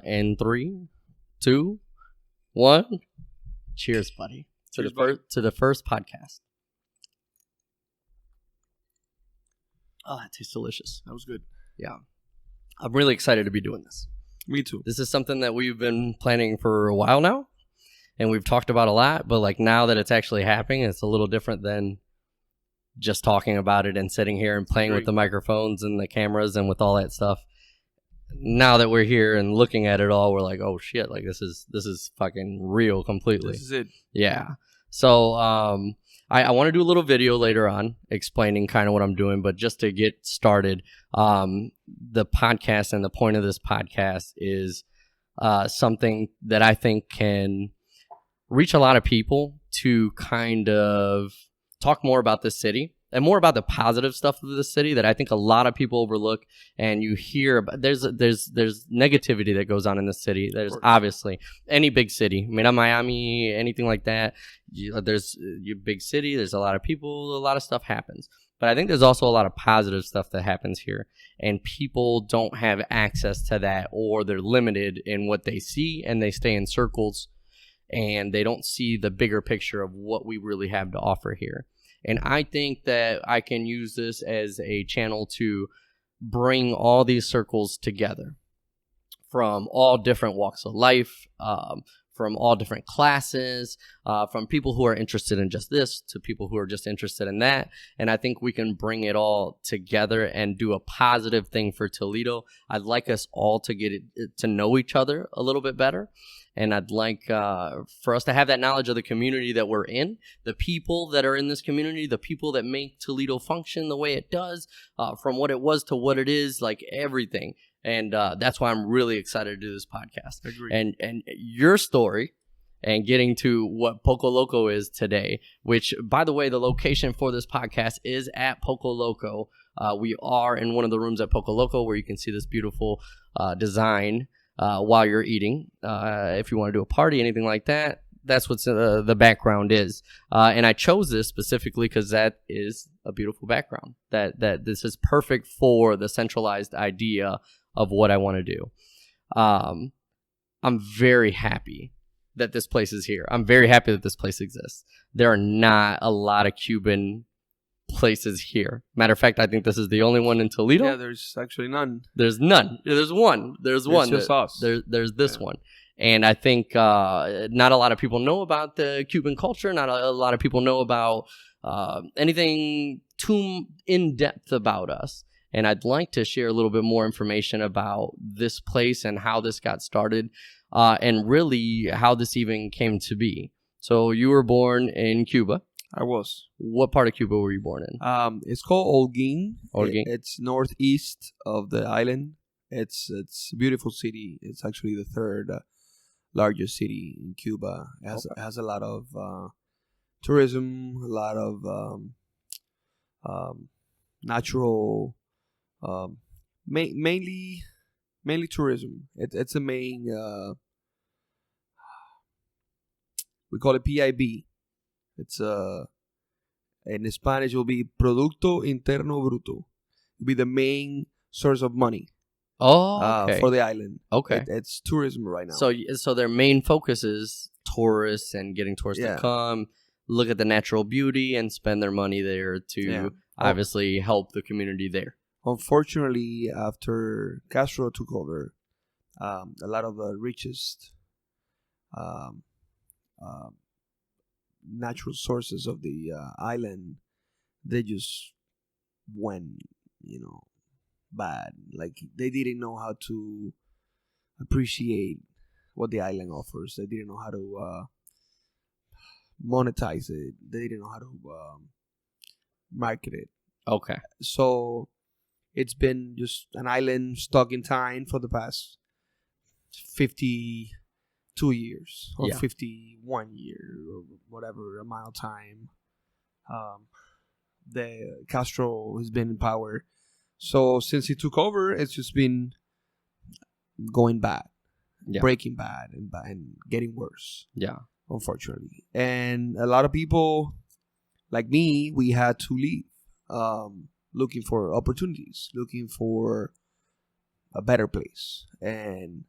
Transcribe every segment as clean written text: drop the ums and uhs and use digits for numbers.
In 3, 2, 1. Cheers, buddy. Cheers, to the first podcast. Oh, that tastes delicious. That was good. Yeah. I'm really excited to be doing this. Me too. This is something that we've been planning for a while now, and we've talked about a lot, but like now that it's actually happening, it's a little different than just talking about it and sitting here and playing with the microphones and the cameras and with all that stuff. Now that we're here and looking at it all, we're like, oh shit, like this is fucking real completely. This is it. Yeah. So I want to do a little video later on explaining kind of what I'm doing, but just to get started, the podcast and the point of this podcast is something that I think can reach a lot of people to kind of talk more about this city and more about the positive stuff of the city that I think a lot of people overlook. And you hear about, there's negativity that goes on in the city. There's obviously any big city. I mean, Miami, anything like that. There's your big city. There's a lot of people. A lot of stuff happens. But I think there's also a lot of positive stuff that happens here. And people don't have access to that, or they're limited in what they see, and they stay in circles, and they don't see the bigger picture of what we really have to offer here. And I think that I can use this as a channel to bring all these circles together from all different walks of life, from all different classes, from people who are interested in just this to people who are just interested in that. And I think we can bring it all together and do a positive thing for Toledo. I'd like us all to get to know each other a little bit better. And I'd like for us to have that knowledge of the community that we're in, the people that are in this community, the people that make Toledo function the way it does, from what it was to what it is, like everything. And that's why I'm really excited to do this podcast. Agreed. And your story and getting to what Poco Loco is today, which, by the way, the location for this podcast is at Poco Loco. We are in one of the rooms at Poco Loco where you can see this beautiful design while you're eating. If you want to do a party, anything like that, that's what the background is. And I chose this specifically because that is a beautiful background. That this is perfect for the centralized idea of what I want to do. I'm very happy that this place is here. I'm very happy that this place exists. There are not a lot of Cuban places here. Matter of fact, I think this is the only one in Toledo. Yeah, there's actually none. There's none. There's one. There's one. Just us. There's this one. And I think not a lot of people know about the Cuban culture. Not a lot of people know about anything too in-depth about us. And I'd like to share a little bit more information about this place and how this got started, and really how this even came to be. So you were born in Cuba. I was. What part of Cuba were you born in? It's called Holguín. Holguín. It's northeast of the island. It's a beautiful city. It's actually the third largest city in Cuba. It has a lot of tourism, a lot of natural, mainly tourism. It's a main. We call it PIB. It's in Spanish it will be Producto Interno Bruto. It'll be the main source of money. Oh, okay. For the island. Okay. It's tourism right now. So their main focus is tourists and getting tourists to come, look at the natural beauty, and spend their money there to obviously help the community there. Unfortunately, after Castro took over, a lot of the richest natural sources of the island, they just went, bad. Like, they didn't know how to appreciate what the island offers. They didn't know how to monetize it. They didn't know how to market it. Okay. So it's been just an island stuck in time for the past 52 years or 51 years or whatever amount of time. The Castro has been in power. So since he took over, it's just been going bad, breaking bad, and getting worse. Yeah, unfortunately. And a lot of people, like me, we had to leave, looking for opportunities, looking for a better place. And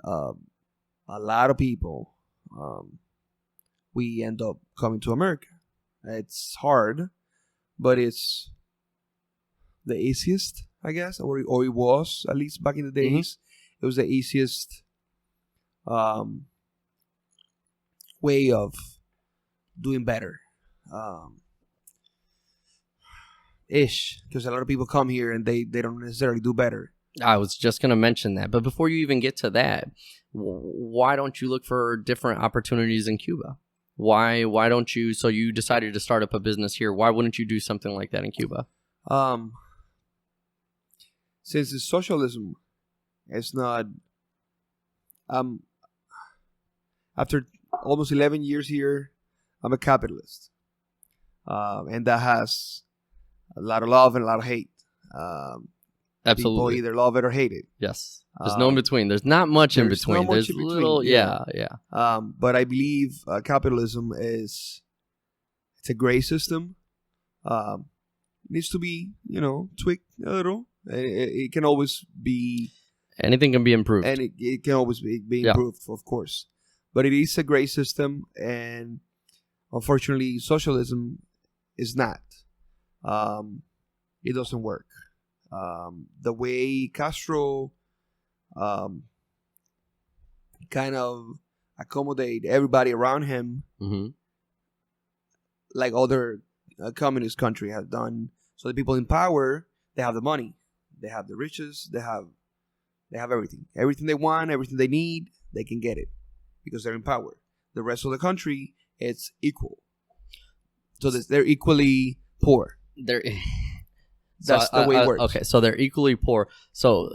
a lot of people, we end up coming to America. It's hard, but it's the easiest, I guess, or it was, at least back in the days. It was the easiest way of doing better. Because a lot of people come here and they don't necessarily do better. I was just going to mention that. But before you even get to that, why don't you look for different opportunities in Cuba? Why don't you? So you decided to start up a business here. Why wouldn't you do something like that in Cuba? Since it's socialism, it's not. After almost 11 years here, I'm a capitalist. And that has a lot of love and a lot of hate. Absolutely. People either love it or hate it. Yes. There's no in between. There's not much in between. There's little, yeah. But I believe capitalism it's a gray system. Needs to be, tweaked a little. It can always be... Anything can be improved. And it can always be improved, of course. But it is a gray system, and unfortunately, socialism is not. It doesn't work. The way Castro kind of accommodate everybody around him, like other communist countries have done. So the people in power, they have the money, they have the riches, they have everything. Everything they want, everything they need, they can get it because they're in power. The rest of the country, it's equal. So they're equally poor. That's the way it works. Okay, so they're equally poor. So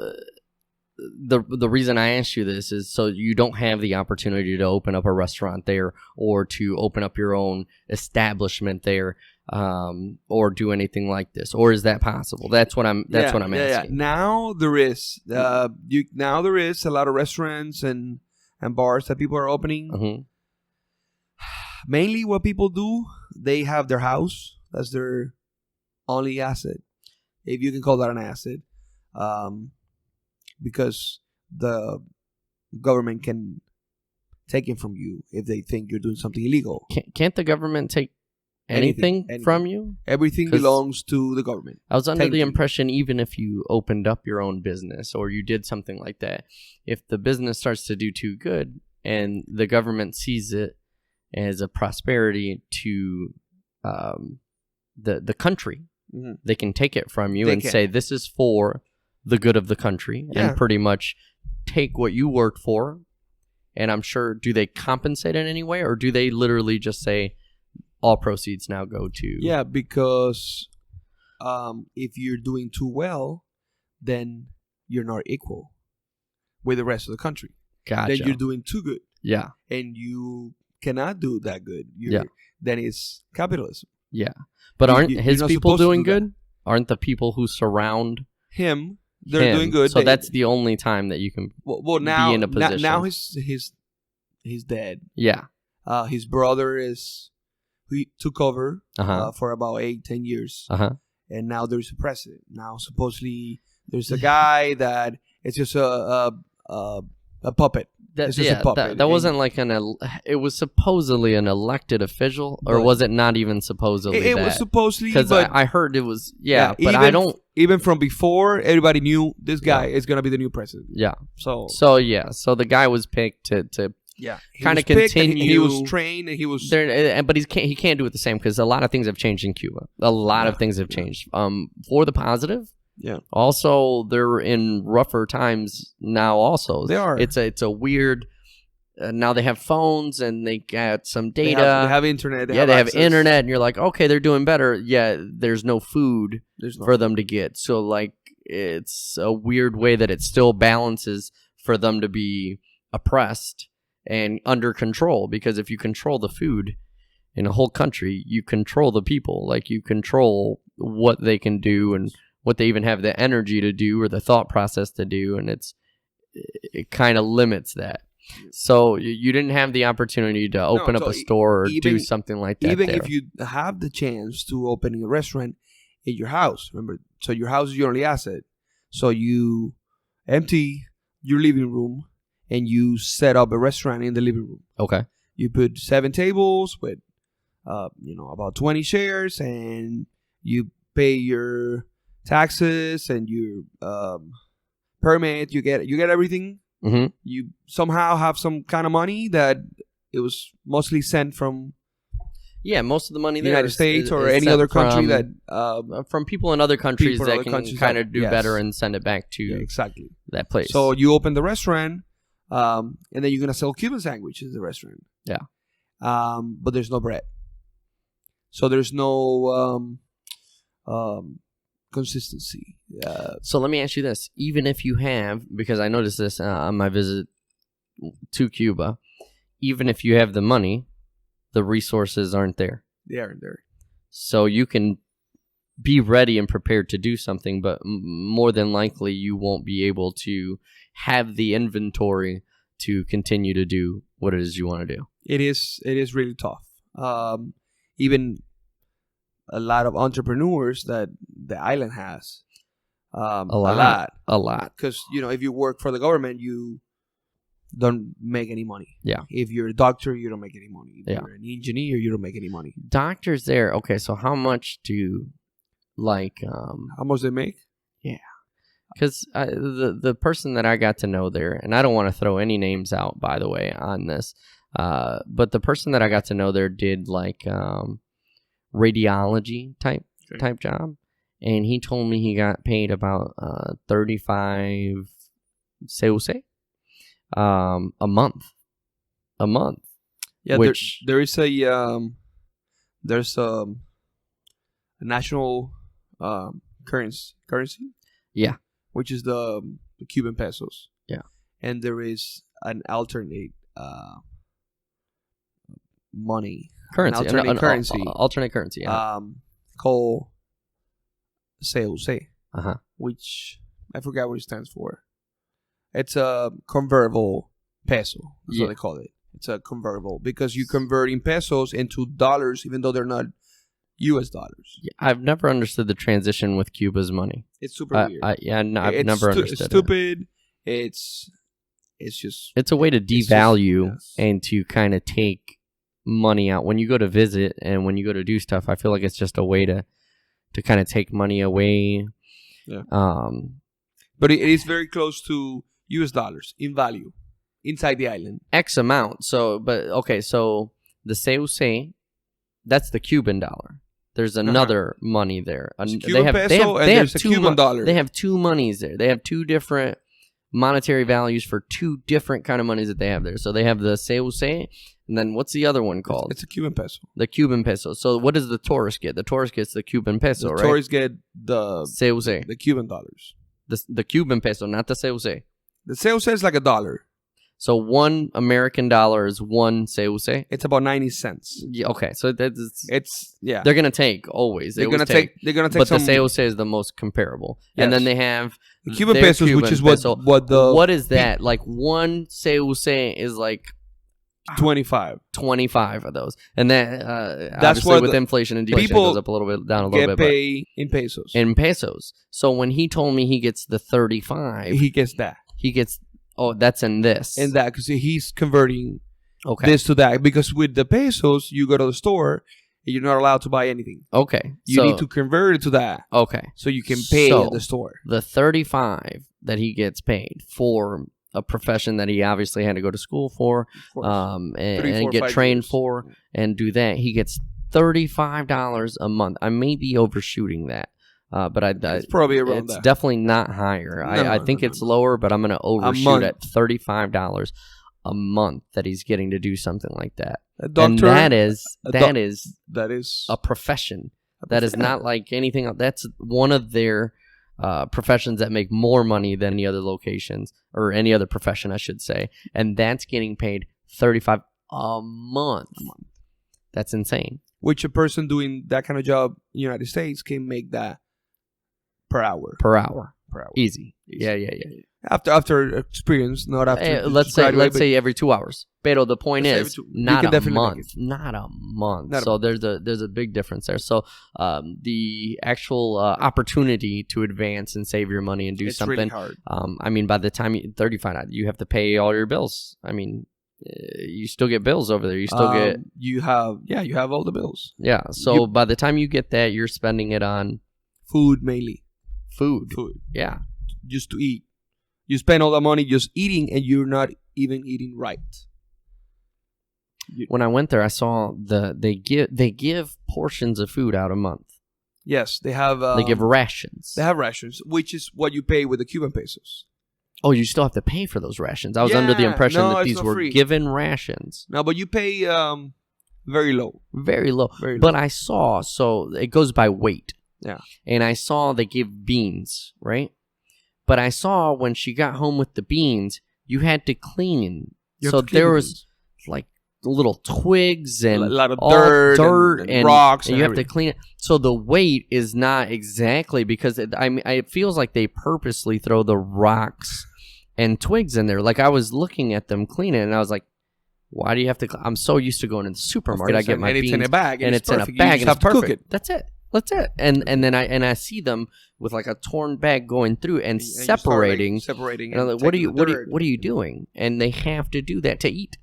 the reason I asked you this is so you don't have the opportunity to open up a restaurant there or to open up your own establishment there, or do anything like this, or is that possible? That's what I'm asking. Yeah. Now there is. Now there is a lot of restaurants and bars that people are opening. Mainly, what people do, they have their house. That's their only asset, if you can call that an asset, because the government can take it from you if they think you're doing something illegal. Can't the government take anything from you? Everything belongs to the government. I was under the impression even if you opened up your own business or you did something like that, if the business starts to do too good and the government sees it as a prosperity to the country, they can take it from you say this is for the good of the country and pretty much take what you worked for. And I'm sure, do they compensate in any way, or do they literally just say all proceeds now go to... Yeah, because if you're doing too well, then you're not equal with the rest of the country. Gotcha. Then you're doing too good. Yeah. And you cannot do that good. Then it's capitalism. Yeah. But aren't his people doing good? Aren't the people who surround him, they're doing good? So that's the only time that you can now, be in a position. Now he's dead. Yeah. His brother he took over for about 8-10 years. And now there's a president. Now supposedly there's a guy that it's just a puppet. It's just a puppet. That wasn't like it was supposedly an elected official, or was it not even supposedly It was supposedly, because I heard it was, but I don't... Even from before, everybody knew this guy is going to be the new president. Yeah. So the guy was picked to kind of continue. He was trained, and he was there, but he can't do it the same because a lot of things have changed in Cuba. A lot of things have changed for the positive. Yeah. Also, they're in rougher times now. Also, they are. It's a weird. Now they have phones and they got some data. They have internet. They have internet, and you're like, okay, they're doing better. Yeah, there's no food for them to get. So like, it's a weird way that it still balances for them to be oppressed and under control. Because if you control the food in a whole country, you control the people. Like, you control what they can do and what they even have the energy to do or the thought process to do, and it kind of limits that. So you didn't have the opportunity to open up a store or do something like that. Even if you have the chance to open a restaurant in your house, remember, so your house is your only asset. So you empty your living room and you set up a restaurant in the living room. Okay. You put 7 tables with, about 20 chairs, and you pay your taxes and your permit. You get everything. Mm-hmm. You somehow have some kind of money that it was mostly sent from. Yeah, most of the money the United States or any other country from people in other countries that can kind of do better and send it back to exactly that place. So you open the restaurant, and then you're gonna sell Cuban sandwiches in the restaurant. Yeah, but there's no bread, so there's no consistency. So let me ask you this: even if you have, because I noticed this on my visit to Cuba, even if you have the money, the resources aren't there. They aren't there. So you can be ready and prepared to do something, but more than likely you won't be able to have the inventory to continue to do what it is you want to do. It is really tough. Even a lot of entrepreneurs that the island has. A lot. Because, if you work for the government, you don't make any money. Yeah. If you're a doctor, you don't make any money. If you're an engineer, you don't make any money. Doctors there. Okay, so how much do how much they make? Yeah. Because the person that I got to know there, and I don't want to throw any names out, by the way, on this, but the person that I got to know there did radiology type job, and he told me he got paid about 35 CUC a month. Yeah, which there's a national currency. Yeah, which is the Cuban pesos. Yeah, and there is an alternate money currency, alternate currency. Yeah. Called CUC. Uh-huh. Which I forgot what it stands for. It's a convertible peso. That's what they call it. It's a convertible because you convert in pesos into dollars, even though they're not U.S. dollars. Yeah, I've never understood the transition with Cuba's money. It's super weird. I've never understood. It's stupid. It's just. It's a way to devalue and to kind of take money out when you go to visit and when you go to do stuff. I feel like it's just a way to kind of take money away. Yeah. But it is very close to U.S. dollars in value inside the island. X amount. So the CUC, that's the Cuban dollar. There's another money there. Cuban peso and there's a Cuban dollar. They have two monies there. They have two different monetary values for two different kind of monies that they have there. So they have the CUC, and then what's the other one called? It's a Cuban peso. The Cuban peso. So what does the tourist get? The tourist gets the Cuban peso, right? The tourists get the CUC. The Cuban dollars. The Cuban peso, not the CUC. The CUC is like $1. So $1 American is one CUC. It's about 90 cents. Yeah, okay, so yeah. They're gonna take always. They're gonna take. But the CUC is the most comparable, and then they have the Cuban pesos, which is what is that? Like one CUC is like 25 of those, and that's what with inflation and deflation goes up a little bit, down a little bit. Get paid in pesos. In pesos. So when he told me he gets the 35, he gets that. He gets. Oh, that's in this. In that, because he's converting this to that. Because with the pesos, you go to the store, and you're not allowed to buy anything. Okay. You need to convert it to that. Okay. So you can pay at the store. The 35 that he gets paid for a profession that he obviously had to go to school for, and get trained for, and do that, he gets $35 a month. I may be overshooting that. But it's probably around it's that. Definitely not higher. I think it's lower, but I'm going to overshoot at $35 a month that he's getting to do something like that. And that is a profession. That is not like anything else. That's one of their professions that make more money than any other locations or any other profession, I should say. And that's getting paid $35 a month. That's insane. Which a person doing that kind of job in the United States can make that per hour. per hour. Easy. Yeah. After experience, not after. Let's say every 2 hours. Pero the point is, not a month. So there's a big difference there. So the actual opportunity to advance and save your money and do something. Really hard. I mean, by the time you're 35, you have to pay all your bills. I mean, you still get bills over there. You still get. You have all the bills. Yeah. So by the time you get that, you're spending it on food mainly. Food. Yeah. Just to eat. You spend all the money just eating, and you're not even eating right. When I went there, I saw they give portions of food out a month. Yes, they have. They give rations. They have rations, which is what you pay with the Cuban pesos. Oh, you still have to pay for those rations. I was under the impression that these were free. Given rations. No, but you pay very low. Very low. But I saw, so it goes by weight. Yeah. And I saw they give beans, right? But I saw when she got home with the beans, you had to clean. So there was like little twigs and a lot of dirt and rocks. And you have to clean it. So the weight is not exactly because it feels like they purposely throw the rocks and twigs in there. Like I was looking at them cleaning and I was like, why do you have to? I'm so used to going to the supermarket. I get my beans in a bag and it's in a bag and it's perfect. That's it. And then I see them with like a torn bag going through and separating. And I'm like, what are you doing? And they have to do that to eat.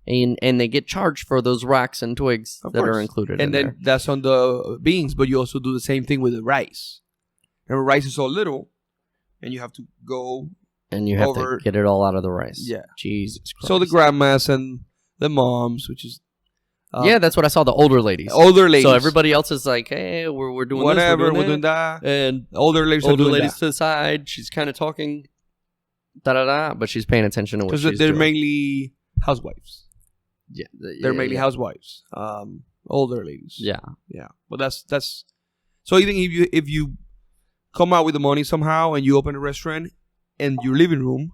And they get charged for those rocks and twigs that are included. And then that's on the beans, but you also do the same thing with the rice. And rice is so little, and you have to go and you have to get it all out of the rice. Yeah, Jesus Christ. So the grandmas and the moms, which is. That's what I saw. The older ladies. So everybody else is like, "Hey, we're doing whatever, this, we're doing that." And older ladies to the side. She's kind of talking, but she's paying attention to what she's doing. Because they're mainly housewives. Yeah, they're mainly housewives. Older ladies. Yeah. But that's. So even if you come out with the money somehow and you open a restaurant in your living room,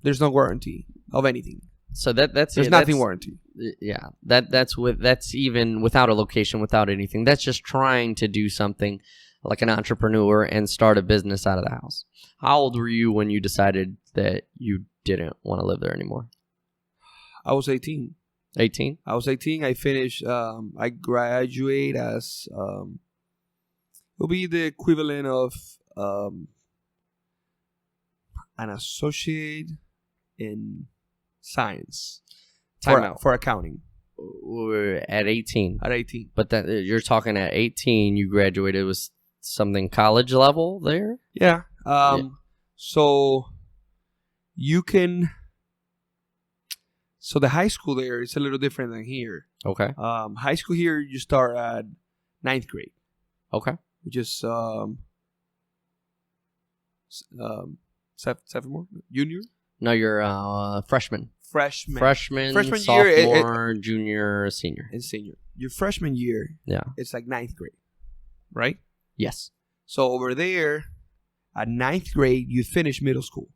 there's no warranty of anything. So there's nothing warranty. Yeah, that's even without a location, without anything. That's just trying to do something like an entrepreneur and start a business out of the house. How old were you when you decided that you didn't want to live there anymore? I was 18. 18? I was 18. I finished. I graduate as it'll be the equivalent of an associate in science for accounting. We're at 18. At 18. But that you're talking at 18, you graduated with something college level there? Yeah. So you can. So the high school there is a little different than here. Okay. High school here, you start at 9th grade. Okay. Which is sophomore, junior. No, you're freshman. Freshman sophomore, year, junior, senior. And senior. Your freshman year, it's like 9th grade, right? Yes. So over there, at 9th grade, you finish middle school.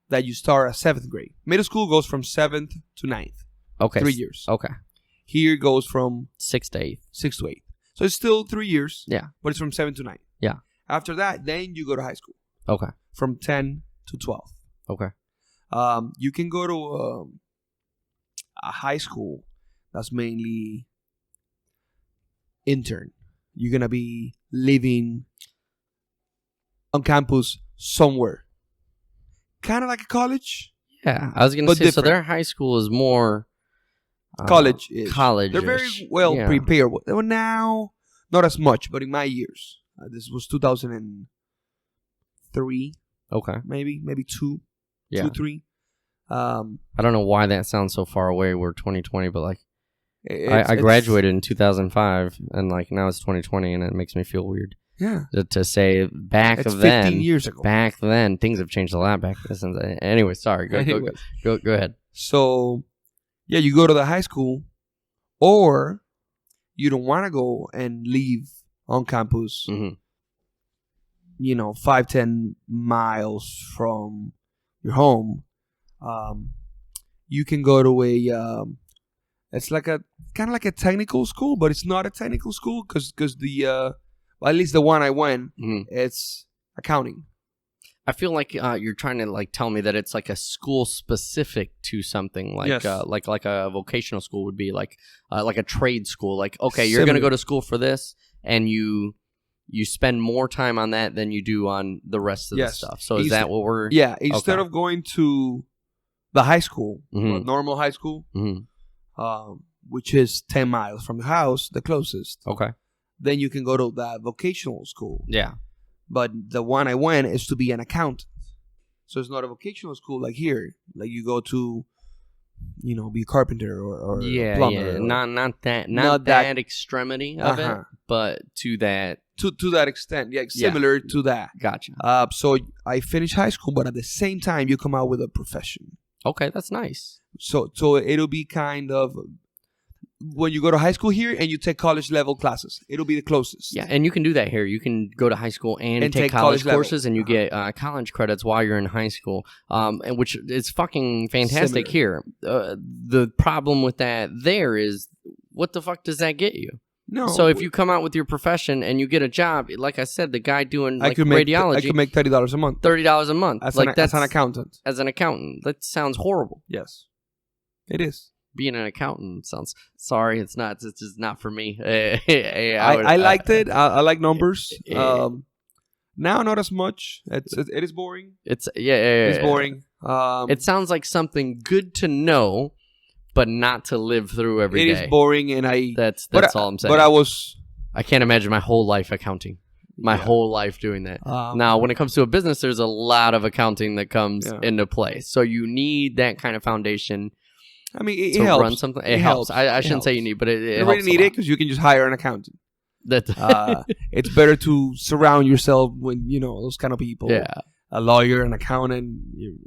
That you start at 7th grade. Middle school goes from 7th to 9th. Okay. 3 years. Okay. Here it goes from 6th to 8th. 6th to 8th. So it's still 3 years. Yeah. But it's from 7 to 9. Yeah. After that, then you go to high school. Okay. From 10 to 12. Okay. You can go to a high school that's mainly intern. You're going to be living on campus somewhere. Kind of like a college. Yeah, I was going to say, different. So their high school is more... college. They're very well prepared. Well, now, not as much, but in my years. This was 2003. Okay. Maybe 2. Yeah. 2, 3. I don't know why that sounds so far away. We're 2020, but like... I graduated in 2005, and like now it's 2020, and it makes me feel weird. Yeah. To say back it's then, 15 years ago. Back then, things have changed a lot back then. Anyway, sorry. Go ahead. So, yeah, you go to the high school, or you don't want to go and leave on campus, 5-10 miles from your home. You can go to a... it's like a kind of like a technical school, but it's not a technical school because the Well, at least the one I went, it's accounting. I feel like you're trying to like tell me that it's like a school specific to something, like Yes. like a vocational school would be like a trade school. Like, okay, you're going to go to school for this, and you spend more time on that than you do on the rest of the stuff. So is that what we're? Yeah, instead of going to the high school, normal high school, which is 10 miles from the house, the closest. Okay. Then you can go to that vocational school. Yeah. But the one I went is to be an accountant. So it's not a vocational school like here. Like you go to, be a carpenter or a plumber. Yeah. Not that extremity of it, but to that. To that extent. Yeah, similar to that. Gotcha. So I finished high school, but at the same time, you come out with a profession. Okay, that's nice. So it'll be kind of... When you go to high school here and you take college level classes, it'll be the closest. Yeah, and you can do that here. You can go to high school and take college courses, and you get college credits while you're in high school, and which is fucking fantastic here. The problem with that there is, what the fuck does that get you? No. So if you come out with your profession and you get a job, like I said, the guy doing radiology, I could make $30 a month. $30 a month. That's an accountant. As an accountant, that sounds horrible. Yes, it is. Being an accountant sounds... Sorry, it's not. It's just not for me. I liked it. I like numbers. Now, not as much. It is boring. It's boring. It sounds like something good to know, but not to live through every day. It is boring, and That's all I'm saying. But I can't imagine my whole life accounting. My whole life doing that. Now, when it comes to a business, there's a lot of accounting that comes into play. So you need that kind of foundation. I mean, it helps. Run something. It helps. I shouldn't say you need, but it you helps. really need it because you can just hire an accountant. It's better to surround yourself with those kind of people. Yeah, a lawyer, an accountant.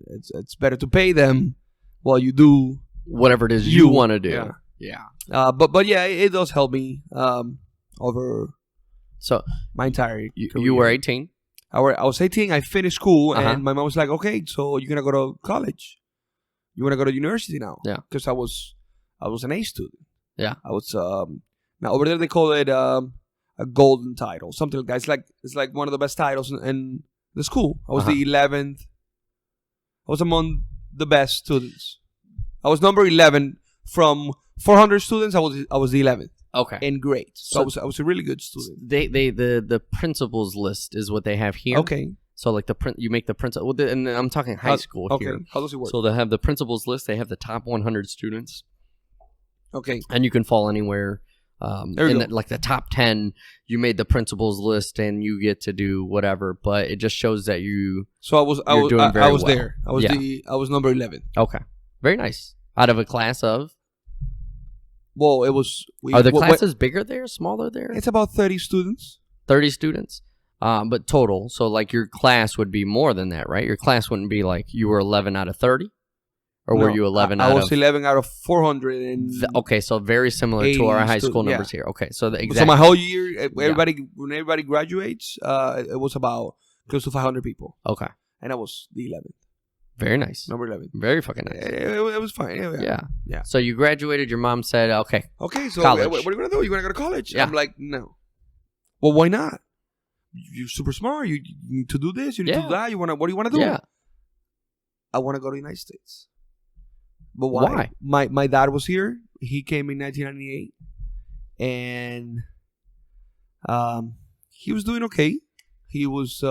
It's better to pay them while you do whatever it is you want to do. Yeah. But yeah, it does help me over. So my entire career. You were 18. I was 18. I finished school, and my mom was like, "Okay, so you're gonna go to college." You want to go to university now? Yeah. Because I was an A student. Yeah. I was now over there they call it a golden title, something like that. It's like one of the best titles in the school. I was the 11th. I was among the best students. I was number 11 from 400 students. I was the 11th. Okay. In grades. So I was a really good student. The principals list is what they have here. Okay. So like you make the principal, and I'm talking high school here. Okay, how does it work? So they have the principals list. They have the top 100 students. Okay. And you can fall anywhere. Like the top 10, you made the principals list, and you get to do whatever. But it just shows that you. So I was there. I was number 11. Okay, very nice. Out of a class of. Well, it was. Are the classes bigger there, smaller there? It's about 30 students. 30 students. But total, so like your class would be more than that, right? Your class wouldn't be like you were 11 out of 30? Or were you 11 out of... I was 11 out of 400. Okay, so very similar to our high school numbers here. Okay, so So my whole year, when everybody graduates, it was about close to 500 people. Okay. And I was the 11th. Very nice. Number 11. Very fucking nice. It was fine. Yeah. So you graduated, your mom said, okay, so college. What are you going to do? You going to go to college? Yeah. I'm like, no. Well, why not? You're super smart. You need to do this. You need to do that. What do you want to do? Yeah. I want to go to the United States. But why? My dad was here. He came in 1998. And he was doing okay. He was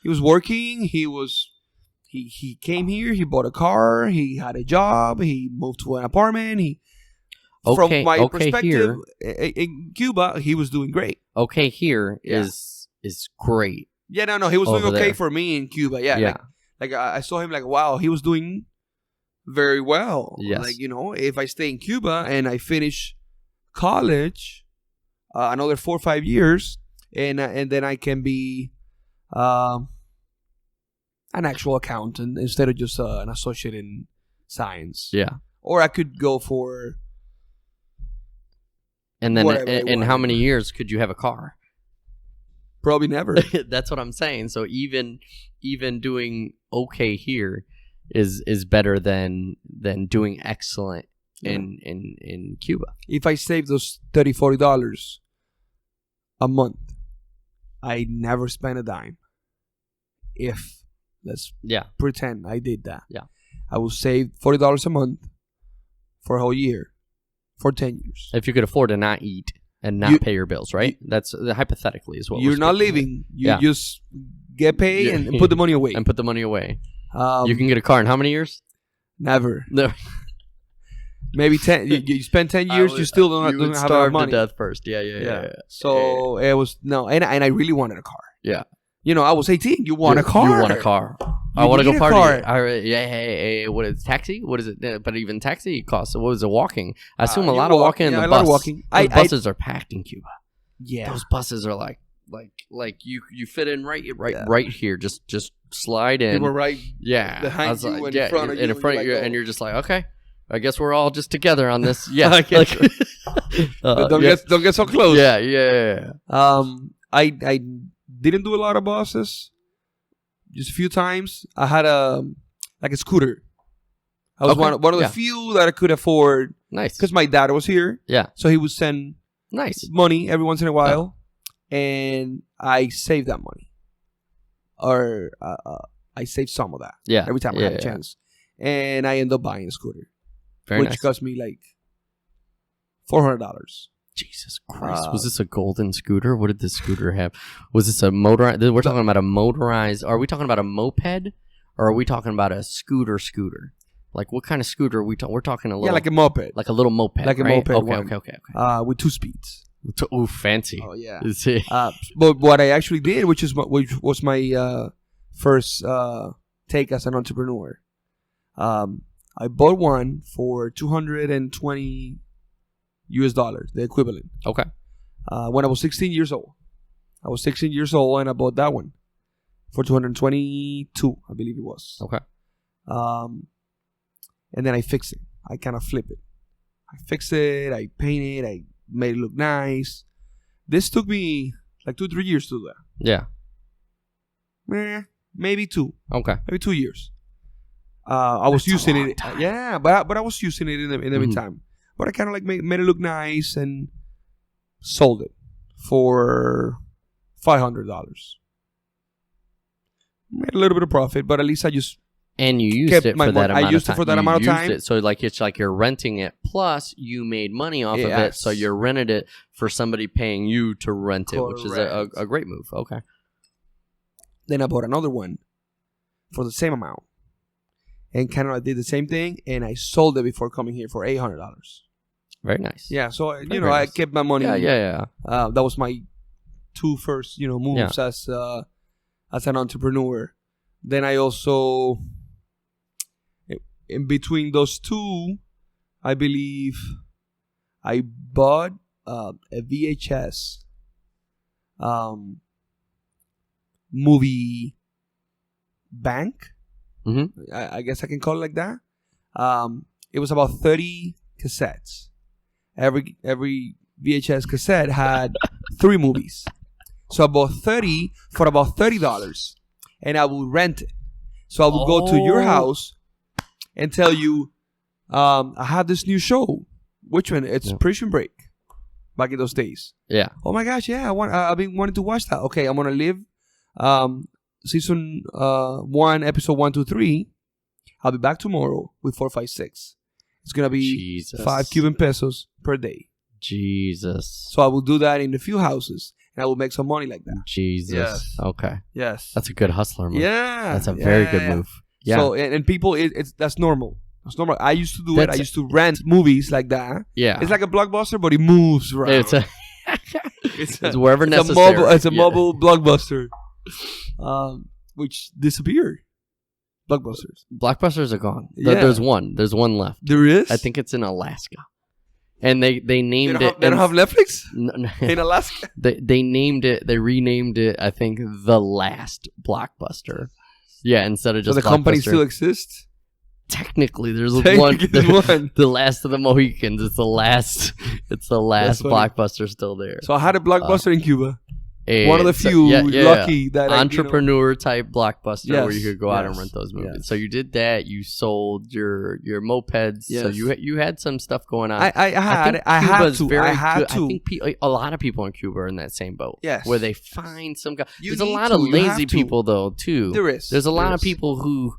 working. He came here. He bought a car. He had a job. He moved to an apartment. From my perspective, here, in Cuba, he was doing great. Okay, here is great. Yeah, no, he was doing okay there. For me in Cuba. Yeah. Like I saw him like, wow, he was doing very well. Yes. Like, if I stay in Cuba and I finish college, another 4 or 5 years, and then I can be an actual accountant instead of just an associate in science. Yeah. Or I could go for... And then in how many years could you have a car? Probably never. That's what I'm saying. So even doing okay here is better than doing excellent in Cuba. If I save those $30-$40, a month, I never spent a dime. If let's pretend I did that, I will save $40 a month for a whole year, for 10 years. If you could afford to not eat and not pay your bills, right? That's hypothetically is what you're not living. You just get paid and put the money away. And put the money away. You can get a car in how many years? Never. No. Maybe 10. You spend 10 years, you still don't have enough money. Starve to death first. Yeah. So it was and I really wanted a car. Yeah. You know, I was 18. You want a car? You want a car. I want to go party. Hey, what is taxi? What is it? But even taxi costs. What was it? Walking. I assume a lot of walking in the bus. A lot of walking. Buses are packed in Cuba. Yeah. Those buses are like you fit in right here. Just slide in. People right. Yeah. Behind you and in front of you. In front of you, and you're just like, okay. I guess we're all just together on this. Yeah. Don't get so close. Yeah. I didn't do a lot of buses. Just a few times. I had a scooter. I was one of the few that I could afford. Nice. Because my dad was here. Yeah. So he would send money every once in a while. And I saved that money. Or I saved some of that. Yeah. Every time I had a chance. And I ended up buying a scooter. Which cost me like $400. Jesus Christ. Was this a golden scooter? What did this scooter have? Was this a motorized? We're talking about a motorized. Are we talking about a moped? Or are we talking about a scooter? Like what kind of scooter? We're talking a little. Yeah, like a moped. Like a little moped. Like a moped. Okay. With 2 speeds. Ooh, fancy. Oh, yeah. But what I actually did, which was my first take as an entrepreneur, I bought one for $220 US, the equivalent. Okay. When I was 16 years old. I was 16 years old and I bought that one for $222, I believe it was. Okay. And then I fixed it. I kind of flip it. I fixed it. I painted it. I made it look nice. This took me like 2-3 years to do that. Yeah. Maybe 2. Okay. Maybe 2 years. I was using it. Yeah, but I was using it in the meantime. But I kind of like made it look nice and sold it for $500. Made a little bit of profit, but at least I just and you used it for that amount of time. I used it for that amount of time. So it's like you're renting it. Plus, you made money off of it, so you rented it for somebody paying you to rent it, which is a great move. Okay. Then I bought another one for the same amount. And kind of did the same thing, and I sold it before coming here for $800. Very nice. Yeah, so I kept my money. Yeah. That was my 2 first, moves as an entrepreneur. Then I also, in between those 2, I believe I bought a VHS movie bank. Mm-hmm. I guess I can call it like that. It was about 30 cassettes. Every VHS cassette had 3 movies. So I bought 30 for about $30, and I would rent it. So I would go to your house and tell you, I have this new show. Which one? It's Prison Break. Back in those days. Yeah. Oh my gosh! Yeah, I've been wanting to watch that. Okay, I'm gonna live. Season 1, episode 1, 2, 3. I'll be back tomorrow with 4, 5, 6. It's gonna be 5 Cuban pesos per day. Jesus. So I will do that in a few houses, and I will make some money like that. Jesus. Yes. Okay. Yes. That's a good hustler move. Yeah. That's a very good move. Yeah. So and people, that's normal. That's normal. I used to do it. I used to rent movies like that. Yeah. It's like a Blockbuster, but it moves around. It's wherever necessary. It's a mobile Blockbuster. Which disappeared. Blockbusters are gone. There's one. There's one left. There is? I think it's in Alaska. And they named it. They don't have Netflix? No. In Alaska? They named it. They renamed it, I think, The Last Blockbuster. Yeah, instead of just so the company still exists? Technically, there's one. The last of the Mohicans. It's the last Blockbuster still there. So I had a Blockbuster in Cuba. one of the few lucky that entrepreneur type blockbuster where you could go out and rent those movies. So you did that. You sold your mopeds. So you had some stuff going on. I had to. I think a lot of people in Cuba are in that same boat. Yes. Where they find some guy. There's a lot of lazy people though too. There's a lot of people who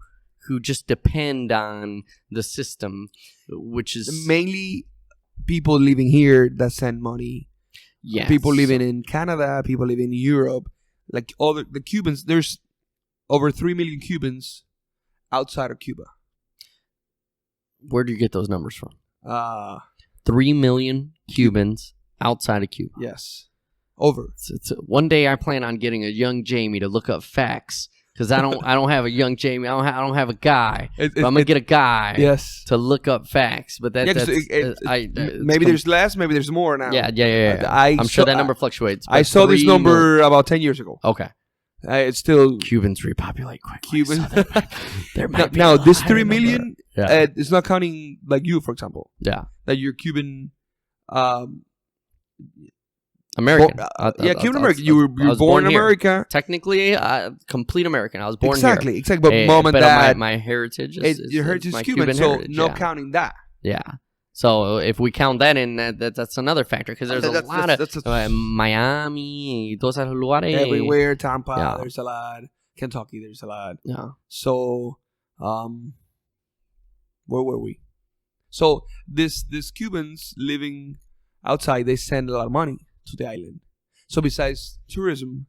just depend on the system, which is mainly people living here that send money. Yes. People living in Canada, people living in Europe, like all the Cubans. There's over 3 million Cubans outside of Cuba. Where do you get those numbers from? 3 million Cubans outside of Cuba. Yes, over. One day I plan on getting a young Jamie to look up facts. Because I don't have a young Jamie. I don't have a guy. I'm gonna get a guy. Yes. To look up facts, but maybe there's less, maybe there's more now. Yeah. I'm sure that number fluctuates. I saw this number about 10 years ago. Okay. It's still Cubans repopulate quickly. Cubans. So there might be now this 3 million. It's not counting like you, for example. Yeah. That you're Cuban. American. Cuban American. You were born in America. Technically, complete American. I was born here. Exactly. But mom and dad. My heritage your heritage is Cuban, so no counting that. Yeah. So if we count that in, that's another factor because there's a lot of Miami, todos esos lugares. Everywhere, Tampa, there's a lot. Kentucky, there's a lot. Yeah. So, where were we? So these Cubans living outside, they send a lot of money to the island. So besides tourism,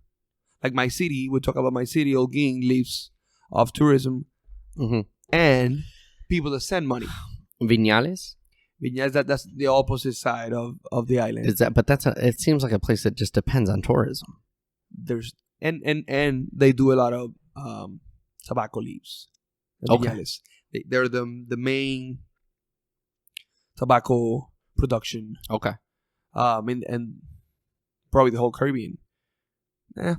like my city, we talk about my city, Holguín lives off tourism, and people that send money. Viñales, that's the opposite side of the island. Is that? But it seems like a place that just depends on tourism. There's and they do a lot of tobacco leaves. Okay. They're the main tobacco production. Okay. And probably the whole Caribbean.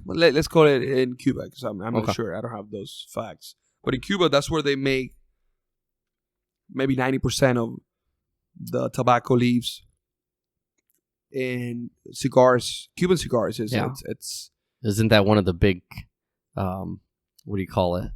Let's call it in Cuba because I'm not sure. I don't have those facts. But in Cuba, that's where they make maybe 90% of the tobacco leaves and cigars. Cuban cigars it's isn't that one of the big what do you call it?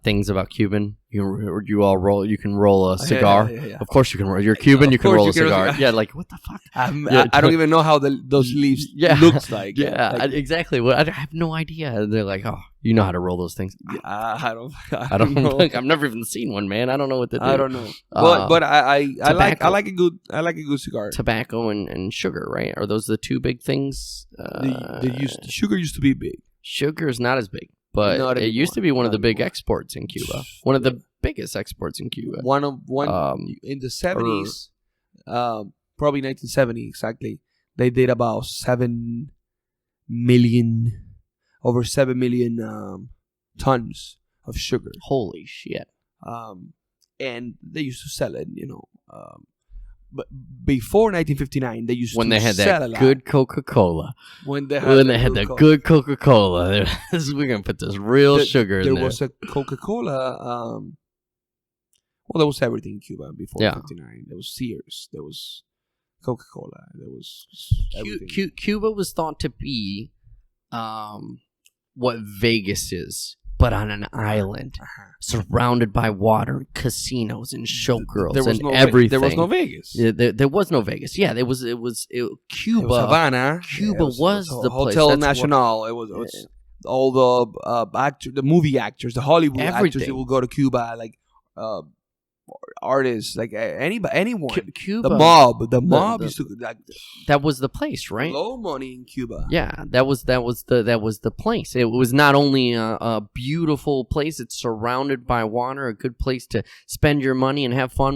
Things about Cuban. You can roll a cigar. Yeah. Of course you can roll. You're Cuban, you can roll a cigar. Yeah, like what the fuck? I don't even know how those leaves looks like. Yeah, exactly. Well, I have no idea. They're like, oh, you know how to roll those things. I don't know. I've never even seen one, man. I don't know what to do. I don't know. But I like a good cigar. Tobacco and sugar, right? Are those the two big things? Sugar used to be big. Sugar is not as big. But it used to be one of the big exports in Cuba. One of the biggest exports in Cuba. One in the 70s, probably 1970 exactly. They did about 7 million tons of sugar. Holy shit! And they used to sell it, But before 1959, they used when to they had sell that good Coca-Cola. When they had the good Coca-Cola, we're gonna put this real sugar in there. There was a Coca-Cola. There was everything in Cuba before 1959. There was Sears. There was Coca-Cola. There was everything. Cuba was thought to be what Vegas is, but on an island, surrounded by water, casinos, and showgirls, everything. There was no Vegas. Yeah, there was no Vegas. Yeah, it was Cuba. It was Havana. Cuba was the place. Hotel Nacional. It was all the movie actors, the Hollywood actors that will go to Cuba, like artists, like anyone. Cuba, the mob used to like. That was the place, right? Low money in Cuba. Yeah, that was the place. It was not only a beautiful place; it's surrounded by water, a good place to spend your money and have fun.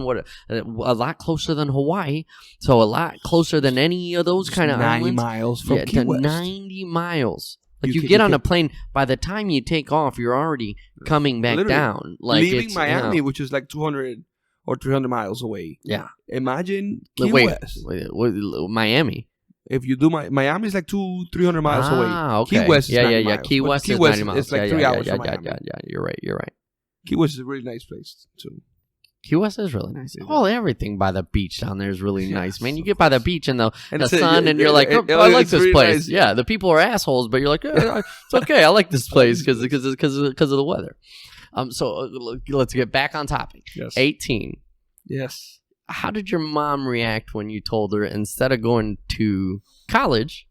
A lot closer than Hawaii, so a lot closer than any of those kind of 90 islands. miles from Key West. 90 miles. Like you get on a plane, by the time you take off, you're already coming back down. Like leaving Miami, which is like 200 or 300 miles away. Yeah. Imagine Key West. Wait, Miami. If you do Miami is like 200-300 miles away. Okay. Key West is 90 miles. Key West is 90 miles. It's like 3 hours from Miami. Yeah. You're right. Key West is a really nice place too. Key West is really nice. Oh, everything by the beach down there is really nice, man. You get by the beach and the sun, and you're like, I like this place. Nice. Yeah, the people are assholes, but you're like, it's okay. I like this place because of the weather. So let's get back on topic. Yes. 18. Yes. How did your mom react when you told her instead of going to college?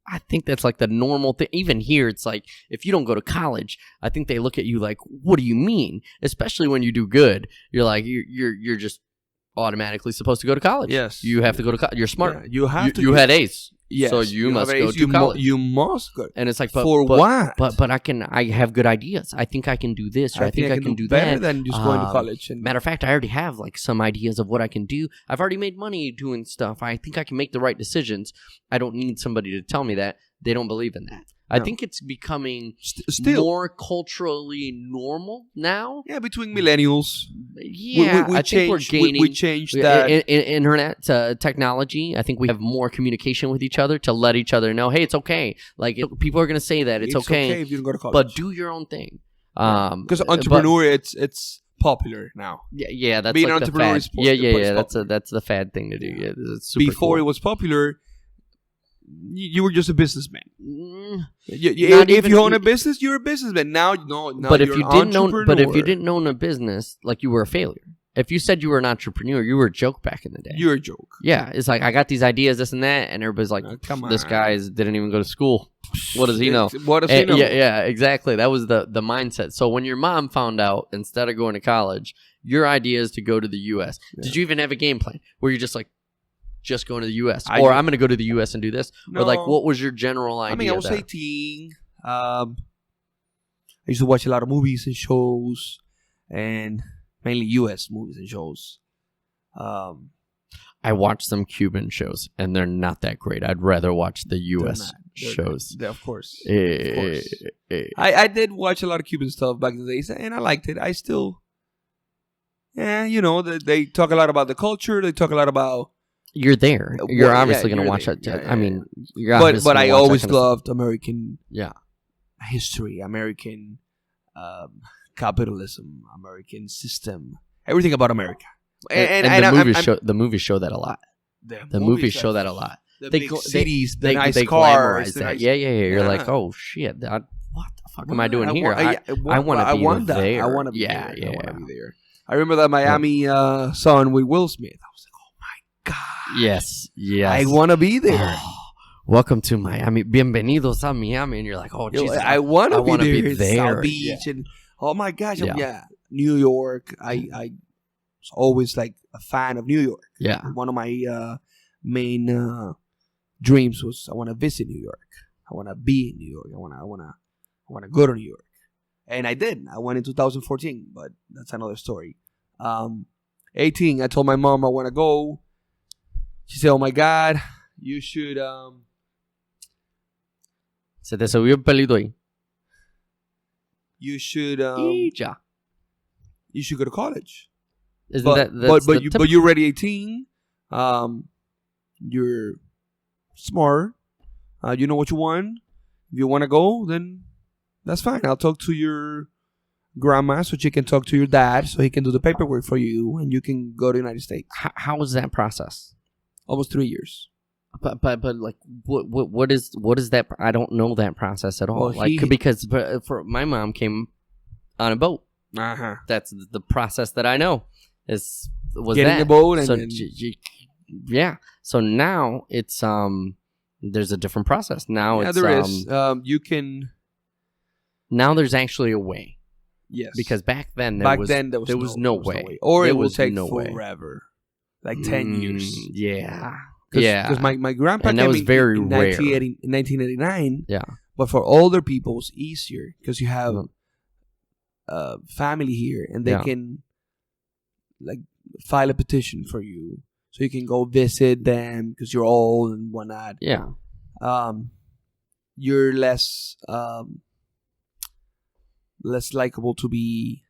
I think that's like the normal thing. Even here, it's like, if you don't go to college, I think they look at you like, what do you mean? Especially when you do good. You're like, you're just automatically supposed to go to college. Yes. You have to go to college. You're smart. Yeah, you have to. You had A's. Yes. So you must go to college. You must go. And it's like, what? But I have good ideas. I think I can do this, or I think I can do better that. Than just going to college. Matter of fact, I already have like some ideas of what I can do. I've already made money doing stuff. I think I can make the right decisions. I don't need somebody to tell me that. They don't believe in that. I think it's becoming still more culturally normal now. Yeah, between millennials. Yeah, I think we're gaining. We changed that. Internet technology. I think we have more communication with each other to let each other know, hey, it's okay. Like, people are going to say that it's okay if you don't go to college. But do your own thing. Because entrepreneur, it's popular now. Yeah, that's being like an entrepreneur is that's the fad thing to do. Yeah, it's super before cool. It was popular. You were just a businessman. If you own a business, you're a businessman. Now, no. But if you didn't own a business, like, you were a failure. If you said you were an entrepreneur, you were a joke back in the day. You're a joke. Yeah, it's like, I got these ideas, this and that, and everybody's like, come on. This guy didn't even go to school. What does he know? What does he know? Yeah, exactly. That was the mindset. So when your mom found out, instead of going to college, your idea is to go to the U.S. Yeah. Did you even have a game plan where you're just like, just going to the U.S. I'm going to go to the U.S. and do this? No. Or like, what was your general idea? I mean, I was 18. I used to watch a lot of movies and shows, and mainly U.S. movies and shows. I watched some Cuban shows, and they're not that great. I'd rather watch the U.S. shows. Of course. I did watch a lot of Cuban stuff back in the days, and I liked it. I still, they talk a lot about the culture. They talk a lot about. You're there. You're obviously going to watch that. I mean, but I always loved American history, American capitalism, American system, everything about America. And the movies show that a lot. The movies show that a lot. The big cities, the nice cars. Yeah. You're like, oh shit, what the fuck am I doing here? I want to be there. I want to be there. I want to be there. I remember that Miami song with Will Smith. I was like, oh my god. Yes. I want to be there. Welcome to Miami. Bienvenidos a Miami. And you're like, oh, Jesus. I want to be there. South Beach. And, oh, my gosh. Yeah. New York. I was always like a fan of New York. Yeah. One of my main dreams was I want to visit New York. I want to be in New York. I want to go to New York. And I did. I went in 2014, but that's another story. 18, I told my mom I want to go. She said, oh my God, you should... Se te subió el pelito ahí. You should... ya. You should go to college. But you're already 18. You're smart. You know what you want. If you want to go, then that's fine. I'll talk to your grandma so she can talk to your dad so he can do the paperwork for you and you can go to the United States. How was that process? Almost 3 years. But like what is that? I don't know that process at all. Well, because for my mom came on a boat. Uh-huh. That's the process that I know. Was getting a boat and so yeah. So now it's there's a different process. Now it's there is. You can. Now there's actually a way. Yes. Because back then there was no way. Or it will take forever. Like 10 years. Yeah. Because my grandpa and came that was very in rare. 1989. Yeah. But for older people, it's easier because you have family here and they can like file a petition for you. So you can go visit them because you're old and whatnot. Yeah. You're less likable to be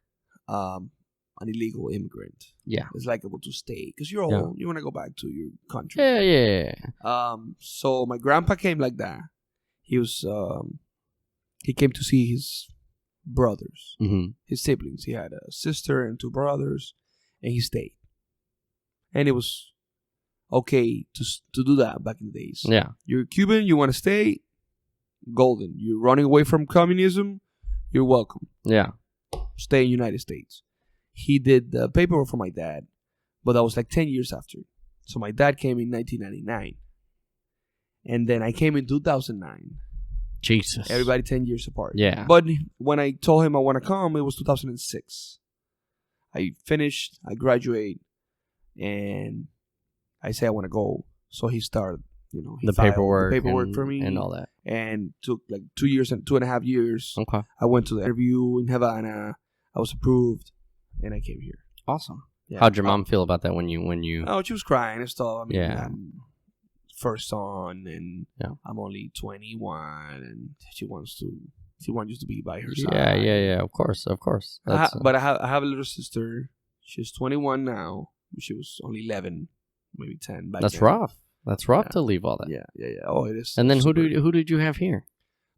an illegal immigrant. Yeah. It's likable to stay because you're old. Yeah. You want to go back to your country. Yeah. So my grandpa came like that. He was he came to see his brothers, his siblings. He had a sister and 2 brothers, and he stayed. And it was okay to do that back in the days. Yeah. You're Cuban, you want to stay, golden. You're running away from communism, you're welcome. Yeah. Stay in the United States. He did the paperwork for my dad, but that was like 10 years after. So my dad came in 1999. And then I came in 2009. Jesus. Everybody 10 years apart. Yeah. But when I told him I want to come, it was 2006. I finished, I graduated, and I said I want to go. So he started, he the paperwork for me. And all that. And took like 2 years and 2.5 years. Okay. I went to the interview in Havana. I was approved, and I came here. Awesome. Yeah. How'd your mom feel about that when you? Oh, she was crying and stuff. I mean, Yeah. First son, and I'm only 21, and she wants you to be by her side. Yeah. Of course. But I have a little sister. She's 21 now. She was only 11, maybe 10 back That's then. rough. That's rough to leave all that. Yeah. Oh, it is. And then who did you have here?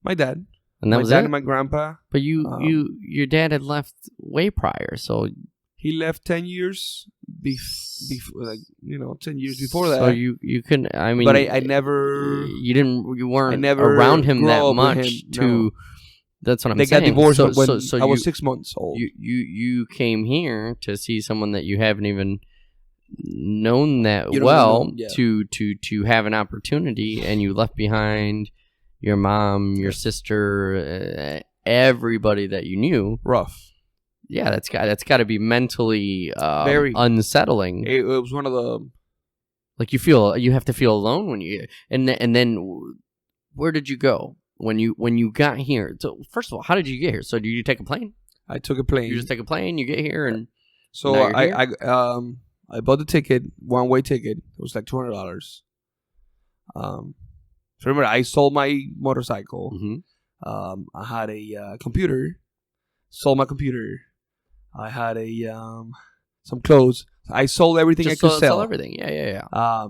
My dad. And that my was dad it? and my grandpa. But your dad had left way prior, so he left 10 years before, 10 years before that. So you couldn't. I mean, but I never. You weren't around him that much to. That's what I'm saying. They got divorced so I was 6 months old. You came here to see someone that you haven't even known that to have an opportunity, and you left behind your mom, your sister, everybody that you knew. Rough. Yeah, that's got to be mentally very unsettling. It was one of the like you have to feel alone when you and then where did you go when you got here? So first of all, how did you get here? So did you take a plane? I took a plane. You just take a plane, you get here, and so I bought the ticket, one-way ticket. It was like $200. So remember, I sold my motorcycle. Mm-hmm. I had a computer. Sold my computer. I had some clothes. I sold everything I could sell. Sell everything. Yeah. I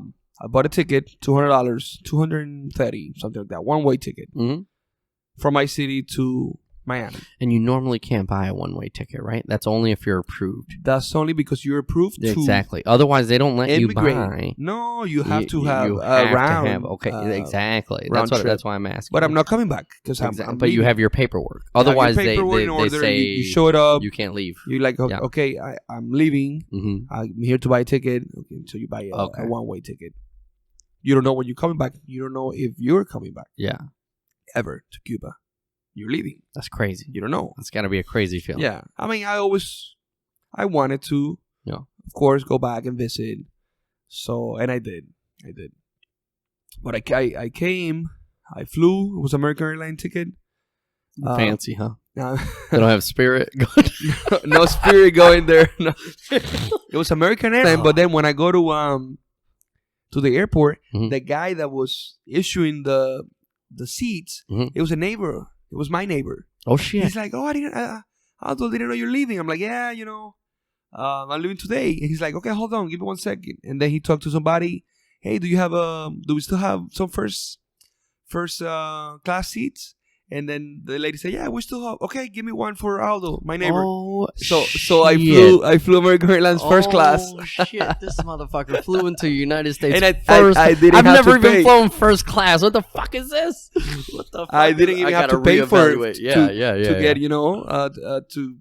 bought a ticket, $200, $230, something like that, one-way ticket from my city to Miami. And you normally can't buy a one-way ticket, right? That's only if you're approved. That's only because you're approved to exactly. Otherwise, they don't let immigrate. You buy. No, you have to have a round. Okay, exactly. That's why I'm asking. But I'm not coming back because I'm but leaving. You have your paperwork. Otherwise, they say you show it up. You can't leave. You're like, okay, I'm leaving. Mm-hmm. I'm here to buy a ticket. Okay, so you buy a one-way ticket. You don't know when you're coming back. You don't know if you're coming back. Yeah. Ever to Cuba. You're leaving. That's crazy. You don't know. That's got to be a crazy feeling. Yeah. I mean, I wanted to, of course, go back and visit. So, and I did. But I came, I flew. It was American Airlines ticket. Fancy, huh? They don't have Spirit going. No Spirit going there. No. It was American Airlines. But then when I go to the airport, the guy that was issuing the seats, it was a neighbor. It was my neighbor. Oh shit! He's like, I didn't know you're leaving. I'm like, yeah, I'm leaving today. And he's like, okay, hold on, give me 1 second. And then he talked to somebody. Hey, do we still have some first class seats? And then the lady said, yeah, we still have. Okay, give me one for Aldo, my neighbor. Oh, so I flew American Airlines first class. Oh shit! This motherfucker flew into the United States and first. I've never even pay. flown first class. What the fuck is this? What the fuck? I didn't even have to pay for it. To get to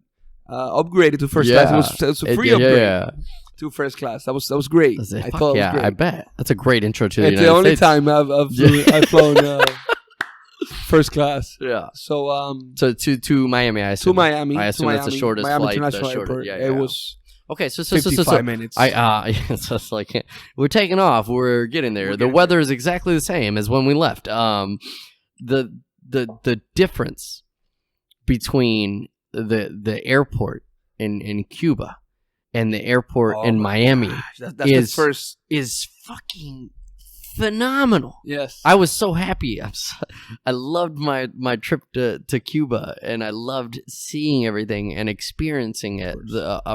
upgrade it to first class. It was a free upgrade to first class. That was great. I thought it was great. I bet that's a great intro to the United States. It's the only time I've flown. First class. Yeah. So to Miami, I assume. To Miami. I assume that's the shortest Miami flight. International Airport. Yeah. It was okay. So 55 minutes. So it's like we're taking off. We're getting there. The weather is exactly the same as when we left. The difference between the airport in Cuba and the airport in Miami is fucking phenomenal. Yes. I was so happy. I loved my trip to Cuba, and I loved seeing everything and experiencing it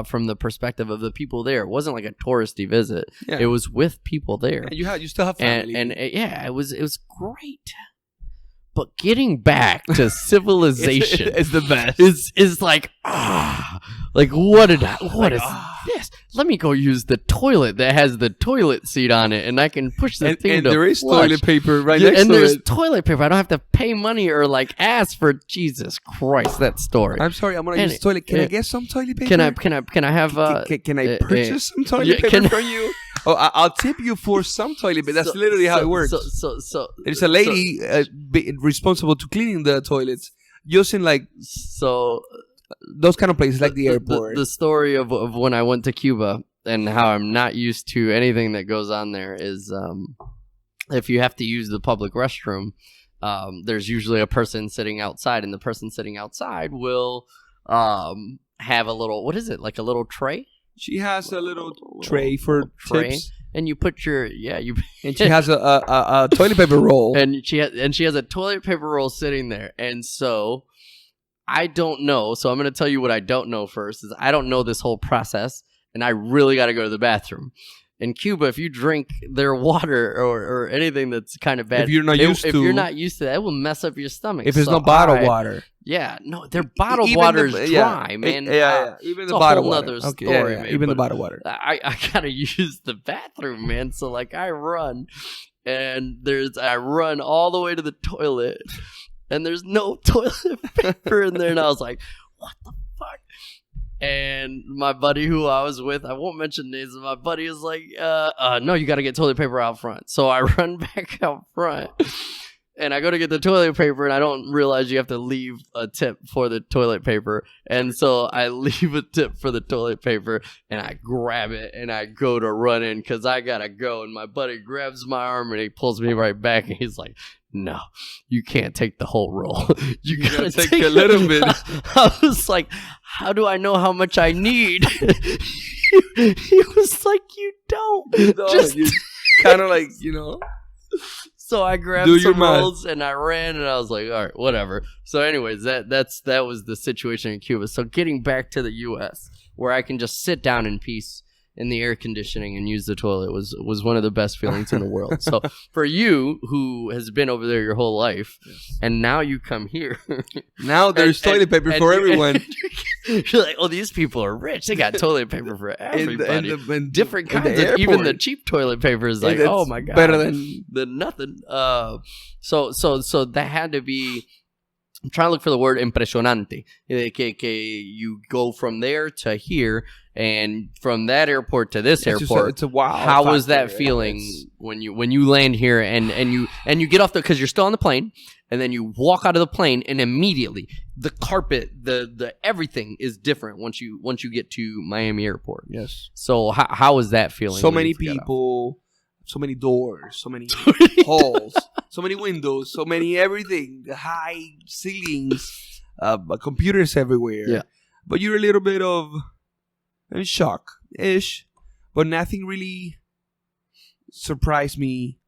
from the perspective of the people there. It wasn't like a touristy visit. Yeah. It was with people there. And you still have family. And it was great. But getting back to civilization is the best. Is like what is this? let me go use the toilet that has the toilet seat on it, and I can push the thing. And to there is flush. toilet paper right next to it. And there's toilet paper. I don't have to pay money or like ask for. Jesus Christ, that story. I'm sorry. I'm gonna use toilet. Can I get some toilet paper? Can I have? Can I purchase some toilet paper from you? Oh, I'll tip you for some toilet paper. That's literally how it works. So there's a lady responsible to cleaning the toilets, using like those kind of places like the airport. The story of when I went to Cuba and how I'm not used to anything that goes on there is if you have to use the public restroom, there's usually a person sitting outside, and the person sitting outside will have a little, what is it, like a little tray? She has a little tray for tips. And you put your and she has a toilet paper roll. And she has a toilet paper roll sitting there. And so I don't know. So I'm going to tell you what I don't know first. Is I don't know this whole process, and I really got to go to the bathroom. In Cuba, if you drink their water or anything that's kind of bad, if you're not used to that, it will mess up your stomach. If it's not bottled water. Yeah, no, their bottled water is dry, man. Even the bottled water. It's a whole nother story, man. Even the bottled water. I gotta use the bathroom, man. So like I run, and I run all the way to the toilet, and there's no toilet paper in there, and I was like, what the fuck? And my buddy who I was with, I won't mention names, my buddy is like, no, you got to get toilet paper out front. So I run back out front, and I go to get the toilet paper, and I don't realize you have to leave a tip for the toilet paper. And so I leave a tip for the toilet paper, and I grab it, and I go to run in because I got to go. And my buddy grabs my arm, and he pulls me right back, and he's like, no, you can't take the whole roll. You gotta take a little bit. I was like, how do I know how much I need? He was like, you don't. No, just kind of like, So I grabbed some rolls and I ran, and I was like, all right, whatever. So anyways, that was the situation in Cuba. So getting back to the U.S., where I can just sit down in peace in the air conditioning and use the toilet was one of the best feelings in the world. So for you, who has been over there your whole life, and now you come here, now there's toilet paper for everyone. You're like, oh, these people are rich. They got toilet paper for everybody. And different kinds of, even the cheap toilet paper is like, oh my god, better than nothing. So that had to be. I'm trying to look for the word impresionante. Que you go from there to here, and from that airport to this airport. It's a wow. How was that feeling when you land here and you get off because you're still on the plane, and then you walk out of the plane, and immediately the carpet, the everything is different once you get to Miami Airport. Yes. So how was that feeling? So many people, so many doors, so many halls. So many windows, so many everything, the high ceilings, computers everywhere. Yeah. But you're a little bit of in shock-ish, but nothing really surprised me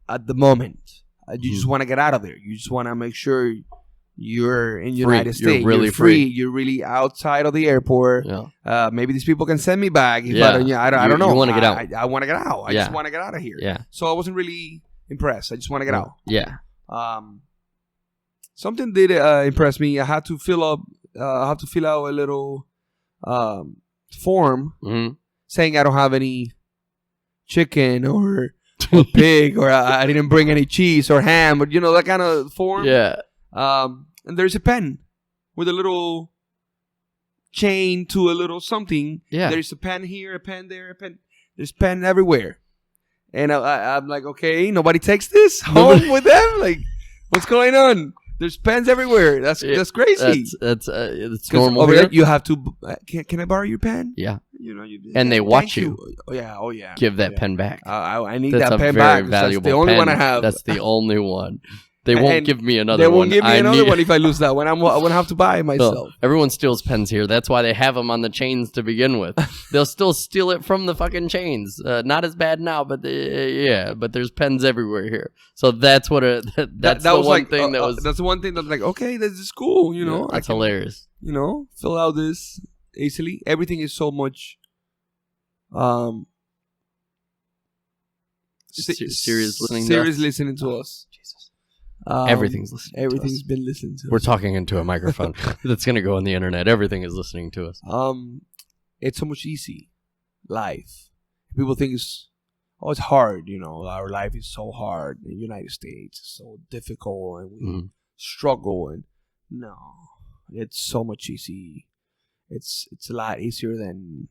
at the moment. You just want to get out of there. You just want to make sure you're in the United States. You're really free. You're really outside of the airport. Yeah. Maybe these people can send me back. If I don't know. You want to get out. I want to get out. I just want to get out of here. Yeah. So I wasn't really impressed. I just want to get out. Yeah. Something did impress me. I had to fill out a little form saying I don't have any chicken or pig, or I didn't bring any cheese or ham, or that kind of form. Yeah. And there's a pen with a little chain to a little something. Yeah. There's a pen here, a pen there, a pen. There's pen everywhere. And I'm like, okay, nobody takes this home with them? Like, what's going on? There's pens everywhere. That's crazy. It's normal here. You have to. Can I borrow your pen? Yeah. And they watch you. Oh yeah. Give that pen back. I need that pen back. That's the only one I have. That's the only one. They won't give me another one. They won't give me another one if I lose that one. I'm going to have to buy it myself. No, everyone steals pens here. That's why they have them on the chains to begin with. They'll still steal it from the fucking chains. Not as bad now, but but there's pens everywhere here. So that's what that's the one thing that was. That's the one thing that's like, okay, this is cool. That's hilarious. Fill out this easily. Everything is so much. Serious listening to us. Jesus. Everything's listening. Everything's been listened to. We're talking into a microphone that's going to go on the internet. Everything is listening to us. it's so much easy life. People think it's hard. Our life is so hard in the United States. It's so difficult, and we struggle. And no, it's so much easy. It's a lot easier than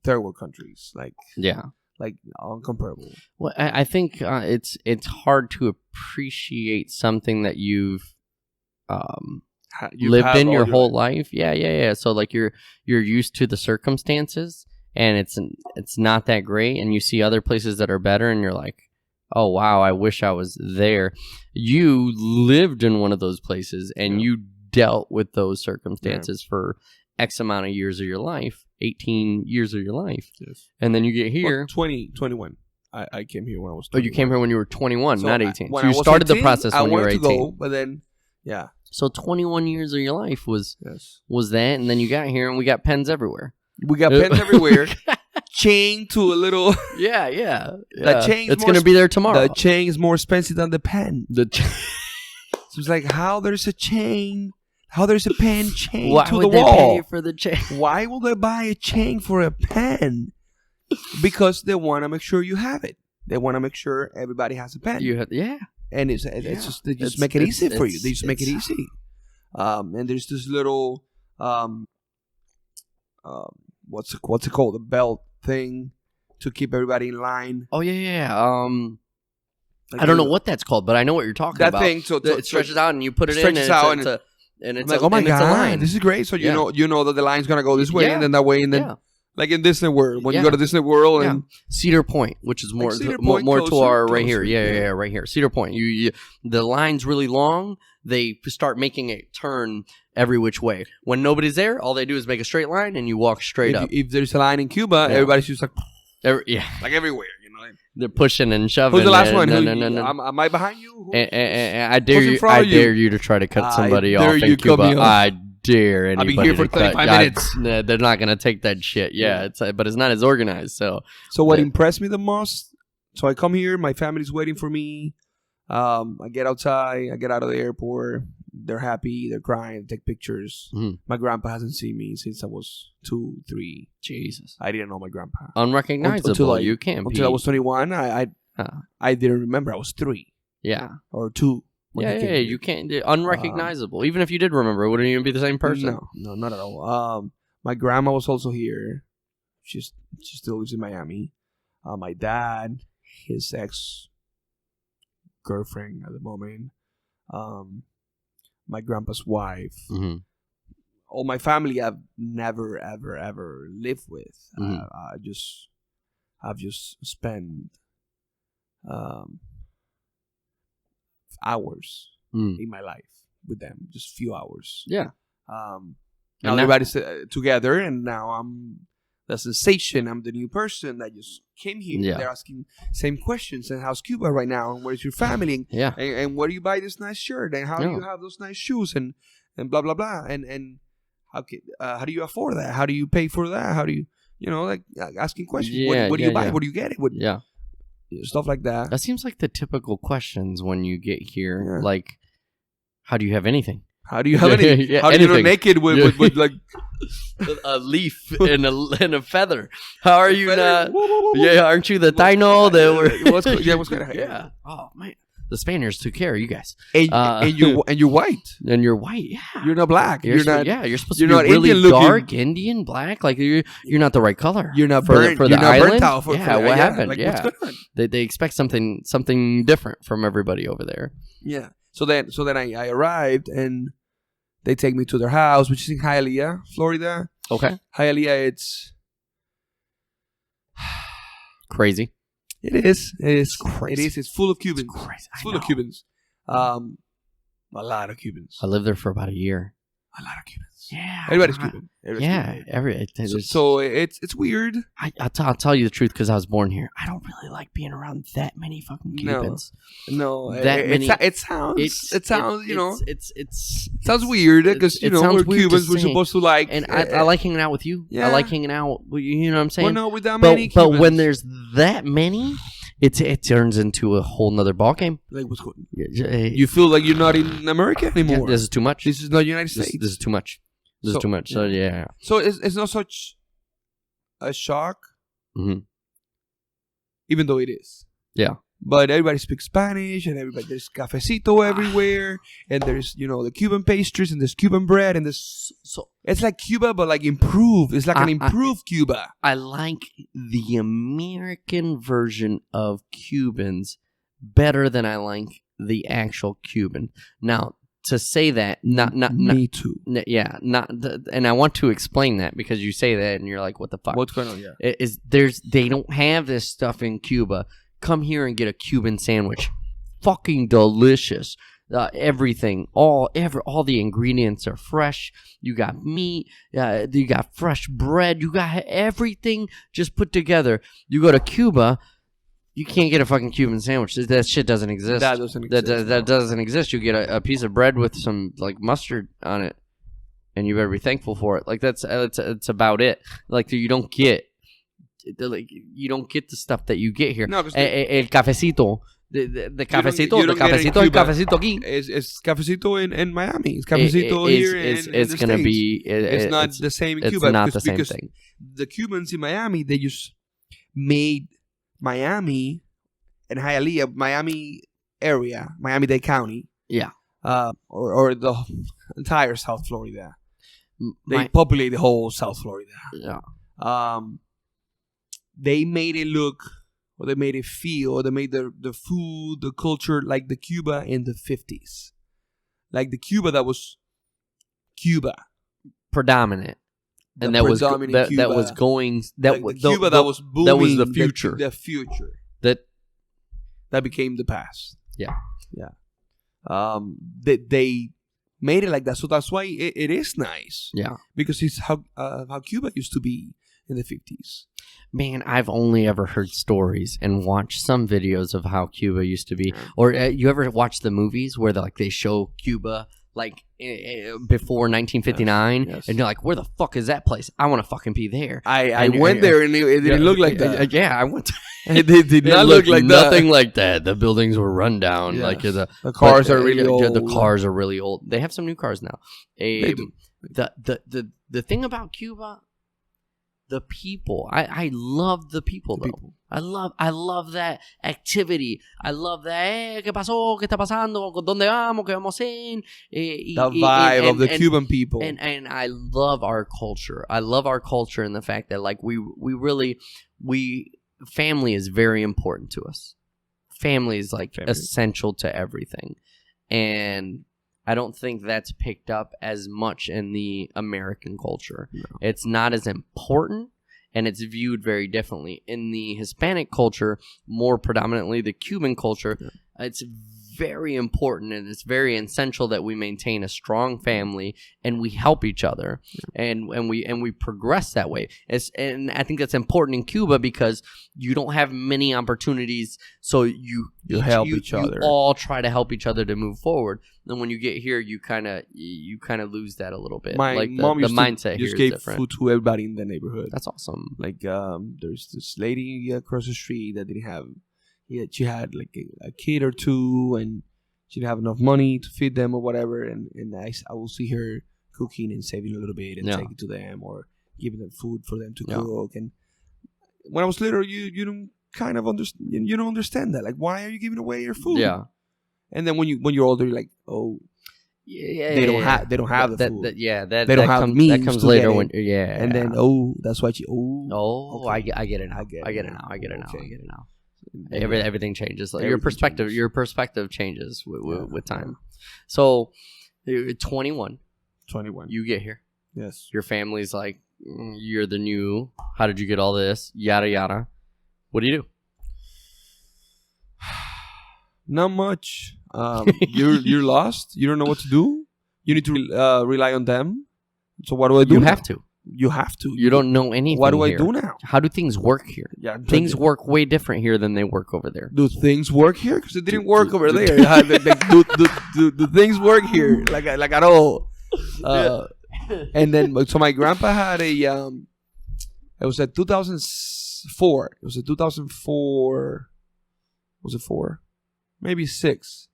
third world countries. Like uncomparable. Well, I think it's hard to appreciate something that you've lived in your whole life. Yeah. So like you're used to the circumstances, and it's not that great, and you see other places that are better, and you're like, oh wow, I wish I was there. You lived in one of those places, and you dealt with those circumstances for X amount of years of your life, 18 years of your life. Yes. And then you get here. 21. I came here when I was 21. Oh, you came here when you were 21, so not 18. So you started 18, the process when you were 18. Go, but then, yeah. So 21 years of your life was that, and then you got here, and we got pens everywhere. We got pens everywhere. Chain to a little. Yeah. That chain. It's going to be there tomorrow. The chain is more expensive than the pen. So it's like, how there's a chain. How there's a pen chain to the wall. Why would they pay for the chain? Why will they buy a chain for a pen? Because they want to make sure you have it. They want to make sure everybody has a pen. And it's just they just make it easy for you. They just make it easy. And there's this little what's it called? A belt thing to keep everybody in line. Oh yeah. I don't know what that's called, but I know what you're talking about. That thing, so it stretches out, and you put it in, and it's like, oh my God, this is great. So you know that the line's gonna go this way and then that way, and then like in Disney World, when you go to Disney World and Cedar Point, which is more to our right here, right here, Cedar Point. The line's really long. They start making it turn every which way. When nobody's there, all they do is make a straight line, and you walk straight up. If there's a line in Cuba, everybody's just like like everywhere. They're pushing and shoving. Who's the last one? No. Am I behind you? I dare you. I dare you to try to cut somebody off in Cuba. I dare anybody. I'll be here for 35 minutes. They're not gonna take that shit. Yeah, but it's not as organized. So what impressed me the most? So I come here. My family's waiting for me. I get outside. I get out of the airport. They're happy. They're crying. They take pictures. Mm-hmm. My grandpa hasn't seen me since I was 2, 3. Jesus. I didn't know my grandpa. Unrecognizable. You can't be. Until I was 21, I didn't remember. I was 3. Yeah. Or 2. Yeah. You can't. Unrecognizable. Even if you did remember, it wouldn't even be the same person. No, not at all. My grandma was also here. She still lives in Miami. My dad, his ex-girlfriend at the moment. My grandpa's wife. Mm-hmm. All my family I've never ever lived with. Mm-hmm. I've just spent hours in my life with them, just few hours. Yeah. Now everybody's together, and now I'm the sensation. I'm the new person that just came here. Yeah. They're asking same questions. And how's Cuba right now? And where's your family? And where do you buy this nice shirt? And how do you have those nice shoes? And blah blah blah. And how do you afford that? How do you pay for that? How do you like asking questions? What do you buy? Where do you get it? Stuff like that. That seems like the typical questions when you get here. Yeah. Like, how do you have anything? How do you have any? How do you look naked with like a leaf and a feather? How are you not? Yeah, aren't you the Taino that were? What's going on? Yeah. Oh man, the Spaniards took care of you guys. And you're white. And you're white. Yeah. You're not black. You're not. Yeah. You're supposed to be really dark Indian black. Like you're not the right color. You're not burnt for the island. What happened? Like, what's going on? They expect something different from everybody over there. Yeah. So then I arrived, and they take me to their house, which is in Hialeah, Florida. Okay. Hialeah, it's crazy. It is. It's crazy. It is. It's full of Cubans. It's crazy. It's full of Cubans. A lot of Cubans. I lived there for about a year. A lot of Cubans. Yeah. Everybody's Cuban. So it's weird. I'll tell you the truth, because I was born here. I don't really like being around that many fucking Cubans. No. It sounds sounds weird, because we're Cubans. We're supposed to like. And I like hanging out with you. Yeah. I like hanging out. You know what I'm saying? Well, no, with that many Cubans. But when there's that many, it turns into a whole nother ballgame. Like what's going? You feel like you're not in America anymore. Yeah, this is too much. This is not United States. This is too much. This is too much. So yeah. So it's not such a shock, mm-hmm. even though it is. Yeah. But everybody speaks Spanish, and there's cafecito everywhere, and there's the Cuban pastries, and there's Cuban bread, and there's it's like Cuba, but like improved. It's like an improved Cuba. I like the American version of Cubans better than I like the actual Cuban. Now, to say that, me too. And I want to explain that because you say that, and you're like, "What the fuck? What's going on?" Yeah, they don't have this stuff in Cuba. Come here and get a Cuban sandwich. Fucking delicious. Everything, all the ingredients are fresh. You got meat, you got fresh bread, you got everything just put together. You go to Cuba, you can't get a fucking Cuban sandwich. That shit doesn't exist. That doesn't exist. That doesn't exist. You get a piece of bread with some like mustard on it, and you better be thankful for it. Like that's about it. Like you don't get the stuff that you get here. No, el cafecito. The cafecito aquí. It's cafecito in Miami. It's cafecito here it's going to be... It's not the same in Cuba. It's not the same thing. The Cubans in Miami, they just made Miami and Hialeah, Miami area, Miami-Dade County. Yeah. Or the entire South Florida. They populate the whole South Florida. Yeah. They made it look, or they made it feel, or they made the food, the culture like the Cuba in the 50s. Like the Cuba that was Cuba. Predominant. And that was going, that was booming. That was the future. The future. That became the past. Yeah. Yeah. They made it like that. So that's why it is nice. Yeah. Because it's how Cuba used to be in the 50s. Man, I've only ever heard stories and watched some videos of how Cuba used to be. Or you ever watch the movies where they show Cuba like before 1959, yes. And you're like, where the fuck is that place? I want to fucking be there. I went there and it didn't look like that. Yeah, I went. It did not look like nothing like that. The buildings were run down. Yes. Like the cars are really old. The cars are really old. They have some new cars now. They do. The thing about Cuba. The people, I love the people though. I love that activity. I love that. ¿Qué pasó? ¿Qué está pasando? ¿Dónde vamos? ¿Qué vamos a hacer? The vibe of the Cuban people. And I love our culture. I love our culture and the fact that like we family is very important to us. Family is like essential to everything, and I don't think that's picked up as much in the American culture. No. It's not as important, and it's viewed very differently. In the Hispanic culture, more predominantly the Cuban culture, it's very important and it's very essential that we maintain a strong family and we help each other and we progress that way. And I think that's important in Cuba because you don't have many opportunities, so you help each other. You all try to help each other to move forward. And when you get here, you kind of lose that a little bit. My like mom the mindset just here gave is different. Food to everybody in the neighborhood. That's awesome. Like there's this lady across the street that didn't have. She had like a kid or two, and she didn't have enough money to feed them or whatever. And I will see her cooking and saving a little bit and take it to them or giving them food for them to cook. And when I was little, you don't kind of understand. You don't understand that. Like, why are you giving away your food? Yeah. And then when you're older, you're like, oh, they don't have the food. They don't have means. That comes later when And then that's why okay. I get it now. I get it now. Everything changes. Like, your perspective changes with time. So, 21. You get here. Yes. Your family's like, you're the new. How did you get all this? Yada yada. What do you do? Not much. You're lost. You don't know what to do. You need to rely on them. So what do I do? You have to. You don't know anything. What do I do now? How do things work here? Yeah, things work way different here than they work over there. Do things work here? Because it didn't work over there. Do things work here? Like at all? And then, so my grandpa had a. It was a 2004. It was a 2004. Was it 4? Maybe 6.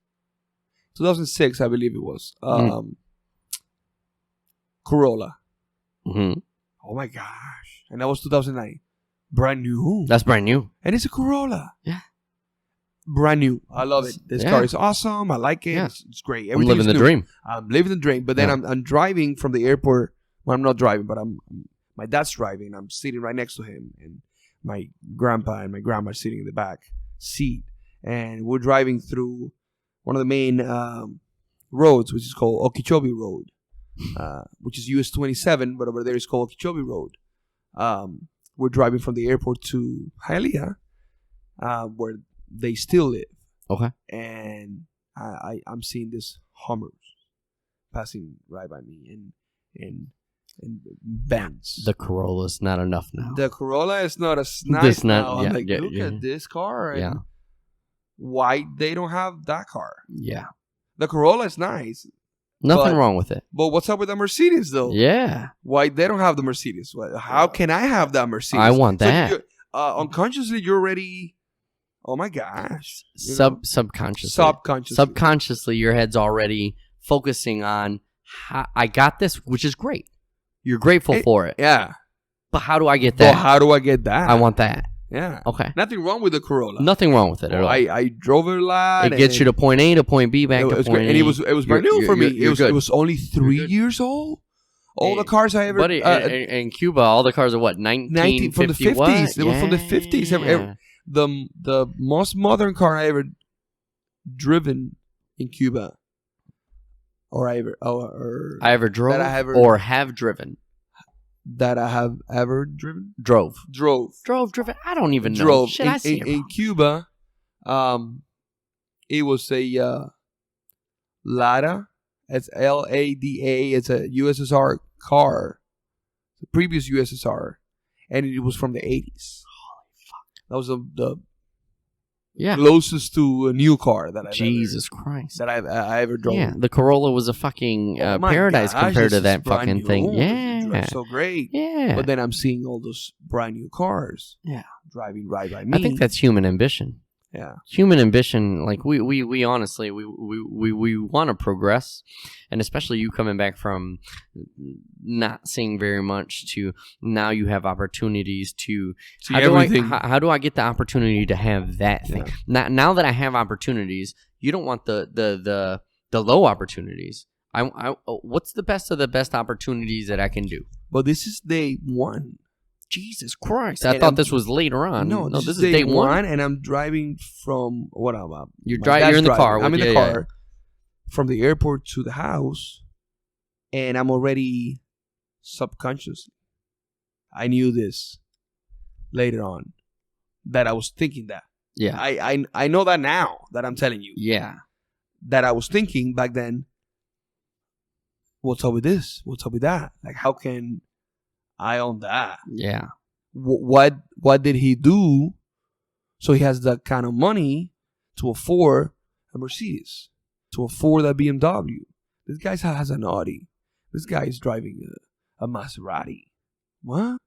2006, I believe it was. Corolla. Mm-hmm. Oh my gosh! And that was 2009. Brand new. That's brand new. And it's a Corolla. Yeah. Brand new. I love it. This car is awesome. I like it. Yeah. It's great. I'm living the dream. I'm living the dream. But then I'm driving from the airport. Well, I'm not driving, but my dad's driving. I'm sitting right next to him. And my grandpa and my grandma are sitting in the back seat. And we're driving through one of the main roads, which is called Okeechobee Road, which is US 27, but over there it's called Okeechobee Road. We're driving from the airport to Hialeah, where they still live. Okay. And I'm seeing this Hummers passing right by me and Benz. The Corolla's not enough now. The Corolla is not as nice now. I'm like, look at this car. And why they don't have that car? Yeah. The Corolla is nice. Nothing wrong with it. But what's up with the Mercedes, though? Yeah. Why they don't have the Mercedes? How can I have that Mercedes? I want that. So unconsciously, you're already... Oh, my gosh. Subconsciously, your head's already focusing on, I got this, which is great. You're grateful for it. Yeah. But how do I get that? Well, how do I get that? I want that. Yeah. Okay. Nothing wrong with the Corolla. Nothing wrong with it at all. I drove it a lot. It gets you to point A to point B back to point A. And it was brand new for me. It was only 3 years old. All the cars I ever... Buddy, in Cuba, all the cars are what? 1950 from the 50s. What? They were from the 50s. The most modern car I ever driven in Cuba, or I ever drove, or have driven. That I have ever driven? Drove, driven. I don't even know. Shit, I see in Cuba, it was a Lada. It's LADA. It's a USSR car, the previous USSR, and it was from the 80s. Holy fuck! That was the closest to a new car that I ever drove. Yeah, the Corolla was a fucking paradise compared to that fucking thing. Yeah, so great. Yeah, but then I'm seeing all those brand new cars. Yeah, driving right by me. I think that's human ambition. Yeah, human ambition. Like we honestly we want to progress, and especially you coming back from not seeing very much to now you have opportunities to see everything. How do I get the opportunity to have that thing? Yeah. Now that I have opportunities, you don't want the low opportunities. What's the best of the best opportunities that I can do? But this is day one. Jesus Christ! I thought this was later on. No, this is day one, and I'm driving from what I'm. You're in the car. I'm in the car from the airport to the house, and I'm already subconsciously. I knew this later on that I was thinking that. Yeah, I know that now that I'm telling you. Yeah, that I was thinking back then. What's up with this? What's up with that? Like, how can I own that? Yeah. What did he do so he has that kind of money to afford a Mercedes, to afford a BMW? This guy has an Audi. This guy is driving a Maserati. What?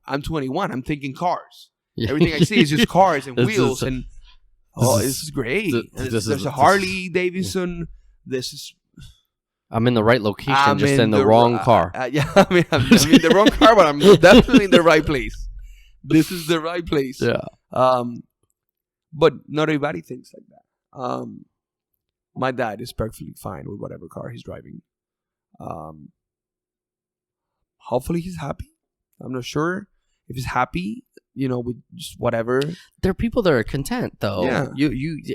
I'm 21. I'm thinking cars. Yeah. Everything I see is just cars and wheels. This is great. There's a Harley Davidson. I'm in the right location, just in the wrong car. Yeah, I'm in the wrong car, but I'm definitely in the right place. This is the right place. Yeah. But not everybody thinks like that. My dad is perfectly fine with whatever car he's driving. Hopefully he's happy. I'm not sure if he's happy, with just whatever. There are people that are content, though. Yeah.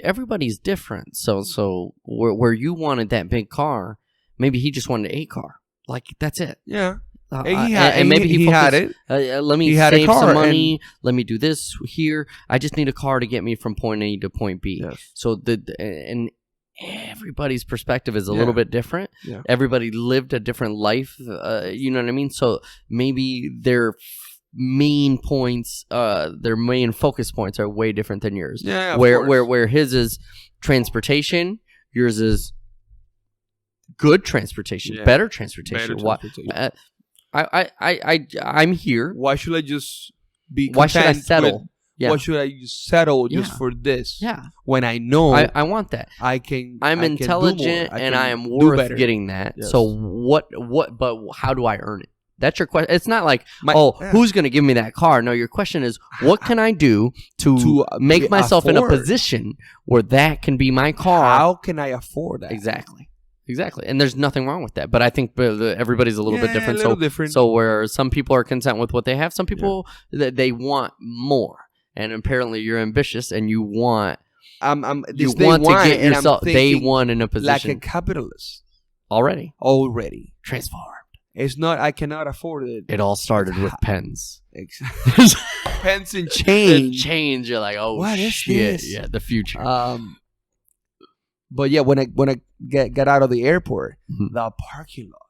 Everybody's different. So where you wanted that big car, maybe he just wanted a car. Like, that's it. Yeah. Maybe he had it. Let me save some money. Let me do this here. I just need a car to get me from point A to point B. Yes. So and everybody's perspective is a little bit different. Yeah. Everybody lived a different life. You know what I mean? So maybe their main points, their main focus points are way different than yours. Yeah. Where his is transportation, yours is good transportation, better transportation. I'm here. Why should I just be content? Why should I settle? Why should I just settle just for this? Yeah. When I know I want that. I'm intelligent and I am worth getting that. Yes. So what but how do I earn it? That's your question. It's not like, who's going to give me that car? No, your question is, what can I do to make myself in a position where that can be my car? How can I afford that? Exactly. And there's nothing wrong with that. But I think everybody's a little bit different. Different. So where some people are content with what they have, some people, they want more. And apparently you're ambitious and you want... you want to get yourself day one in a position. Like a capitalist. Already. Transformed. It's not, I cannot afford it. It all started with pens. Exactly. Pens and change. You're like, oh, what shit. Is this? Yeah, the future. But yeah, when I get out of the airport, the parking lot.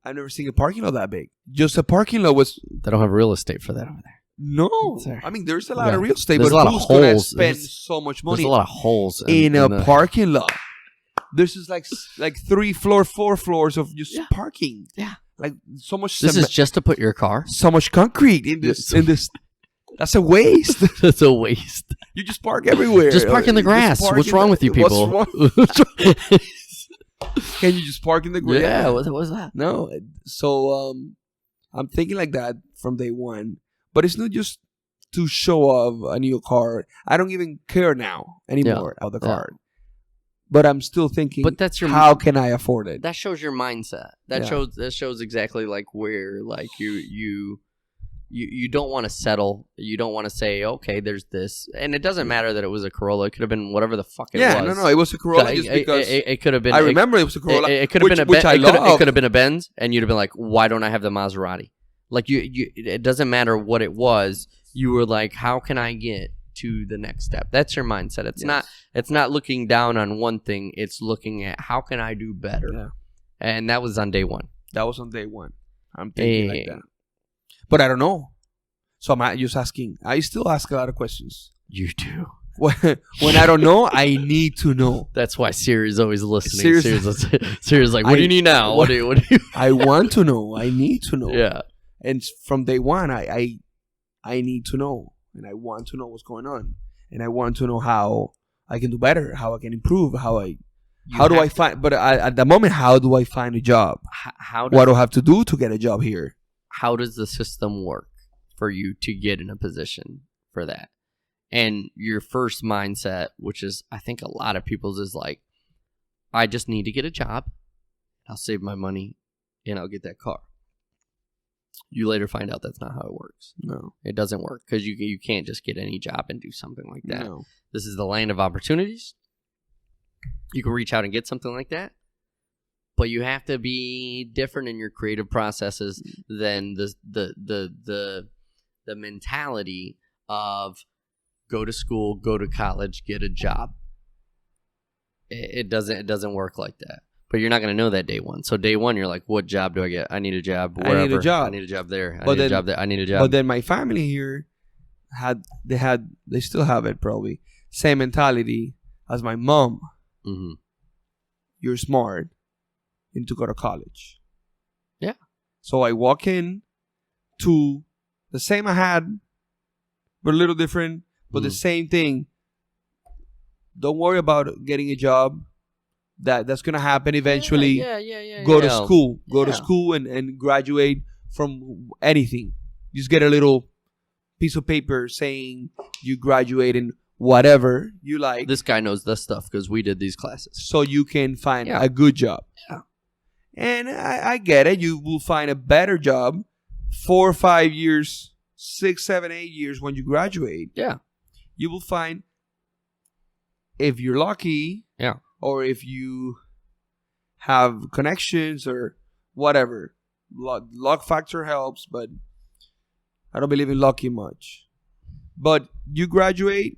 I've never seen a parking lot that big. Just a parking lot was... They don't have real estate for that over there. No. I mean, there's a lot of real estate, but who's going to spend so much money? There's a lot of holes in a parking lot. There's just like 4 floors of just parking. Yeah. Like so much... This is just to put your car? So much concrete in this... That's a waste. That's a waste. You just park everywhere. Just park in the grass. What's wrong with you people? What's wrong? Can you just park in the grass? Yeah, what was that? No. So I'm thinking like that from day one. But it's not just to show off a new car. I don't even care now anymore of the car. But I'm still thinking, how can I afford it? That shows your mindset. That shows exactly like where like you don't want to settle. You don't want to say, okay, there's this. And it doesn't matter that it was a Corolla. It could have been whatever the fuck it was. Yeah, no, it was a Corolla just because... It could have been... I remember it was a Corolla, it could have been a Benz. It could have been a Benz, and you'd have been like, why don't I have the Maserati? Like, it doesn't matter what it was. You were like, how can I get to the next step? That's your mindset. It's not looking down on one thing. It's looking at, how can I do better? Yeah. And that was on day one. I'm thinking like that. But I don't know. So I'm just asking. I still ask a lot of questions. You do. When I don't know, I need to know. That's why Siri's always listening. Siri's like, what do you need now? What do you... I want to know. I need to know. Yeah. And from day one, I need to know. And I want to know what's going on. And I want to know how I can do better, how I can improve, but at the moment, how do I find a job? What do I have to do to get a job here? How does the system work for you to get in a position for that? And your first mindset, which is, I think a lot of people's, is like, I just need to get a job. I'll save my money and I'll get that car. You later find out that's not how it works. No. It doesn't work because you can't just get any job and do something like that. No. This is the land of opportunities. You can reach out and get something like that. But you have to be different in your creative processes than the mentality of go to school, go to college, get a job. It doesn't work like that. But you're not going to know that day one. So day one, you're like, what job do I get? I need a job wherever. I need a job. I need a job there. I need a job there. I need a job. But then my family here they still have it probably. Same mentality as my mom. Mm-hmm. You're smart. You need to go to college. Yeah. So I walk in to the same I had, but a little different, but the same thing. Don't worry about getting a job. That's going to happen eventually. Go to school. Go to school and graduate from anything. Just get a little piece of paper saying you graduate in whatever you like. This guy knows this stuff because we did these classes. So you can find a good job. Yeah. And I get it. You will find a better job 4 or 5 years, 6, 7, 8 years when you graduate. Yeah. You will find, if you're lucky, or if you have connections or whatever, luck factor helps, but I don't believe in lucky much. But you graduate,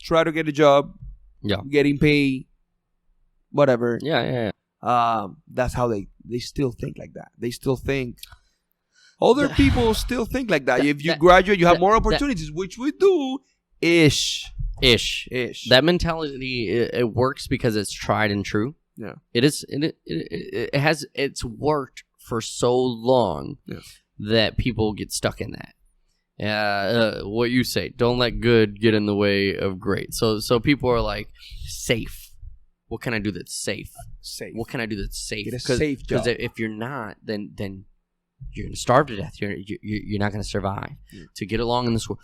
try to get a job, getting paid, whatever. Yeah. That's how they still think like that. They still think. Other people still think like that. If you graduate, you have more opportunities, which we do. Ish. That mentality, it works because it's tried and true. Yeah. It's worked for so long that people get stuck in that. What you say, don't let good get in the way of great. So people are like, safe. What can I do that's safe? safe. What can I do that's safe? Get a safe job. Because if you're not, then you're going to starve to death. You're not going to survive. To get along in this world,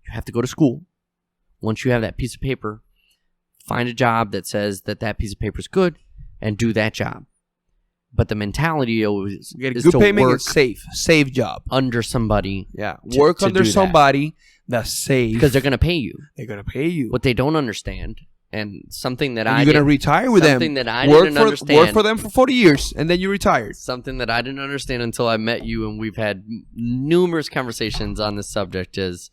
you have to go to school. Once you have that piece of paper, find a job that says that piece of paper is good and do that job. But the mentality always is good to payment work and safe job under somebody. Yeah, work under somebody that's safe. Because they're going to pay you. They're going to pay you. What they don't understand, and something that you're going to retire with them. Something that I didn't understand. Work for them for 40 years, and then you retired. Something that I didn't understand until I met you, and we've had numerous conversations on this subject is,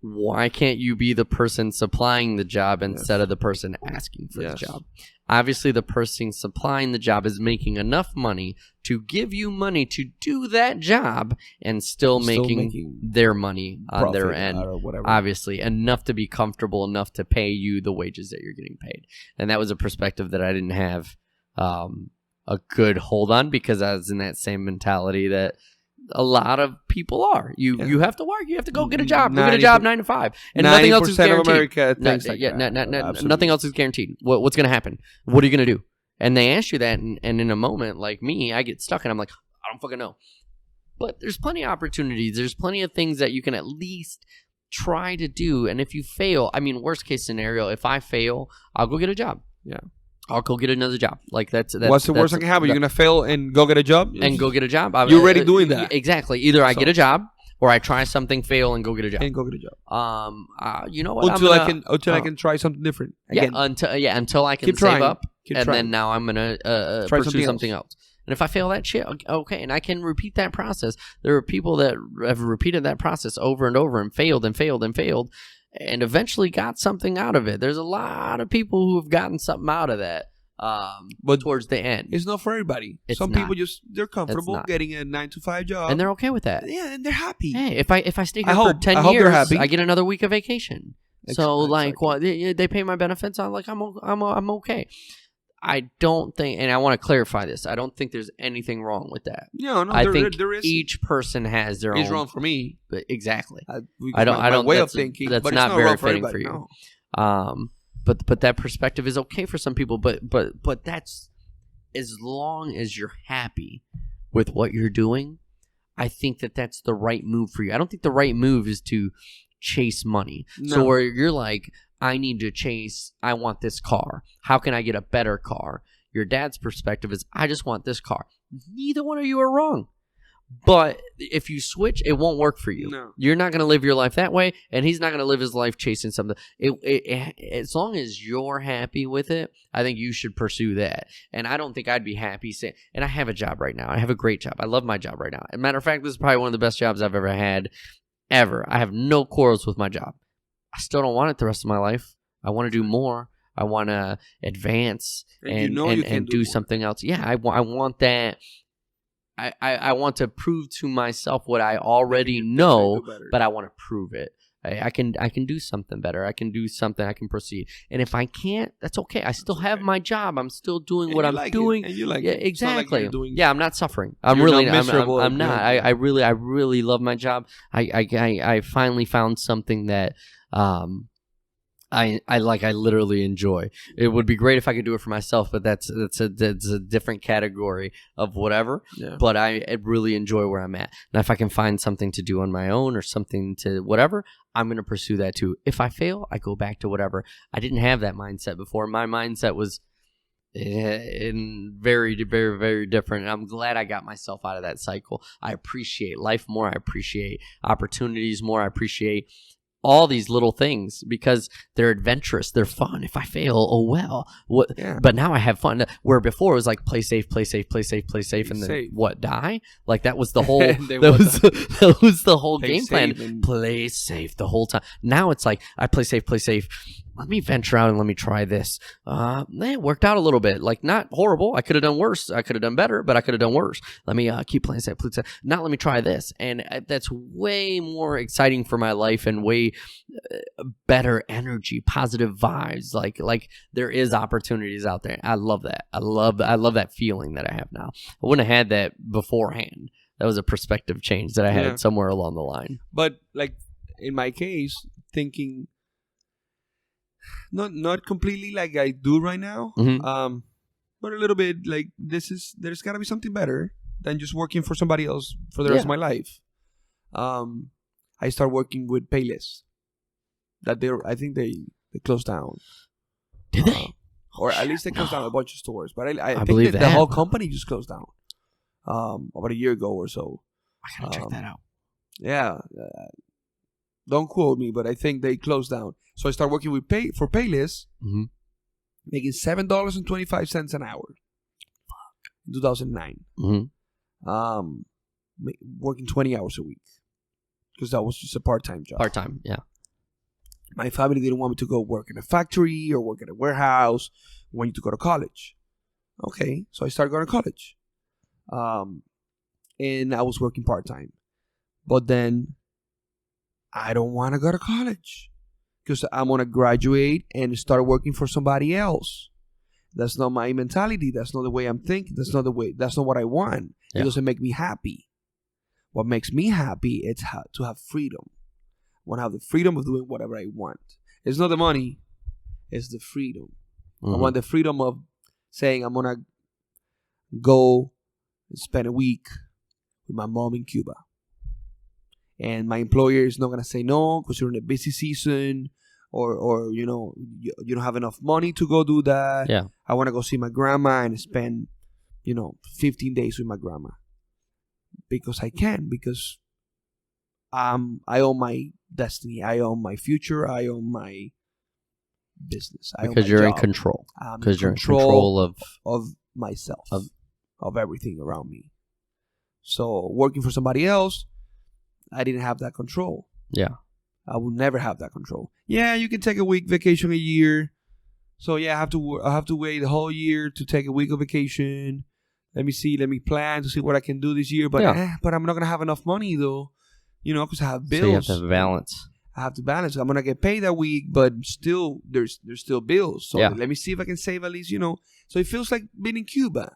why can't you be the person supplying the job instead of the person asking for the job? Obviously, the person supplying the job is making enough money to give you money to do that job and still making their money on their end. Or whatever. Obviously, enough to be comfortable, enough to pay you the wages that you're getting paid. And that was a perspective that I didn't have a good hold on, because I was in that same mentality that a lot of people are. You have to work. You have to go get a job. Go get a job 9 to 5, and nothing else is guaranteed. Of America thinks nothing else is guaranteed. What's going to happen? What are you going to do? And they ask you that, and in a moment like me, I get stuck, and I'm like, I don't fucking know. But there's plenty of opportunities. There's plenty of things that you can at least try to do. And if you fail, I mean, worst case scenario, if I fail, I'll go get a job. Yeah. I'll go get another job. Like that's what's the worst that can happen? You're gonna fail and go get a job. Go get a job. You're already doing that. Exactly. Either I get a job, or I try something, fail, and go get a job. You know what? Until I can try something different. Again. Until I can save up, then now I'm gonna pursue something else. And if I fail that shit, okay, and I can repeat that process. There are people that have repeated that process over and over and failed and failed and failed, and eventually got something out of it. There's a lot of people who have gotten something out of that, but towards the end. It's not for everybody. Some people they're comfortable getting a 9 to 5 job, and they're okay with that. Yeah, and they're happy. Hey, if I stay here for 10 years, I get another week of vacation. So they pay my benefits. I'm like, I'm okay. I don't think, and I want to clarify this, I don't think there's anything wrong with that. No, I think there is. Each person has their own. It's wrong for me. Exactly. I don't. Way of thinking. That's not very fitting for you. No. But that perspective is okay for some people. But that's, as long as you're happy with what you're doing, I think that's the right move for you. I don't think the right move is to chase money. No. So where you're like, I want this car. How can I get a better car? Your dad's perspective is, I just want this car. Neither one of you are wrong. But if you switch, it won't work for you. No. You're not going to live your life that way, and he's not going to live his life chasing something. As long as you're happy with it, I think you should pursue that. And I don't think I'd be happy saying, and I have a job right now. I have a great job. I love my job right now. As a matter of fact, this is probably one of the best jobs I've ever had, ever. I have no quarrels with my job. I still don't want it the rest of my life. I want to do more. I want to advance and do something else. Yeah, I want that. I want to prove to myself what I already know, but I want to prove it. I can do something better. I can do something. I can proceed. And if I can't, that's okay. I still have my job. I'm still doing what I'm doing. And you like it. Exactly. I'm not suffering. I'm miserable. I'm not. I really love my job. I finally found something that I literally enjoy. It would be great if I could do it for myself, but that's a different category of whatever. Yeah. But I really enjoy where I'm at. And if I can find something to do on my own or something to whatever, I'm going to pursue that too. If I fail, I go back to whatever. I didn't have that mindset before. My mindset was very, very, very different. And I'm glad I got myself out of that cycle. I appreciate life more. I appreciate opportunities more. I appreciate all these little things because they're adventurous, they're fun. If I fail, oh well. What? Yeah. But now I have fun. Where before it was like play safe, and then what? Die? Like that was the whole. that was the whole game plan. Play safe the whole time. Now it's like I play safe. Let me venture out and let me try this. It worked out a little bit. Like not horrible. I could have done worse. I could have done better, but I could have done worse. Let me keep playing safe. Now let me try this, and that's way more exciting for my life and way better energy, positive vibes. Like there is opportunities out there. I love that. I love that feeling that I have now. I wouldn't have had that beforehand. That was a perspective change that I had somewhere along the line. But like in my case, thinking not completely like I do right now. Mm-hmm. but a little bit like there's got to be something better than just working for somebody else for the rest of my life. I started working with Payless. I think they closed down. Did they? Or at least they closed down a bunch of stores. But I think believe that the whole company just closed down about a year ago or so. I gotta check that out. Yeah. Don't quote me, but I think they closed down. So I started working with for Payless, making $7.25 an hour. Fuck. In 2009. Working 20 hours a week. Because that was just a part-time job. Part-time, yeah. My family didn't want me to go work in a factory or work at a warehouse. We wanted to go to college. Okay, so I started going to college. And I was working part-time. But then I don't want to go to college because I'm going to graduate and start working for somebody else. That's not my mentality. That's not the way I'm thinking. That's not what I want. Yeah. It doesn't make me happy. What makes me happy is to have freedom. I want to have the freedom of doing whatever I want. It's not the money. It's the freedom. I want the freedom of saying I'm going to go and spend a week with my mom in Cuba. And my employer is not going to say no because you're in a busy season or you know, you don't have enough money to go do that. Yeah. I want to go see my grandma and spend, 15 days with my grandma. Because I can, because I own my destiny. I own my future. I own my business. Because you're in control. Because you're in control of myself, of everything around me. So working for somebody else, I didn't have that control. Yeah. I will never have that control. Yeah, you can take a week vacation a year. So yeah, I have to wait the whole year to take a week of vacation. Let me plan to see what I can do this year. But but I'm not gonna have enough money though, because I have bills. So you have to have balance. I have to balance. I'm gonna get paid that week, but still there's still bills. So let me see if I can save at least, So it feels like being in Cuba.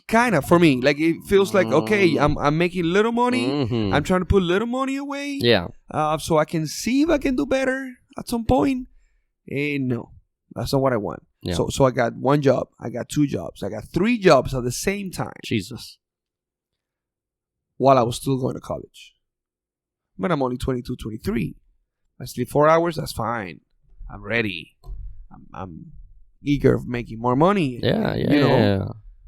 Kind of for me, like it feels like okay, I'm making little money. I'm trying to put little money away. Yeah. So I can see if I can do better at some point. And no, that's not what I want. Yeah. So I got one job. I got two jobs. I got three jobs at the same time. Jesus. While I was still going to college. But I'm only 22, 23. I sleep 4 hours. That's fine. I'm ready. I'm eager of making more money. Yeah.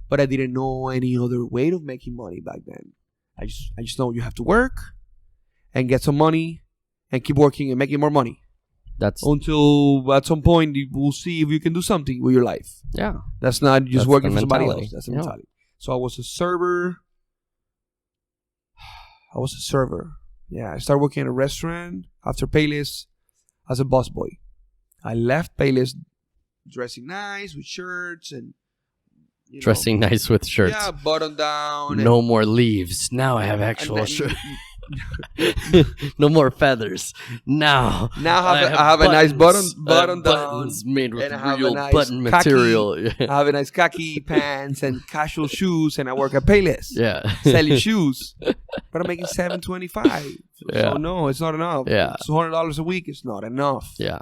But I didn't know any other way of making money back then. I just know you have to work and get some money and keep working and making more money. Until at some point we'll see if you can do something with your life. Yeah. That's not just working for somebody else. That's the mentality. So I was a server. Yeah, I started working at a restaurant after Payless as a busboy. I left Payless dressing nice with shirts and dressing nice with shirts. Yeah, button down. No more leaves. Now I have actual shirts. No more feathers. Now I have a nice button down. Buttons made with real button material. I have a nice khaki pants and casual shoes, and I work at Payless. Yeah, selling shoes, but I'm making $7.25. So no, it's not enough. Yeah, $200 a week is not enough. Yeah.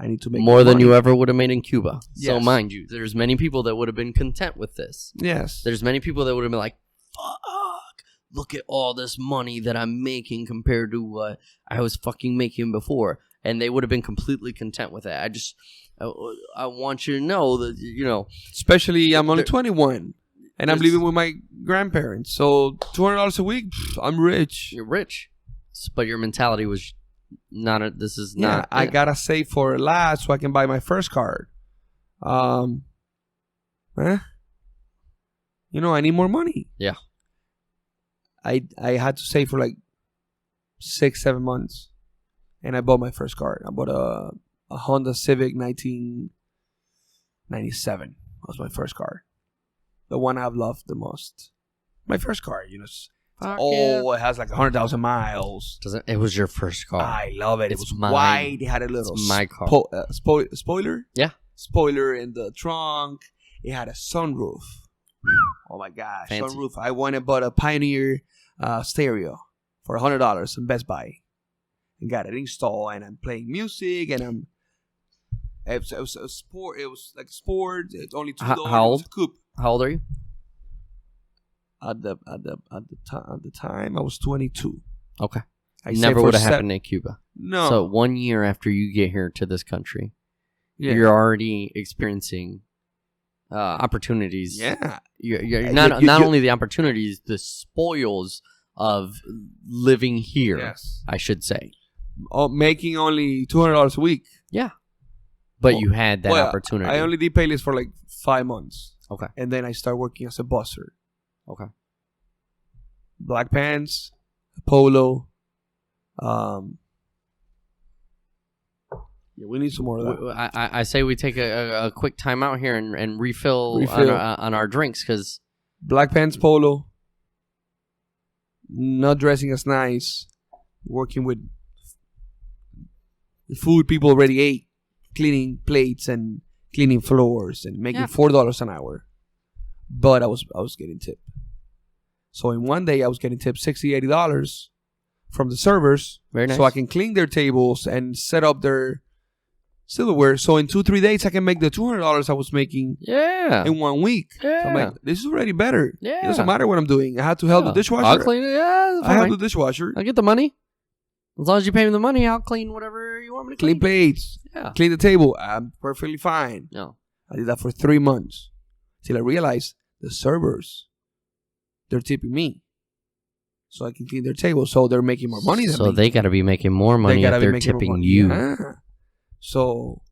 I need to make more than you ever would have made in Cuba. Yes. So mind you, there's many people that would have been content with this. Yes. There's many people that would have been like, fuck, look at all this money that I'm making compared to what I was fucking making before. And they would have been completely content with that. I want you to know that, Especially I'm only 21 and I'm living with my grandparents. So $200 a week, I'm rich. You're rich. But your mentality was... I gotta save for it last so I can buy my first card. I need more money. Yeah. I had to save for like 6-7 months, and I bought my first card. I bought a Honda Civic 1997. That was my first car, the one I've loved the most. My first car, it has like 100,000 miles. It was your first car. I love it. It was wide. It had a little my car. Spoiler. Yeah. Spoiler in the trunk. It had a sunroof. Oh my gosh. Fancy. Sunroof. I went and bought a Pioneer stereo for $100 in Best Buy. And got it installed. And I'm playing music. And It was a sport. It was like sport. It's only $2. How old? How old are you? At the time, I was 22. Okay. Never would have happened in Cuba. No. So 1 year after you get here to this country, you're already experiencing opportunities. Yeah. You're not only the opportunities, the spoils of living here. Yes. I should say. Making only $200 a week. Yeah. But you had that opportunity. I only did Payless for like 5 months. Okay. And then I started working as a busser. Okay. Black pants, polo. We need some more of that. I say we take a quick time out here and refill. On our drinks because black pants, polo. Not dressing as nice. Working with food people already ate. Cleaning plates and cleaning floors and making $4 an hour. But I was getting tipped. So in one day I was getting tipped $60, $80 from the servers. Very nice. So I can clean their tables and set up their silverware. So in 2-3 days I can make the $200 I was making in 1 week. Yeah. So I'm like, this is already better. Yeah. It doesn't matter what I'm doing. I have to help the dishwasher. I'll clean it. Yeah, I help the dishwasher. I'll get the money. As long as you pay me the money, I'll clean whatever you want me to clean. Clean plates. Yeah. Clean the table. I'm perfectly fine. No. I did that for 3 months. Till I realized the servers, they're tipping me. So I can clean their table. So they're making more money than me. So they got to be making more money if they're tipping you. Yeah. So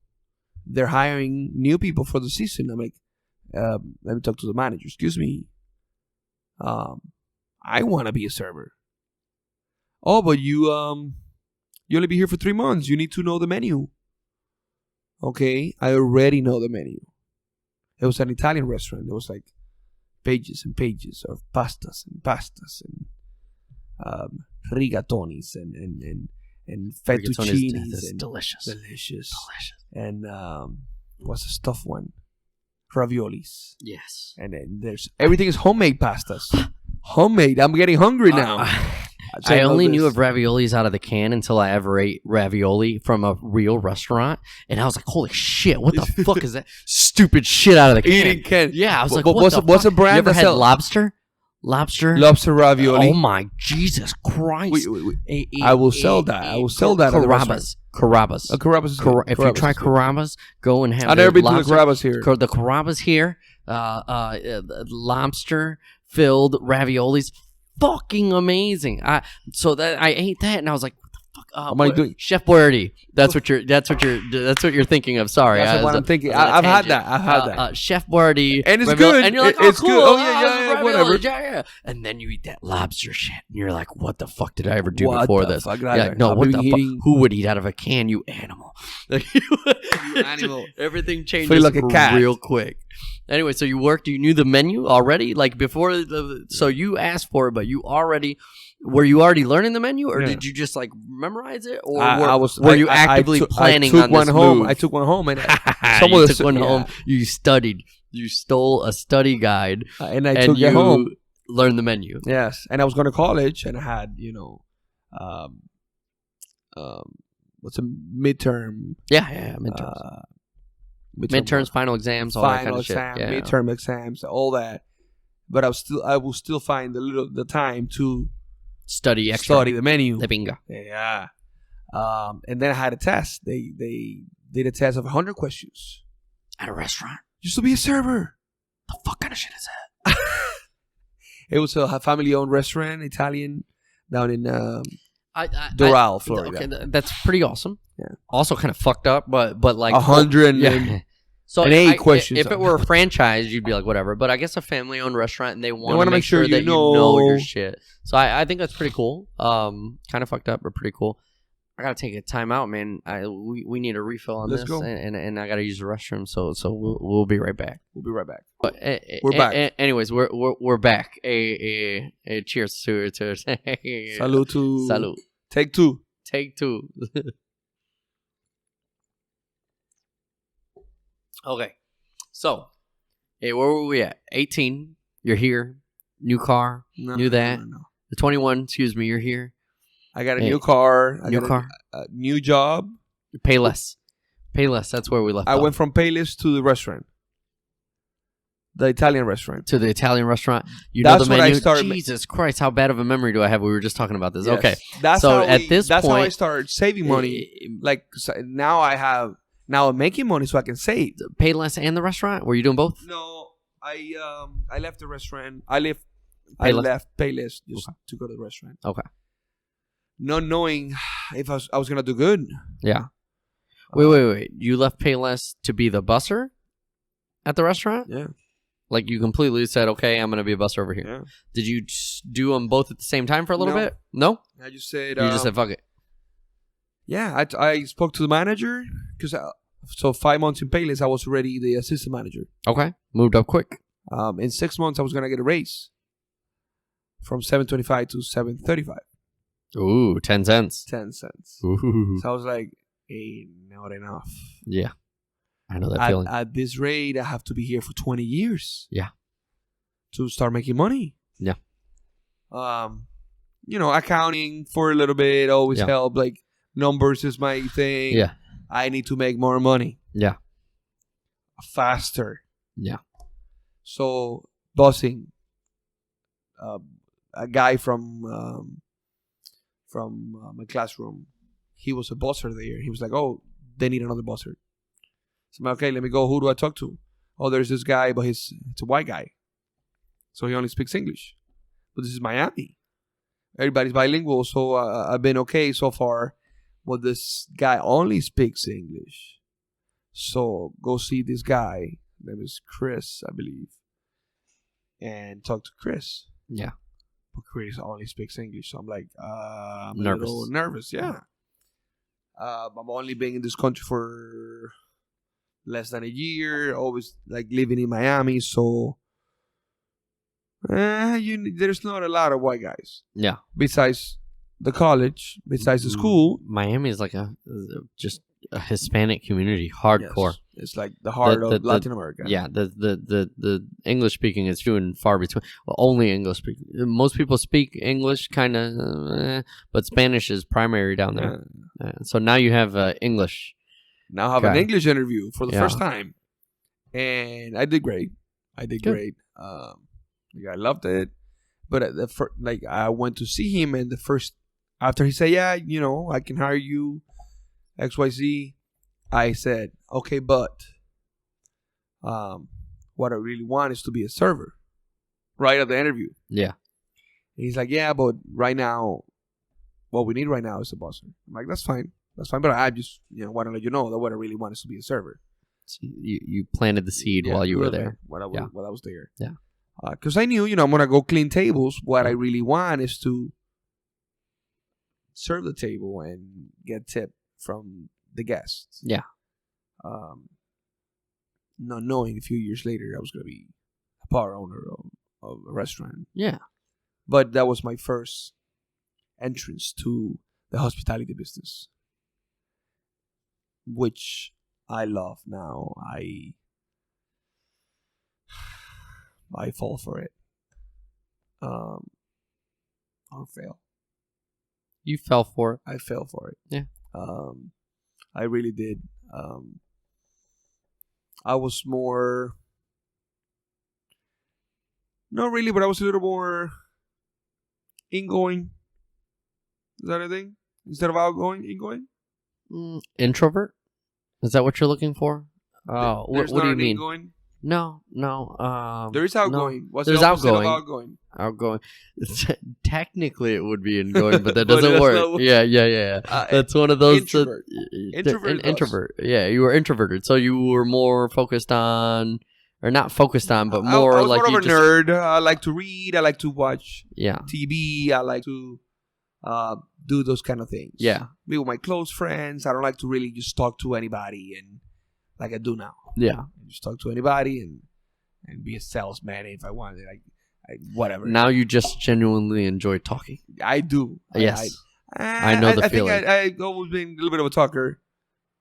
they're hiring new people for the season. I'm like, let me talk to the manager. Excuse me. I want to be a server. Oh, but you only be here for 3 months. You need to know the menu. Okay, I already know the menu. It was an Italian restaurant. There was like pages and pages of pastas and rigatonis and fettuccines. Is delicious. And what's the stuffed one? Raviolis. Yes. And then there's everything is homemade pastas. Homemade. I'm getting hungry now. I only knew of raviolis out of the can until I ever ate ravioli from a real restaurant. And I was like, holy shit, what the fuck is that stupid shit out of the can? Eating can. Yeah, I was like, what's a brand? You ever had lobster? Lobster ravioli. Oh my Jesus Christ. Wait. I will sell that. I will sell that. Carrabba's. Carrabba's is good. If you try Carrabba's, go and have I've never been to the Carrabba's here. The Carrabba's here, lobster-filled raviolis. Fucking amazing. So that I ate that and I was like, what the fuck? What am I doing? Chef Boyardee. That's what you're thinking of. Sorry. That's what I'm thinking. I've had that. Chef Boyardee. And it's good. And you're like, it's cool. Good. Oh yeah, whatever. Yeah. And then you eat that lobster shit and you're like, what the fuck did I ever do before this? Fuck? Like, no, what the fuck? Who would eat out of a can, you animal? You animal. Everything changes like a cat. Real quick. Anyway, so you knew the menu already? Like before, so you asked for it, but were you already learning the menu? Or did you just like memorize it? Or were you actively planning on this move? I took one home and you took one home. You studied. You stole a study guide and I took it home. Learned the menu. Yes. And I was going to college and I had, what's a midterm? Yeah, midterms. Midterms, final exams, all that kind of shit. Midterm exams, all that. But I will still find the time to study the menu. The bingo. Yeah. And then I had a test. They did a test of 100 questions. At a restaurant? Used to be a server. The fuck kind of shit is that? It was a family-owned restaurant, Italian, down in Doral, Florida. Okay, that's pretty awesome. Yeah. Also kind of fucked up, but like 100 So and 8 questions. If it were a franchise, you'd be like, whatever. But I guess a family-owned restaurant, and they want to make sure that you know your shit. So I think that's pretty cool. Kind of fucked up, but pretty cool. I gotta take a time out, man. We need a refill on this, go. And I gotta use the restroom. So we'll be right back. We'll be right back. But we're back. Anyways, we're back. Cheers to Salud to Salud. Take two. Okay, so where were we at? 18. You're here. New car. Knew that. No. The 21. Excuse me. You're here. I got a new car. New car. New job. You pay less. Payless. That's where we left. I went from Payless to the restaurant. The Italian restaurant. To the Italian restaurant. You That's know the menu. I started. Jesus Christ, how bad of a memory do I have? We were just talking about this. Yes. Okay. That's so how at this that's point, how I started saving money. Like now I'm making money so I can save. Payless and the restaurant? Were you doing both? No, I left the restaurant. I left Payless just to go to the restaurant. Okay. Not knowing if I was gonna do good. Yeah. Wait. You left Payless to be the busser at the restaurant? Yeah. Like you completely said, okay, I'm going to be a busser over here. Yeah. Did you do them both at the same time for a little bit? No? I just said... You just said, fuck it. Yeah, I spoke to the manager because so 5 months in Payless, I was already the assistant manager. Okay. Moved up quick. In 6 months, I was going to get a raise from $7.25 to $7.35. Ooh, 10 cents. 10 cents. Ooh. So I was like, hey, not enough. Yeah. I know that feeling. At this rate, I have to be here for 20 years. Yeah. To start making money. Yeah. Accounting for a little bit always help. Like, numbers is my thing. Yeah. I need to make more money. Yeah. Faster. Yeah. So, bossing. A guy from my classroom, he was a bosser there. He was like, oh, they need another bosser. So I'm like, okay, let me go. Who do I talk to? Oh, there's this guy, but it's a white guy. So he only speaks English. But this is Miami. Everybody's bilingual, so I've been okay so far. But this guy only speaks English. So go see this guy. His name is Chris, I believe. And talk to Chris. Yeah. But Chris only speaks English. So I'm like, I'm nervous. a little nervous, yeah. I'm only been in this country for less than a year. Always like living in Miami. So there's not a lot of white guys. Yeah. Besides the college, besides the school. Miami is like just a Hispanic community, hardcore. Yes. It's like the heart of Latin America. Yeah, the English speaking is few and far between. Well, only English speaking. Most people speak English, kind of, but Spanish is primary down there. So now you have English. Now I have an English interview for the first time, and I did great. Great. I loved it, but I went to see him, and after he said, I can hire you, XYZ, I said, okay, but what I really want is to be a server. Right at the interview. Yeah. And he's like, yeah, but right now, what we need right now is a bosser. I'm like, that's fine. But I just, want to let you know that what I really want is to be a server. So you planted the seed while you were there. While I was there. Yeah. Because I knew, I'm going to go clean tables. What I really want is to serve the table and get tip from the guests. Yeah. Not knowing a few years later I was going to be a bar owner of a restaurant. Yeah. But that was my first entrance to the hospitality business, which I love now. I fall for it. Or fail. You fell for it. I fell for it. Yeah. I really did. I was more... Not really, but I was a little more ingoing. Is that a thing? Instead of outgoing, ingoing? Introvert? Is that what you're looking for? What do you mean? Ingoing? No. There is outgoing. No. What's There's the opposite outgoing. of outgoing? Outgoing. Technically, it would be ingoing, but that doesn't work. Yeah. That's one of those. Introvert. Yeah, you were introverted, so you were more focused on, or not focused on, but more I was like more of a nerd. I like to read. I like to watch Yeah. TV. I like to do those kind of things. Yeah. Be with my close friends. I don't like to really just talk to anybody and like I do now. Yeah. Just talk to anybody and be a salesman if I wanted. Whatever. Now you just genuinely enjoy talking. I do. Yes. I know the feeling. I think I've always been a little bit of a talker.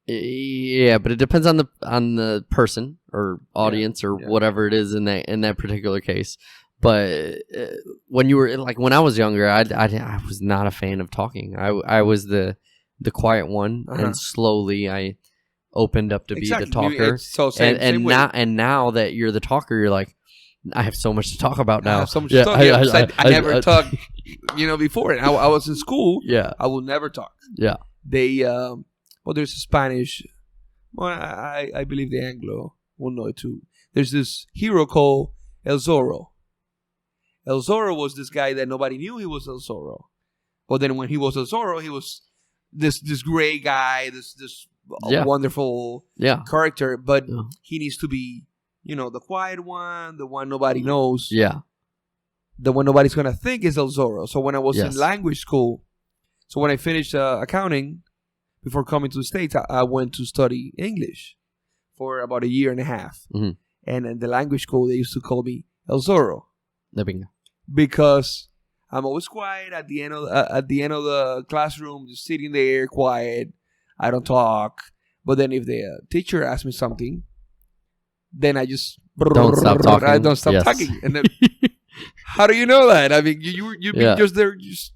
Yeah, but it depends on the person or audience or whatever it is in that particular case. But when I was younger, I was not a fan of talking. I was the quiet one, and slowly opened up to be the talker. And now that you're the talker, you're like, I have so much to talk about now. I have so much to talk. I never talked, before. And I was in school. Yeah. I will never talk. Yeah. They, there's a Spanish. Well, I believe the Anglo will know it too. There's this hero called El Zorro. El Zorro was this guy that nobody knew he was El Zorro. But then when he was El Zorro, he was this gray guy, this wonderful character. But he needs to be, the quiet one, the one nobody knows. Yeah. The one nobody's going to think is El Zorro. So when I was in language school, so when I finished accounting, before coming to the States, I went to study English for about a year and a half. Mm-hmm. And in the language school, they used to call me El Zorro. Bingo. Because I'm always quiet at the end of the classroom, just sitting there quiet. I don't talk. But then if the teacher asks me something, then I just don't stop talking. I don't stop talking. And then, how do you know that? I mean, you've been just there, just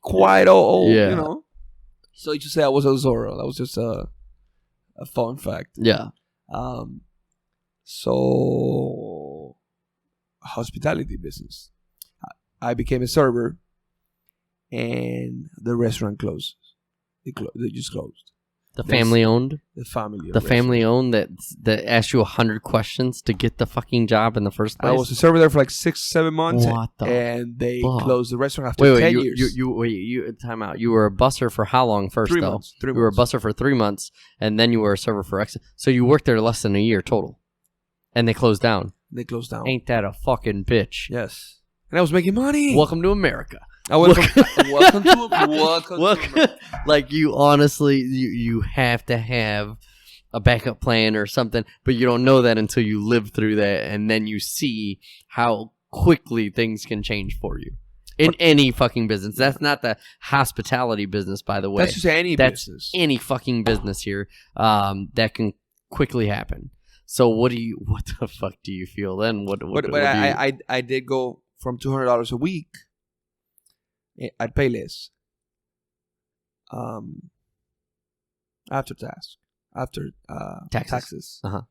quiet, So you just say I was El Zorro. That was just a fun fact. Yeah. So hospitality business. I became a server, and the restaurant closed. They just closed. The family owned. The family. The family owned that asked you 100 questions to get the fucking job in the first place. I was a server there for like 6-7 months. What the and they closed the restaurant after 10 years. You time out. You were a busser for how long first? 3 months. You were a busser for 3 months, and then you were a server for X. So you worked there less than a year total, and they closed down. Ain't that a fucking bitch? Yes. And I was making money. Welcome to America. Welcome to America. Like, you honestly, you have to have a backup plan or something, but you don't know that until you live through that, and then you see how quickly things can change for you. In any fucking business. That's not the hospitality business, by the way. That's just any business. Any fucking business here that can quickly happen. So what the fuck do you feel then? I did go from $200 a week at Payless after taxes to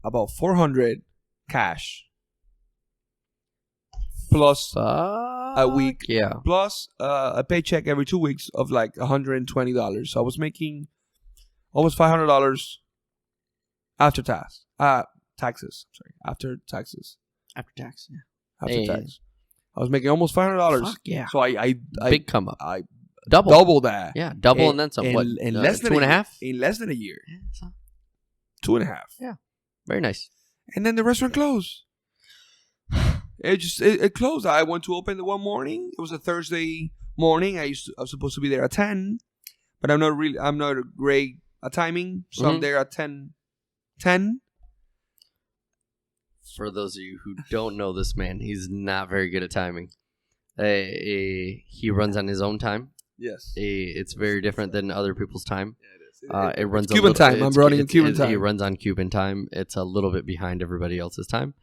about $400 cash plus a week plus a paycheck every 2 weeks of like $120. So I was making almost $500 after taxes. After tax, I was making almost $500. Fuck yeah! So I big come up. I double that. Yeah, double and then some. In less than 2.5? In less than a year. Yeah, 2.5. Yeah, very nice. And then the restaurant closed. It closed. I went to open the one morning. It was a Thursday morning. I was supposed to be there at 10, but I'm not great at timing, so I'm there at 10. For those of you who don't know this man, he's not very good at timing. He runs on his own time. Yes. It's very different than other people's time. Yeah, it is. It runs on Cuban time. I'm running in Cuban time. He runs on Cuban time. It's a little bit behind everybody else's time.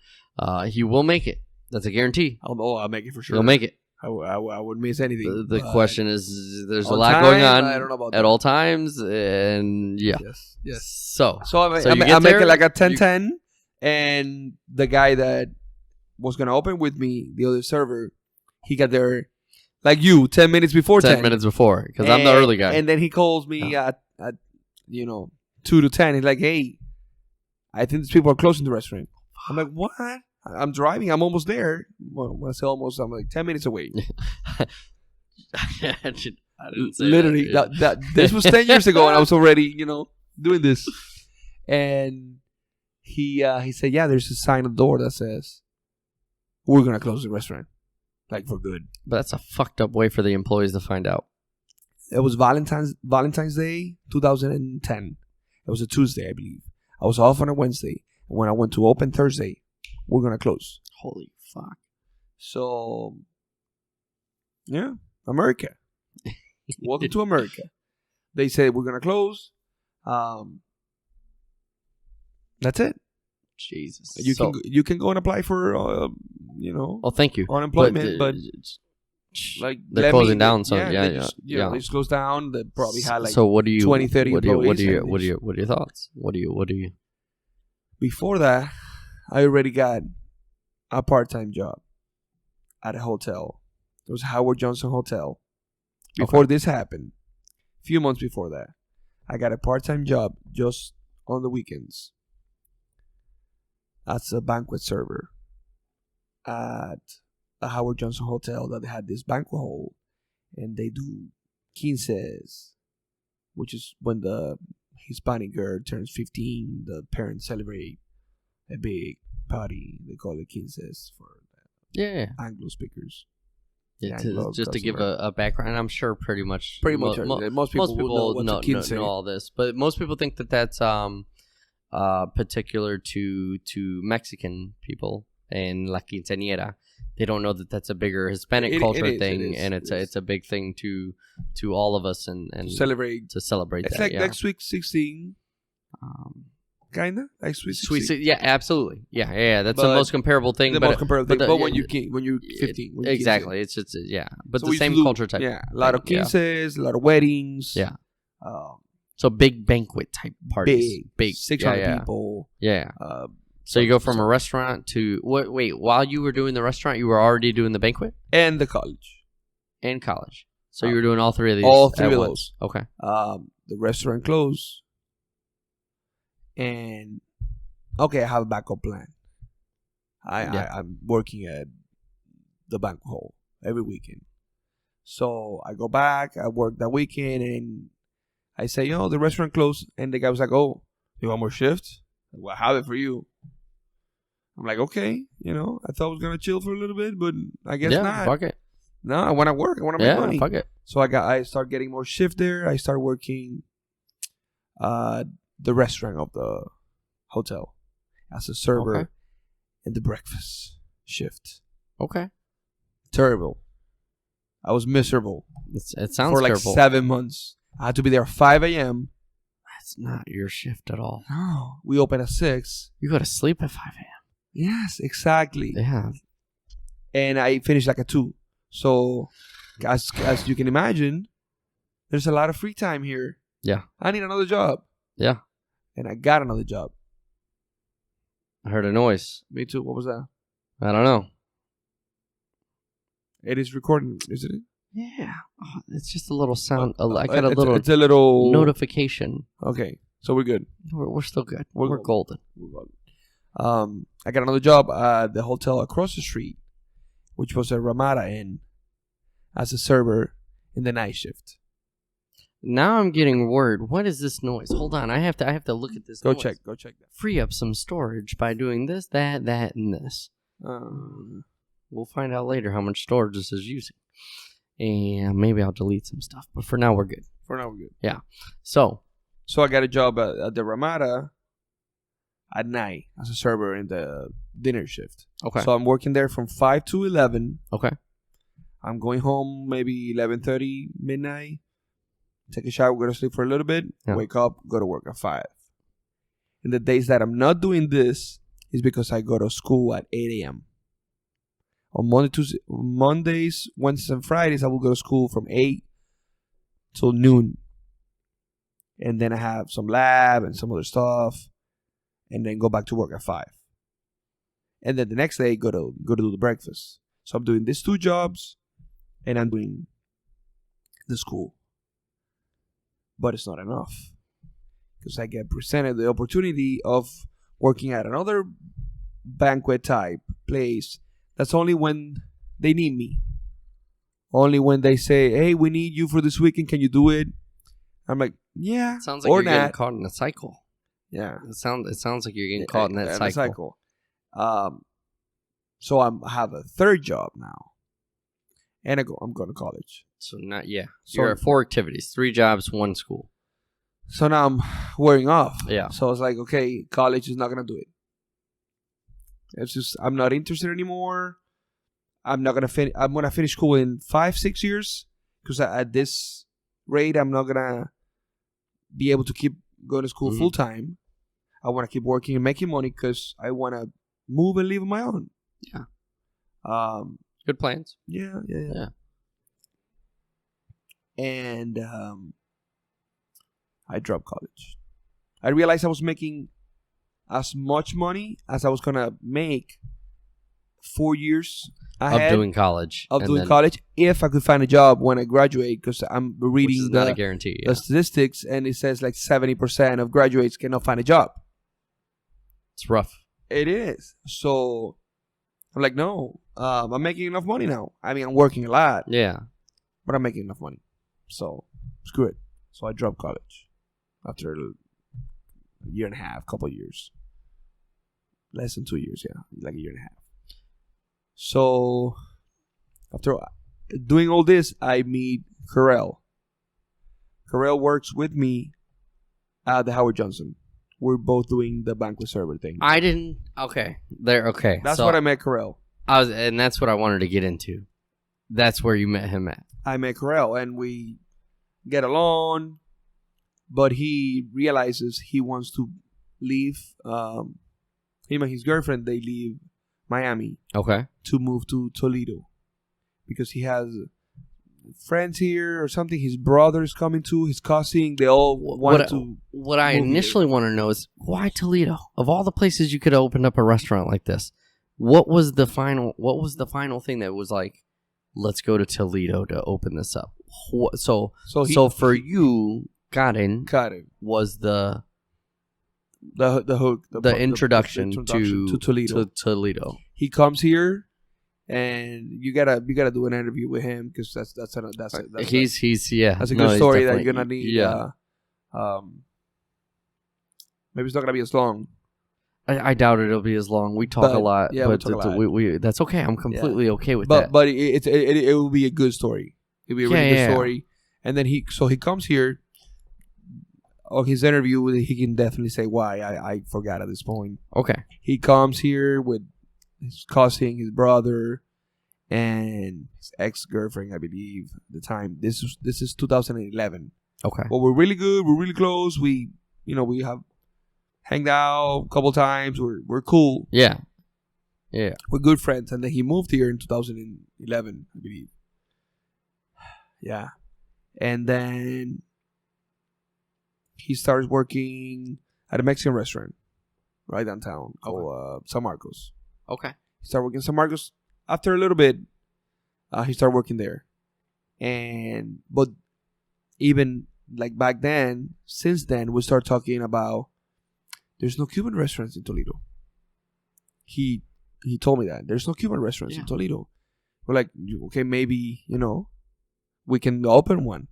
He will make it. That's a guarantee. I'll make it for sure. He'll make it. I wouldn't miss anything. The question is, there's a lot going on at all times, and yeah. Yes. So I make it like a 10:10. And the guy that was going to open with me, the other server, he got there like you, 10 minutes before 10. 10 minutes before, because I'm the early guy. And then he calls me at 2 to 10. He's like, hey, I think these people are closing the restaurant. I'm like, what? I'm driving. I'm almost there. Well, when I say almost, I'm like 10 minutes away. I didn't say literally, that this was 10 years ago, and I was already, doing this. And he said, yeah, there's a sign on the door that says, we're going to close the restaurant. Like, for good. But that's a fucked up way for the employees to find out. It was Valentine's Day, 2010. It was a Tuesday, I believe. I was off on a Wednesday. And when I went to open Thursday, we're going to close. Holy fuck. So, yeah, America. Welcome to America. They said, we're going to close. That's it. Jesus. You can go and apply for, Oh, thank you. Unemployment, but Like they're closing down. So they just closed down. They probably had like 20, 30 employees. What are your thoughts? What do you? Before that, I already got a part-time job at a hotel. It was Howard Johnson Hotel. Before this happened, a few months before that, I got a part-time job just on the weekends as a banquet server at a Howard Johnson Hotel that had this banquet hall, and they do quinces, which is when the Hispanic girl turns 15, the parents celebrate a big party. They call it quinces for Anglo speakers. Yeah, just to give a background, I'm sure pretty much most people know all this, but most people think that that's particular to Mexican people and la quinceañera. They don't know that that's a bigger Hispanic culture thing, and it's a big thing to all of us and to celebrate it's that. Like Sweet 16. Kinda like Sweet 16. Yeah, absolutely. Yeah. That's the most comparable thing. But when you're 15, exactly. It's just but the same culture type. Yeah, a lot of quinces, a lot of weddings. Yeah. So big banquet type parties. Big 600 people. Yeah. So you go from a restaurant to wait, while you were doing the restaurant, you were already doing the banquet and the college. So you were doing all three of these. All three of those. Okay. The restaurant closed. And I have a backup plan. I'm working at the banquet hall every weekend. So I go back, I work that weekend, and I say, the restaurant closed. And the guy was like, oh, you want more shifts? Well, I have it for you. I'm like, okay, I thought I was going to chill for a little bit, but I guess not. Fuck it. No, I want to work. I want to make money. Fuck it. So I start getting more shift there. I start working the restaurant of the hotel as a server in the breakfast shift. Okay. Terrible. I was miserable. It sounds for like terrible. 7 months. I had to be there at 5 a.m. That's not your shift at all. No. We open at 6. You go to sleep at 5 a.m. Yes, exactly. Yeah. And I finished like at 2. So, as you can imagine, there's a lot of free time here. Yeah. I need another job. Yeah. And I got another job. I heard a noise. Me too. What was that? I don't know. It is recording, isn't it? Yeah. Oh, it's just a little sound. I got a little. It's a little notification. Okay, so we're good. We're still good. We're golden. I got another job at the hotel across the street, which was a Ramada Inn, as a server in the night shift. Now I'm getting word. What is this noise? Hold on. I have to look at this. Go noise. check that. Free up some storage by doing this, that, and this. We'll find out later how much storage this is using. And maybe I'll delete some stuff. But for now, we're good. Yeah. So I got a job at the Ramada at night as a server in the dinner shift. Okay. So I'm working there from 5 to 11. Okay. I'm going home maybe 11:30, midnight. Take a shower, go to sleep for a little bit. Yeah. Wake up, go to work at 5. And the days that I'm not doing this is because I go to school at 8 a.m. On Mondays, Wednesdays, and Fridays, I will go to school from 8 till noon. And then I have some lab and some other stuff. And then go back to work at 5. And then the next day, go to do the breakfast. So I'm doing these 2 jobs. And I'm doing the school. But it's not enough. Because I get presented the opportunity of working at another banquet type place. That's only when they need me. Only when they say, hey, we need you for this weekend. Can you do it? I'm like, yeah. It sounds like you're getting caught in a cycle. Yeah. It sounds like you're getting caught in that cycle. So I have a 3rd job now. And I'm going to college. So you're at 4 activities, 3 jobs, 1 school. So now I'm wearing off. Yeah. So I was like, okay, college is not going to do it. It's just, I'm not interested anymore. I'm going to finish school in 5-6 years. Because at this rate, I'm not going to be able to keep going to school full time. I want to keep working and making money because I want to move and live on my own. Yeah. Good plans. Yeah. And I dropped college. I realized I was making as much money as I was going to make 4 years ahead of doing college. If I could find a job when I graduate, because I'm reading not a guarantee, the statistics, and it says like 70% of graduates cannot find a job. It's rough. It is. So I'm like, no, I'm making enough money now. I mean, I'm working a lot. Yeah. But I'm making enough money. So screw it. So I dropped college after a year and a half, couple of years. Less than 2 years, yeah. Like a year and a half. So after doing all this, I meet Carell. Carell works with me at the Howard Johnson. We're both doing the banquet server thing. Okay. That's what I met Carell. And that's what I wanted to get into. That's where you met him at. I met Carell, and we get along, but he realizes he wants to leave. Him and his girlfriend, they leave Miami. Okay. To move to Toledo because he has friends here or something. His brother's coming too. His cousin. They all want to. What I initially want to know is why Toledo? Of all the places you could have opened up a restaurant like this, what was the final thing that was like, let's go to Toledo to open this up? So for you, Karen was the hook, the introduction to Toledo. He comes here, and you gotta do an interview with him because that's a good story that you're gonna need. Yeah. Maybe it's not gonna be as long. I doubt it'll be as long. We talk a lot. Yeah, but we talk a lot. We that's okay. I'm completely okay with that. But it will be a good story. It'll be a really good story. And then he comes here. On his interview, he can definitely say why. I forgot at this point. Okay. He comes here with his cousin, his brother, and his ex-girlfriend, I believe, at the time. This is 2011. Okay. Well, we're really good. We're really close. We have hanged out a couple times. We're cool. Yeah. Yeah. We're good friends. And then he moved here in 2011, I believe. Yeah. And then he starts working at a Mexican restaurant right downtown called San Marcos. Okay. He started working in San Marcos. After a little bit, he started working there. But even like back then, since then, we start talking about there's no Cuban restaurants in Toledo. He told me that. There's no Cuban restaurants in Toledo. We're like, okay, maybe, we can open one.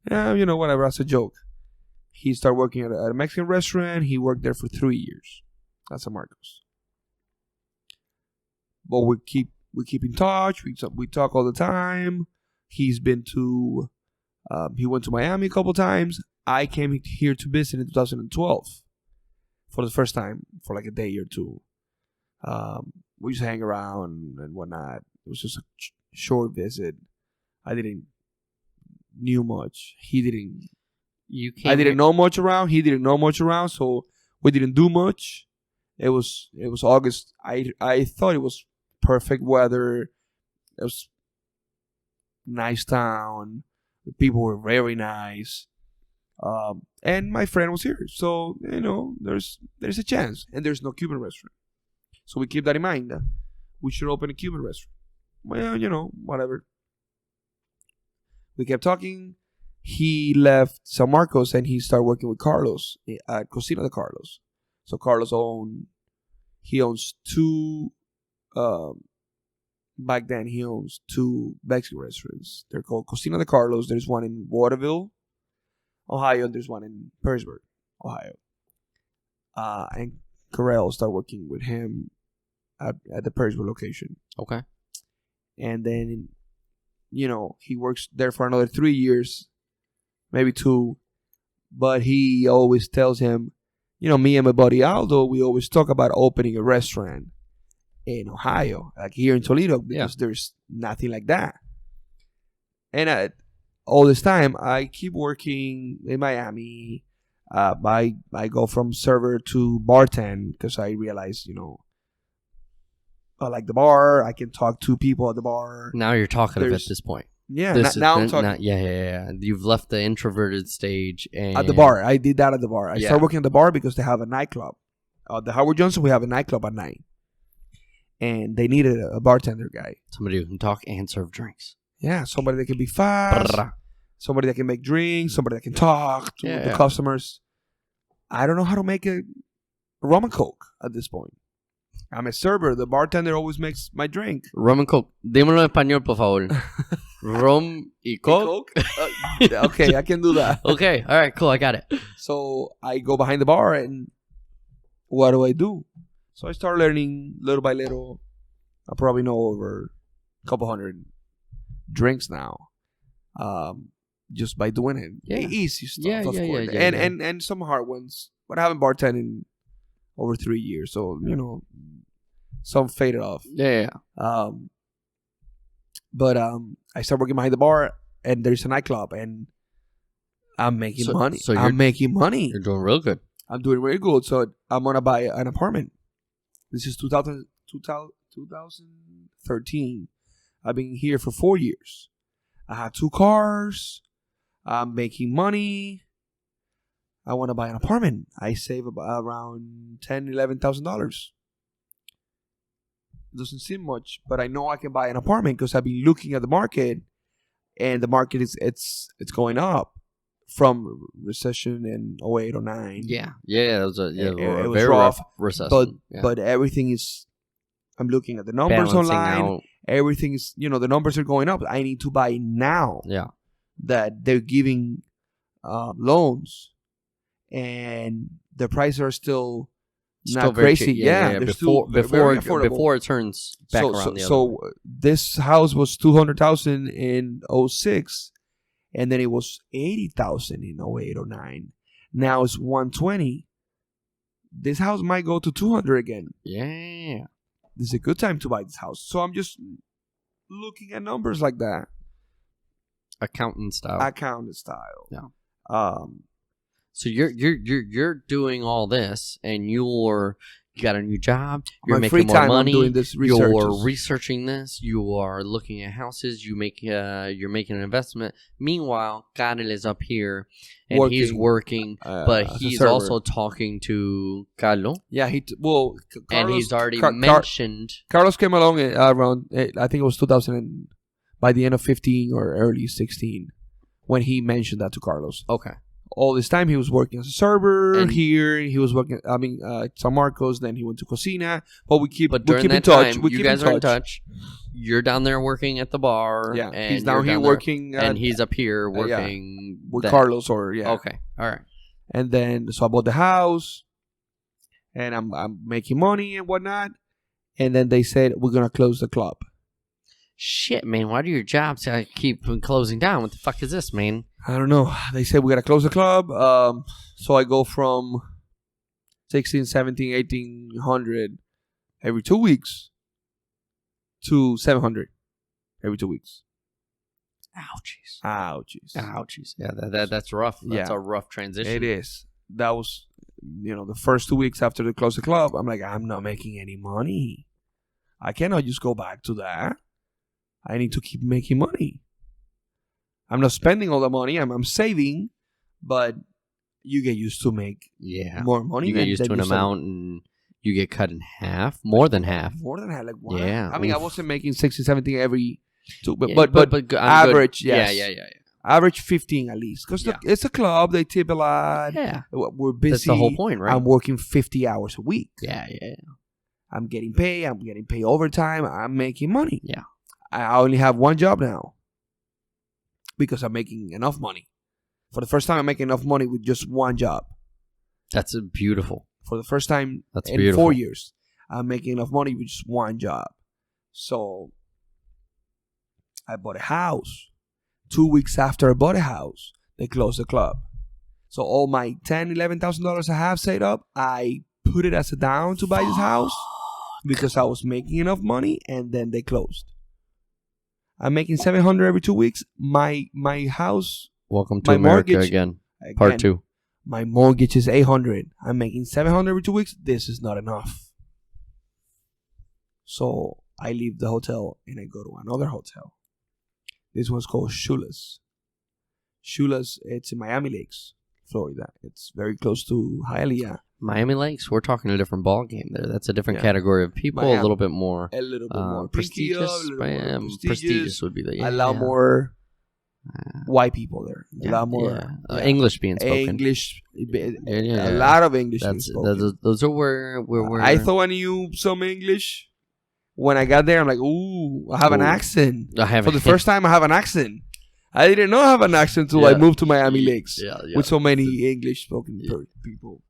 Yeah, whatever. That's a joke. He started working at a Mexican restaurant. He worked there for 3 years. That's San Marcos. But we keep in touch. We talk all the time. He's been to. He went to Miami a couple times. I came here to visit in 2012 for the first time for like a day or two. We used to hang around and whatnot. It was just a short visit. I didn't knew much. He didn't. I didn't know much around. He didn't know much around, so we didn't do much. It was August. I thought it was perfect weather. It was nice town. The people were very nice. And my friend was here, so there's a chance. And there's no Cuban restaurant, so we keep that in mind. We should open a Cuban restaurant. Well, whatever. We kept talking. He left San Marcos and he started working with Carlos at Cocina de Carlos. So Carlos owns two. Back then, he owns two Mexican restaurants. They're called Cocina de Carlos. There's one in Waterville, Ohio. There's one in Perrysburg, Ohio. And Carell started working with him at the Perrysburg location. Okay. And then, he works there for another 3 years, maybe 2. But he always tells him, me and my buddy Aldo, we always talk about opening a restaurant in Ohio, like here in Toledo, because there's nothing like that. And all this time, I keep working in Miami. I go from server to bartend because I realize, I like the bar. I can talk to people at the bar. Now you're talkative at this point. Yeah, now I'm talking. Yeah. You've left the introverted stage. And at the bar. I did that at the bar. I started working at the bar because they have a nightclub. The Howard Johnson, we have a nightclub at night. And they needed a bartender guy. Somebody who can talk and serve drinks. Yeah, somebody that can be fast. Somebody that can make drinks. Somebody that can talk to the customers. I don't know how to make a rum and coke at this point. I'm a server. The bartender always makes my drink. Rum and coke. Dímelo en español, por favor. Rum y coke? Okay, I can do that. Okay, all right, cool. I got it. So I go behind the bar and what do? So I start learning little by little. I probably know over a couple hundred drinks now. Just by doing it. Yeah. Easy stuff, of course. And some hard ones. But I haven't bartended over 3 years. So, some faded off. Yeah. But I started working behind the bar and there's a nightclub and I'm making money. So I'm making money. You're doing real good. I'm doing really good. So I'm going to buy an apartment. This is 2013. I've been here for 4 years. I have 2 cars. I'm making money. I want to buy an apartment. I save around $10,000, $11,000. It doesn't seem much, but I know I can buy an apartment because I've been looking at the market, and the market it's going up from recession in 08, 09. Yeah, it was a very rough recession. But everything is. I'm looking at the numbers balancing online. Out. Everything is, the numbers are going up. I need to buy now. Yeah. That they're giving loans, and the prices are still not crazy. Yeah. Before it turns back around the other way. This house was $200,000 in 06, and then it was $80,000 in 08 or 09. Now it's $120,000. This house might go to $200,000 again. Yeah. This is a good time to buy this house. So I'm just looking at numbers like that. Accountant style. Yeah. So you're doing all this, and you got a new job. You're making more money. I'm doing this you're researching this. You are looking at houses. You're making an investment. Meanwhile, Karel is up here, and he's working, but he's also talking to Carlos. Yeah, Carlos, and he's already mentioned. Carlos came along around, I think it was 2000, by the end of 15 or early 16, when he mentioned that to Carlos. Okay. All this time he was working as a server here. He was working. San Marcos. Then he went to Cocina. But we keep in touch. You guys are in touch. You're down there working at the bar. Yeah, and he's down here working, and he's up here working with Carlos. Okay, all right. And then so I bought the house, and I'm making money and whatnot. And then they said we're gonna close the club. Shit, man! Why do your jobs keep closing down? What the fuck is this, man? I don't know. They said we got to close the club. So I go from 16, 17, 1800 every 2 weeks to 700 every 2 weeks. Ouchies. Yeah, that's rough. That's a rough transition. It is. That was, the first 2 weeks after they closed the club. I'm like, I'm not making any money. I cannot just go back to that. I need to keep making money. I'm not spending all the money. I'm saving, but you get used to make more money. You get used to an amount, and you get cut in half, more than half. Like what? Yeah. I mean, I wasn't making 60, 70 every 2, but average, yes. Yeah. Average 15 at least, because it's a club. They tip a lot. Yeah, we're busy. That's the whole point, right? I'm working 50 hours a week. Yeah. I'm getting paid. I'm getting paid overtime. I'm making money. Yeah. I only have one job now. Because I'm making enough money. For the first time, I'm making enough money with just one job. That's beautiful. For the first time in beautiful. 4 years, I'm making enough money with just one job. So, I bought a house. 2 weeks after I bought a house, they closed the club. So, all my $10,000, $11,000 I have saved up, I put it as a down to buy this house. Because I was making enough money, and then they closed. I'm making $700 every 2 weeks. My house. Welcome to America again. Part 2. My mortgage is $800. I'm making $700 every 2 weeks. This is not enough. So I leave the hotel and I go to another hotel. This one's called Shula's. Shula's, it's in Miami Lakes, Florida. It's very close to Hialeah. Miami Lakes, we're talking a different ball game there. That's a different category of people, Miami, a little bit more prestigious. Prestigious would be the a lot more white people there. A lot more English being spoken. English, a lot of English being spoken. Those are where I thought I knew some English. When I got there, I'm like, ooh, I have an accent. For the first time, I have an accent. I didn't know I have an accent until I moved to Miami Lakes with so many English-spoken people.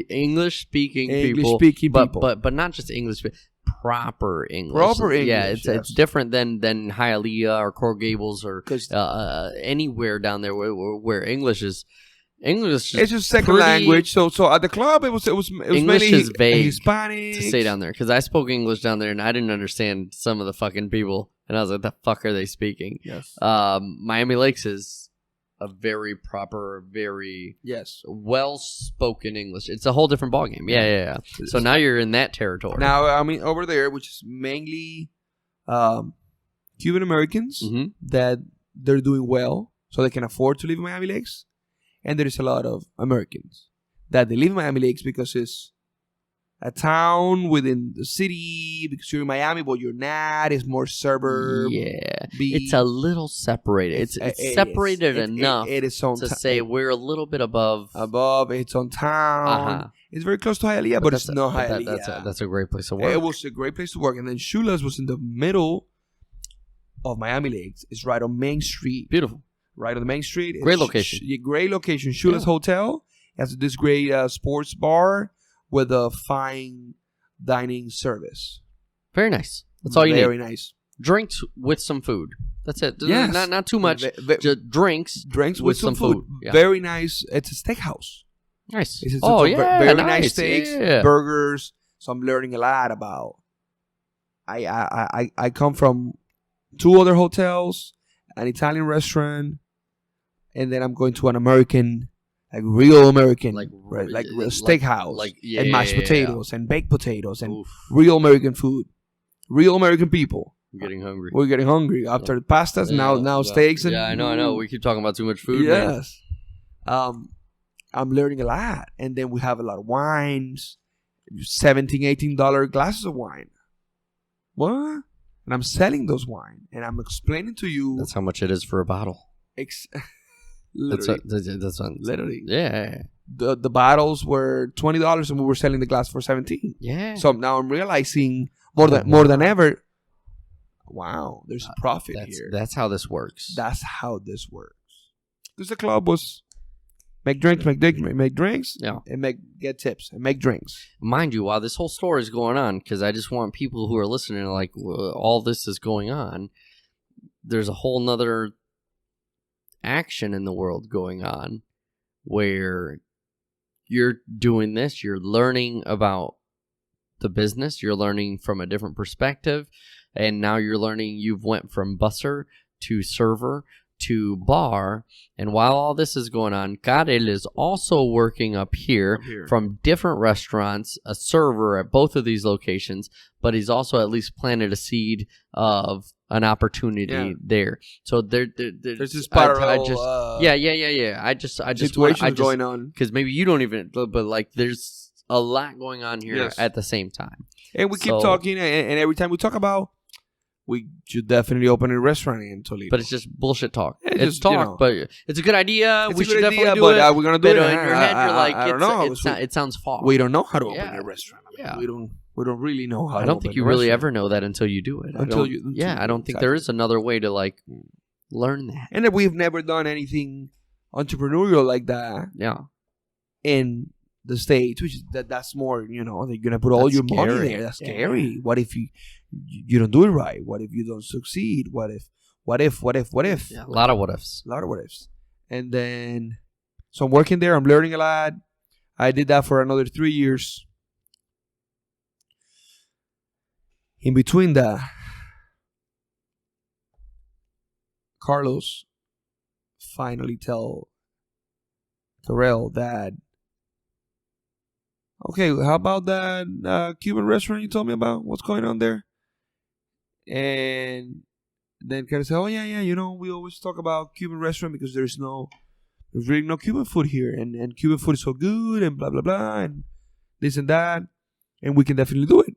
English-speaking people. But not just English, but proper English. Proper English, yeah, it's different than Hialeah or Coral Gables or anywhere down there where English is. English is it's just second language. So at the club, it was English mainly is vague Hispanic to say down there, because I spoke English down there and I didn't understand some of the fucking people, and I was like, "The fuck are they speaking?" Yes. Miami Lakes is a very proper, very well spoken English. It's a whole different ballgame. Yeah. So now you're in that territory. Now I mean over there, which is mainly Cuban Americans that they're doing well, so they can afford to live in Miami Lakes. And there is a lot of Americans that they live in Miami Lakes because it's a town within the city, because you're in Miami, but you're not. It's more suburb. Yeah. It's a little separated. It's separated enough to say we're a little bit above. Above, it's on town. It's very close to Hialeah, but it's not Hialeah. That's a great place to work. It was a great place to work. And then Shula's was in the middle of Miami Lakes. It's right on Main Street. Beautiful. Right on the main street. Great location. Great location. Shula's Hotel has this great sports bar with a fine dining service. Very nice. That's all you need. Very nice. Drinks with some food. That's it. Yes. Not too much. Just drinks with some food. Yeah. Very nice. It's a steakhouse. Nice. It's very nice steaks, burgers. So I'm learning a lot about. I come from 2 other hotels, an Italian restaurant. And then I'm going to an American, real American, real steakhouse, and mashed potatoes and baked potatoes and real American food, real American people. I'm getting hungry. We're getting hungry after the pastas. Now steaks and I know. We keep talking about too much food. Yes, I'm learning a lot, and then we have a lot of wines, $17-18 glasses of wine. What? And I'm selling those wine, and I'm explaining to you. That's how much it is for a bottle. Literally. Literally. Yeah. The bottles were $20 and we were selling the glass for $17. Yeah. So now I'm realizing more than ever. Wow, there's a profit here. That's how this works. That's how this works. Because the club was make drinks, and get tips and make drinks. Mind you, while this whole story is going on, because I just want people who are listening, all this is going on, there's a whole nother action in the world going on where you're doing this, you're learning about the business, you're learning from a different perspective, and now you're learning you've went from busser to server to bar. And while all this is going on, Karel is also working up here from different restaurants, a server at both of these locations, but he's also at least planted a seed of an opportunity there. So there's this parallel. I just going on, because maybe you don't even, but there's a lot going on here at the same time. And we keep talking, and every time we talk about, we should definitely open a restaurant in Toledo. But it's just bullshit talk. It's talk, but it's a good idea. We should definitely do it. But we're gonna do it. In your head, you're like, I don't know. It sounds far. We don't know how to open a restaurant. We don't really know how. I don't think you really ever know that until you do it. I don't think there is another way to learn that. And that we've never done anything entrepreneurial like that. Yeah. In the States, which is that's more, you're gonna put all your money there. That's scary. What if you don't do it right? What if you don't succeed? What if? Yeah, a lot of what ifs. And then, so I'm working there. I'm learning a lot. I did that for another 3 years. In between that, Carlos finally tell Terrell that, okay, how about that Cuban restaurant you told me about? What's going on there? And then Carlos said, "Oh yeah, we always talk about Cuban restaurant because there's really no Cuban food here, and Cuban food is so good, and blah blah blah, and this and that, and we can definitely do it."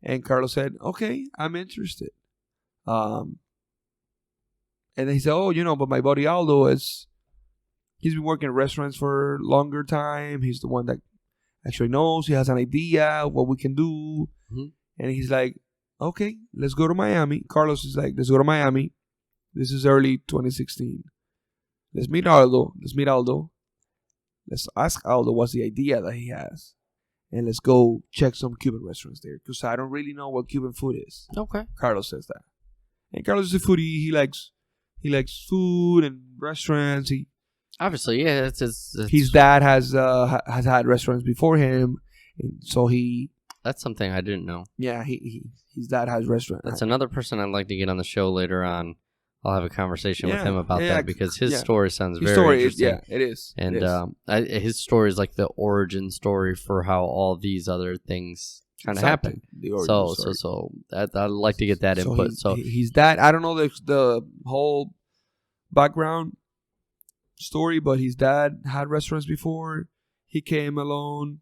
And Carlos said, "Okay, I'm interested." And then he said, "Oh, but my buddy Aldo he's been working in restaurants for a longer time. He's the one that actually knows. He has an idea of what we can do." Mm-hmm. And he's like, "Okay, let's go to Miami." Carlos is like, "Let's go to Miami. This is early 2016. Let's meet Aldo. Let's ask Aldo what's the idea that he has. And let's go check some Cuban restaurants there. Because I don't really know what Cuban food is." Okay. Carlos says that. And Carlos is a foodie. He likes food and restaurants. Obviously, yeah. His dad has had restaurants before him. And so that's something I didn't know. Yeah, his dad has restaurants. That's another person I'd like to get on the show later on. I'll have a conversation with him about that because his story sounds very interesting. It is. And his story is like the origin story for how all these other things kind of happen. So I'd like to get that input. So his dad, I don't know the whole background story, but his dad had restaurants before. He came alone.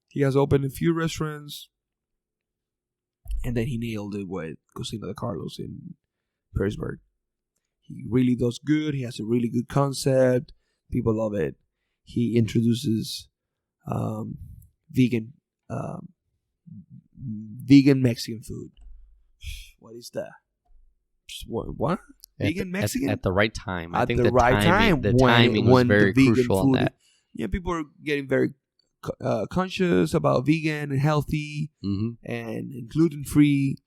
He has opened a few restaurants. And then he nailed it with Cocina de Carlos in Perrysburg. He really does good. He has a really good concept. People love it. He introduces vegan Mexican food. What is that? What? Vegan Mexican? At the right time. I think the right time. The timing was very crucial on that. Yeah, people are getting very conscious about vegan and healthy and gluten-free.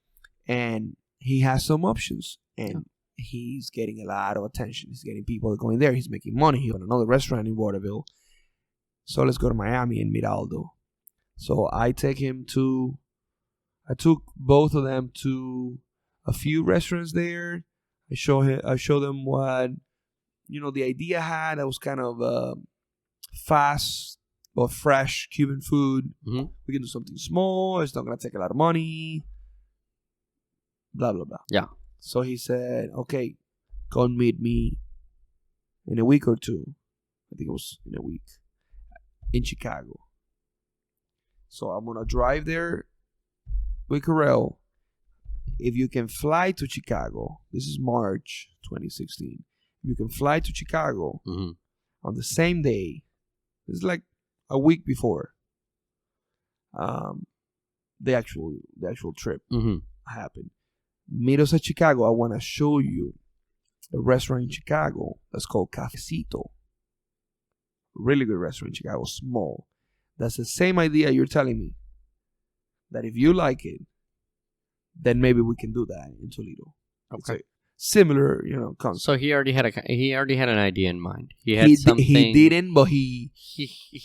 And he has some options. And he's getting a lot of attention. He's getting people going there. He's making money. He opened another restaurant in Waterville. So let's go to Miami and meet Aldo. So I took both of them to a few restaurants there. I show them what the idea I had. That was kind of fast but fresh Cuban food. Mm-hmm. We can do something small. It's not gonna take a lot of money. Blah blah blah. Yeah. So he said, "Okay, come meet me in a week or two." I think it was in a week in Chicago. So I'm gonna drive there with Carell. If you can fly to Chicago, this is March 2016. If you can fly to Chicago on the same day, this is like a week before the actual trip happened. Meet us at Chicago. I want to show you a restaurant in Chicago that's called Cafecito. Really good restaurant in Chicago, small. That's the same idea you're telling me. That if you like it, then maybe we can do that in Toledo. Okay. Similar, concept. So he already had an idea in mind. He had something. He didn't, but he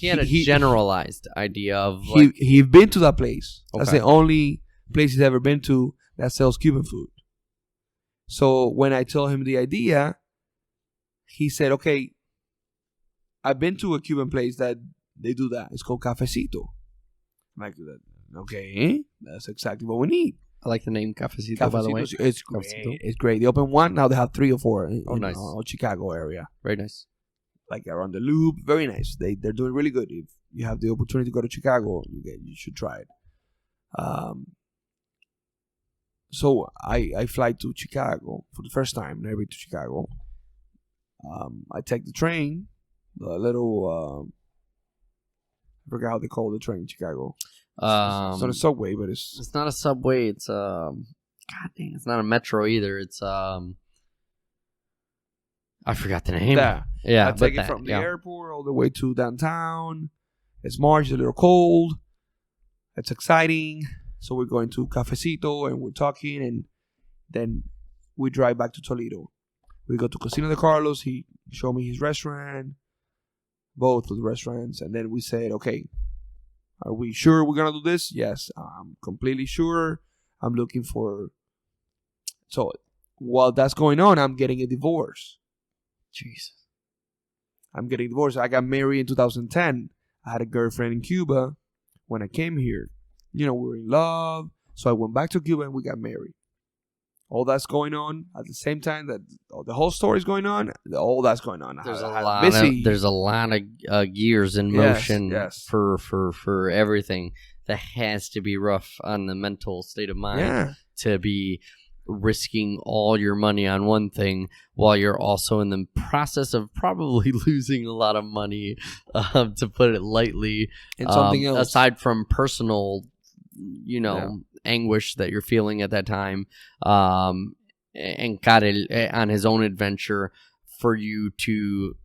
had a generalized idea of. He'd been to that place. Okay. That's the only place he's ever been to that sells Cuban food. So when I told him the idea, he said, "Okay, I've been to a Cuban place that they do that. It's called Cafecito." I'm like, "Okay, that's exactly what we need." I like the name Cafecito, by the way. It's great. It's great. They opened one. Now they have 3 or 4 in nice. Chicago area. Very nice. Like around the Loop. Very nice. They're doing really good. If you have the opportunity to go to Chicago, you should try it. So I fly to Chicago for the first time. Never been to Chicago. I take the train. The little... I forgot how they call the train in Chicago. It's not a subway, but it's not a subway. It's God dang, it's not a metro either. It's I forgot the name. I take it from the airport all the way to downtown. It's March, a little cold. It's exciting. So we're going to Cafecito and we're talking, and then we drive back to Toledo. We go to Cocina de Carlos. He showed me his restaurant, both of the restaurants, and then we said, "Okay, are we sure we're going to do this?" "Yes, I'm completely sure. I'm looking for..." So while that's going on, I'm getting a divorce. Jesus. I'm getting divorced. I got married in 2010. I had a girlfriend in Cuba when I came here. We were in love. So I went back to Cuba and we got married. all that's going on at the same time that the whole story is going on. All that's going on. There's a lot of gears in motion for everything. That has to be rough on the mental state of mind to be risking all your money on one thing while you're also in the process of probably losing a lot of money, to put it lightly, and something else aside from personal, anguish that you're feeling at that time, and Karel on his own adventure, for you to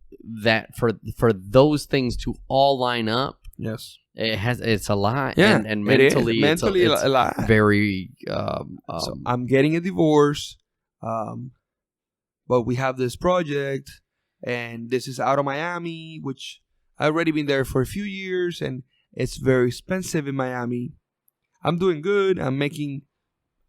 for those things to all line up. Yes. It's a lot, and mentally it's a lot. Very. So I'm getting a divorce, but we have this project, and this is out of Miami, which I've already been there for a few years, and it's very expensive in Miami. I'm doing good. I'm making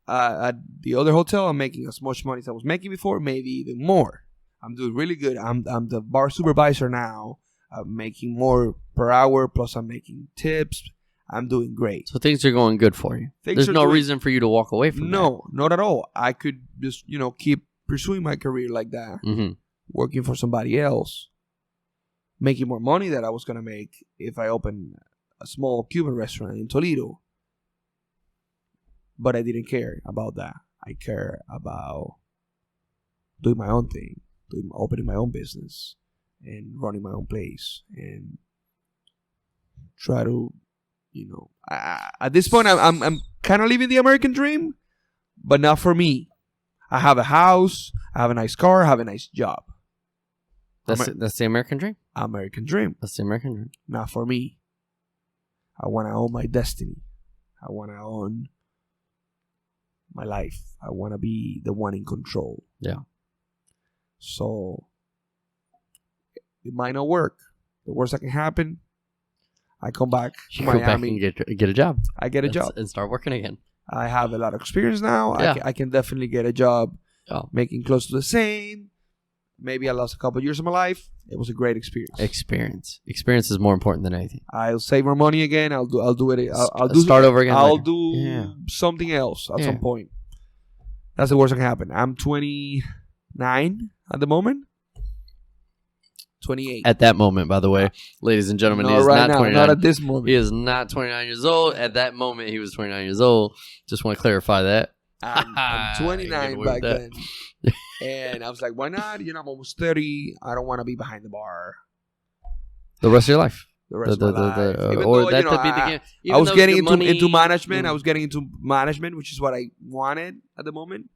at the other hotel. I'm making as much money as I was making before, maybe even more. I'm doing really good. I'm the bar supervisor now. I'm making more per hour, plus I'm making tips. I'm doing great. So things are going good for you. There's no reason for you to walk away from that. No, not at all. I could just, keep pursuing my career like that, working for somebody else, making more money that I was going to make if I opened a small Cuban restaurant in Toledo. But I didn't care about that. I care about doing my own thing, opening my own business, and running my own place, and try to, at this point, I'm kind of living the American dream, but not for me. I have a house, I have a nice car, I have a nice job. That's the American dream? American dream. That's the American dream. Not for me. I want to own my destiny. I want to own my life. I want to be the one in control. Yeah. So it might not work. The worst that can happen, I come back to Miami. Go back and get a job. I get a job. And start working again. I have a lot of experience now. Yeah. I can definitely get a job making close to the same. Maybe I lost a couple of years of my life. It was a great experience. Experience is more important than anything. I'll save more money again. I'll do it. I'll start over again. I'll do something else at some point. That's the worst that can happen. I'm 29 at the moment. 28. At that moment, by the way, ladies and gentlemen, he is right not now, 29. not at this moment. He is not 29 years old. At that moment, he was 29 years old. Just want to clarify that. I'm 29 back then. And I was like, why not? I'm almost 30. I don't want to be behind the bar the rest of your life. The rest of my life. I was getting into management. I was getting into management, which is what I wanted at the moment.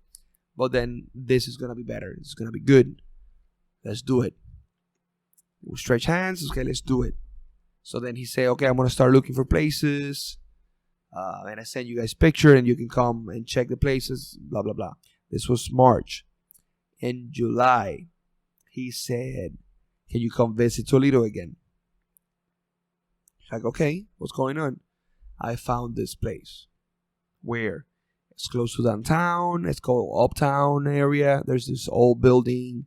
But then this is going to be better. It's going to be good. Let's do it. We stretch hands. Okay, let's do it. So then he said, okay, I'm going to start looking for places. And I send you guys picture and you can come and check the places, blah, blah, blah. This was March. In July, he said, can you come visit Toledo again? Like, okay, what's going on? I found this place where it's close to downtown. It's called Uptown area. There's this old building.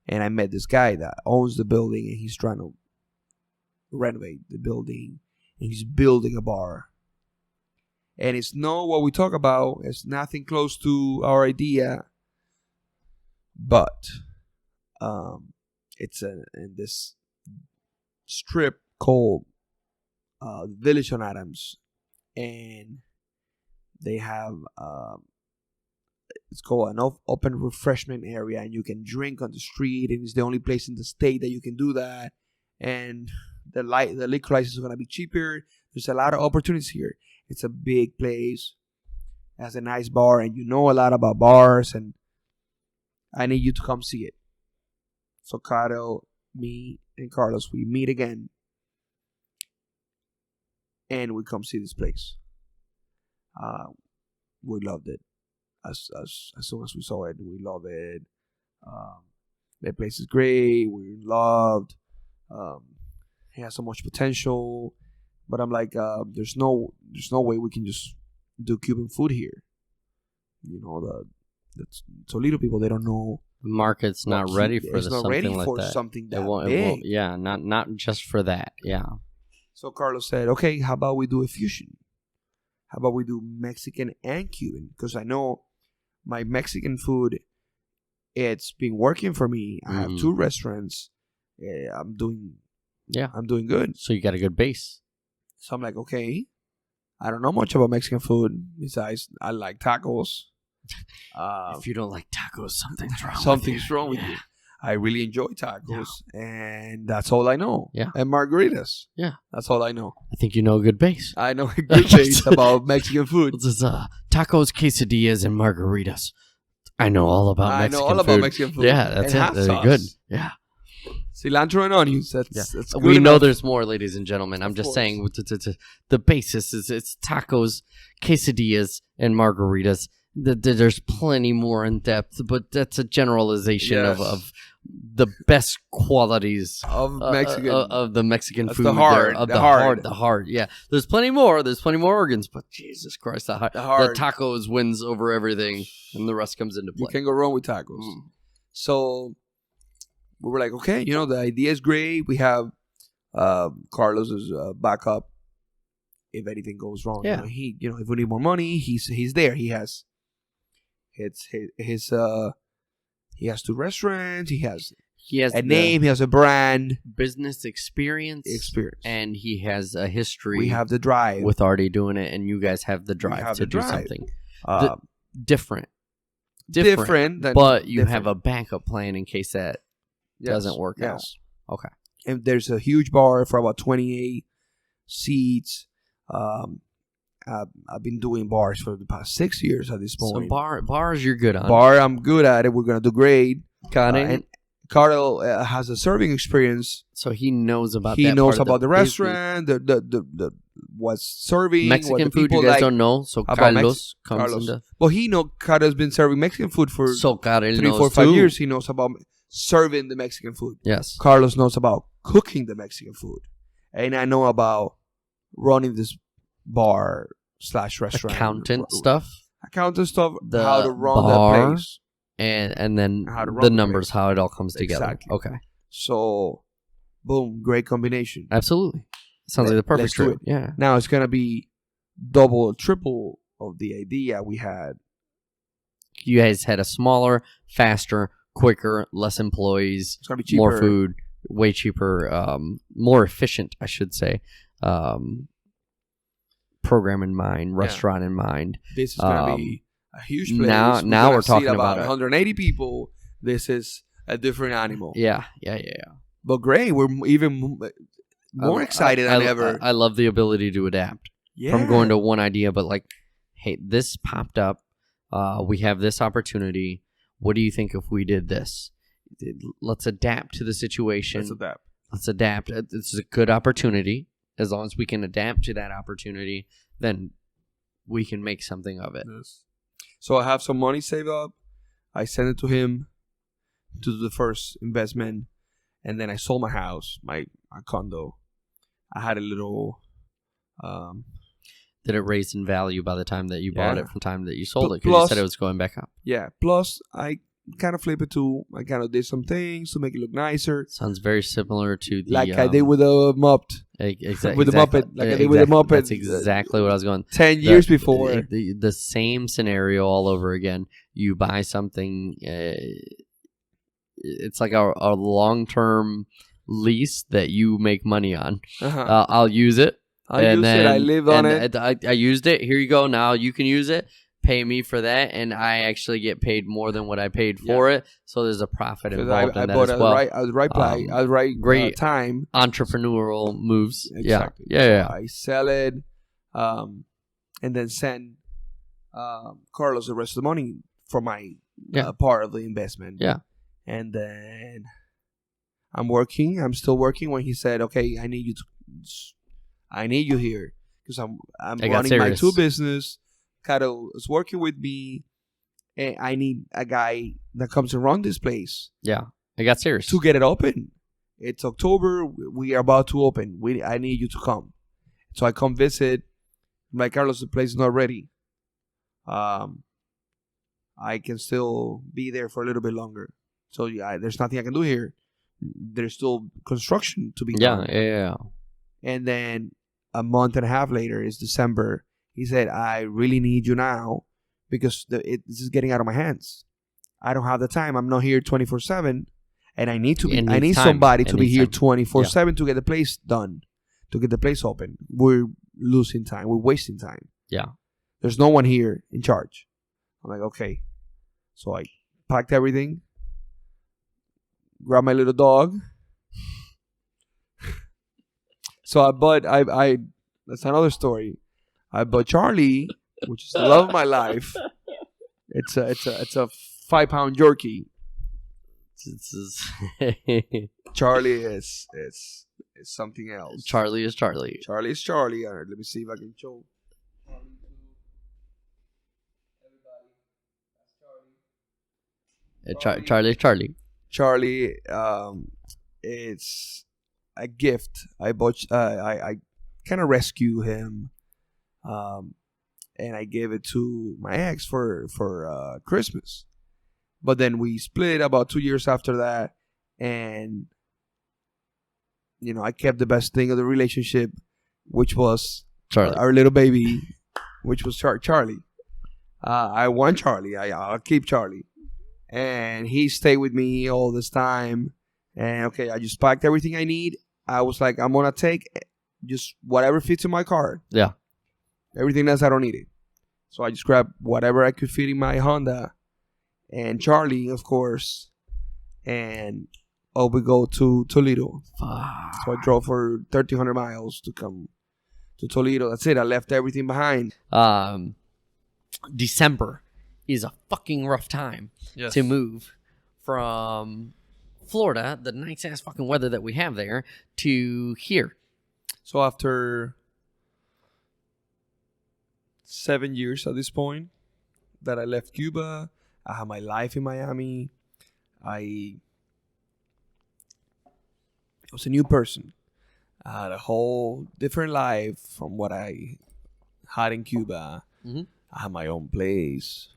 And I met this guy that owns the building, and he's trying to renovate the building, and he's building a bar. And it's not what we talk about. It's nothing close to our idea. But it's in this strip called Village on Adams. And they have... it's called an open refreshment area, and you can drink on the street, and it's the only place in the state that you can do that. And the liquor license is going to be cheaper. There's a lot of opportunities here. It's a big place. It has a nice bar, and you know a lot about bars, and I need you to come see it. So Carl, me, and Carlos, we meet again, and we come see this place. We loved it. As soon as we saw it, we love it. The place is great. We're loved. It has so much potential. But I'm like, there's no way we can just do Cuban food here. The Toledo people, they don't know. The market's not ready for something like that. Something that big. Yeah, not just for that. Yeah. So Carlos said, okay, how about we do a fusion? How about we do Mexican and Cuban? Because I know my Mexican food, it's been working for me. I have 2 restaurants. I'm doing good. So you got a good base. So I'm like, okay, I don't know much about Mexican food. Besides, I like tacos. If you don't like tacos, something's wrong with you. I really enjoy tacos, and that's all I know. Yeah. And margaritas. Yeah. That's all I know. I think you know a good base. I know a good base about Mexican food. This is tacos, quesadillas, and margaritas. I know all about Mexican food. Yeah, that's it. Very good. Yeah. Cilantro and onions. That's good we know enough. there's more, ladies and gentlemen. I'm just saying the basis is it's tacos, quesadillas, and margaritas. There's plenty more in depth, but that's a generalization of the best qualities of Mexican of the Mexican that's food. The heart. Yeah, there's plenty more. There's plenty more organs, but Jesus Christ, the tacos wins over everything, and the rest comes into play. You can't go wrong with tacos. So we were like, okay, the idea is great. We have Carlos's backup if anything goes wrong. Yeah. If we need more money, he's there. He has he has 2 restaurants. He has a name. He has a brand, business experience, and he has a history. We have the drive with already doing it, and you guys have the drive to do something different, but you have a backup plan in case that doesn't work out. Okay. And there's a huge bar for about 28 seats. I've been doing bars for the past 6 years at this point. So bars you're good on. Bar, I'm good at it. We're going to do great. Got it. And Carl has a serving experience. So he knows about He knows about the restaurant, the what's serving. Mexican food you guys don't know. So Carlos comes into... Well, Carlos has been serving Mexican food for 3, 4, 5 years. He knows about serving the Mexican food. Yes. Carlos knows about cooking the Mexican food. And I know about running this bar / restaurant. Accountant stuff. How to run the place. And then the numbers, how it all comes together. Exactly. Okay. So, boom, great combination. Absolutely. Sounds like the perfect trip. Yeah. Now it's going to be double or triple of the idea we had. You guys had a smaller, faster, quicker, less employees, it's gonna be cheaper. More food, way cheaper, more efficient, I should say. Program in mind, restaurant in mind. This is going to be a huge place. Now we're talking about 180 people. This is a different animal. Yeah. But great. We're even more excited than ever. I love the ability to adapt from going to one idea, but like, hey, this popped up. We have this opportunity. What do you think if we did this? Let's adapt to the situation. Let's adapt. This is a good opportunity. As long as we can adapt to that opportunity, then we can make something of it. Yes. So I have some money saved up. I sent it to him to do the first investment. And then I sold my house, my condo. I had a little... Did it raise in value by the time that you bought it from the time that you sold it? Because you said it was going back up. Yeah. Plus, I kind of flip it too. I kind of did some things to make it look nicer. Sounds very similar to the... Like I did with the Muppet. Exactly. With the Muppet. Like I did with the Muppet. That's exactly what I was going... 10 years before. The same scenario all over again. You buy something... it's like a long-term lease that you make money on. I'll use it. I live on it. I used it. Here you go. Now you can use it. Pay me for that, and I actually get paid more than what I paid for it. So there's a profit involved in that as well. I was right great time. Entrepreneurial moves. Exactly. Yeah. I sell it, and then send Carlos the rest of the money for my part of the investment. Yeah. And then I'm still working when he said, "Okay, I need you here because I'm running my 2 business." Carlos is working with me, and I need a guy that comes and run this place. Yeah, I got serious to get it open. It's October. We are about to open. I need you to come. So I come visit. I'm like, Carlos, the place is not ready. I can still be there for a little bit longer. So there's nothing I can do here. There's still construction to be done. Yeah. And then a month and a half later is December. He said, I really need you now because this is getting out of my hands. I don't have the time. I'm not here 24/7, and I need to be. I need somebody to be here 24/7 to get the place done, to get the place open. We're losing time. We're wasting time. Yeah. There's no one here in charge. I'm like, okay. So I packed everything, grabbed my little dog. So I that's another story. I bought Charlie, which is the love of my life. It's a 5-pound Yorkie. Charlie is something else. Charlie is Charlie. Charlie is Charlie. All right, let me see if I can show. Charlie is Charlie. Charlie, it's a gift. I bought. I kind of rescue him, and I gave it to my ex for Christmas. But then we split about 2 years after that, and I kept the best thing of the relationship, which was Charlie, our little baby, which was Charlie. I want Charlie. I'll keep Charlie, and he stayed with me all this time. And okay, I just packed everything I need. I was like, I'm gonna take just whatever fits in my car. Yeah. Everything else I don't need it. So I just grabbed whatever I could fit in my Honda, and Charlie, of course, and we go to Toledo. So I drove for 1,300 miles to come to Toledo. That's it. I left everything behind. December is a fucking rough time to move from Florida, the nice ass fucking weather that we have there, to here. So after 7 years at this point that I left Cuba, I had my life in Miami. I was a new person. I had a whole different life from what I had in Cuba. Mm-hmm. I had my own place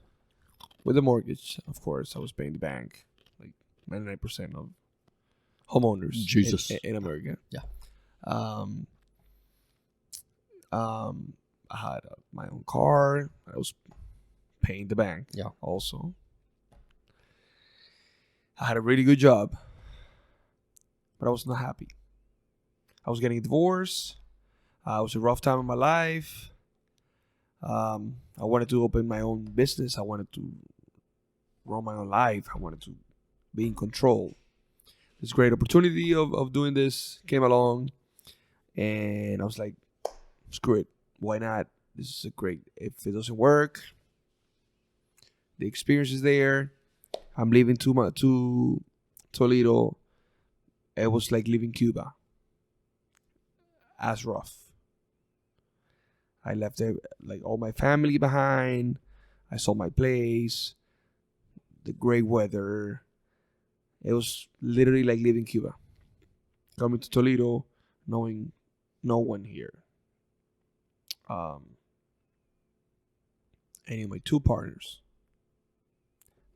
with a mortgage, of course. I was paying the bank, like 99% of homeowners in America. Yeah. I had my own car. I was paying the bank. Yeah. Also, I had a really good job, but I was not happy. I was getting divorced. It was a rough time in my life. I wanted to open my own business. I wanted to run my own life. I wanted to be in control. This great opportunity of doing this came along, and I was like, screw it. Why not? This is a great. If it doesn't work, the experience is there. I'm leaving to Toledo. It was like leaving Cuba. As rough. I left like all my family behind. I saw my place. The great weather. It was literally like leaving Cuba. Coming to Toledo, knowing no one here. I knew my 2 partners.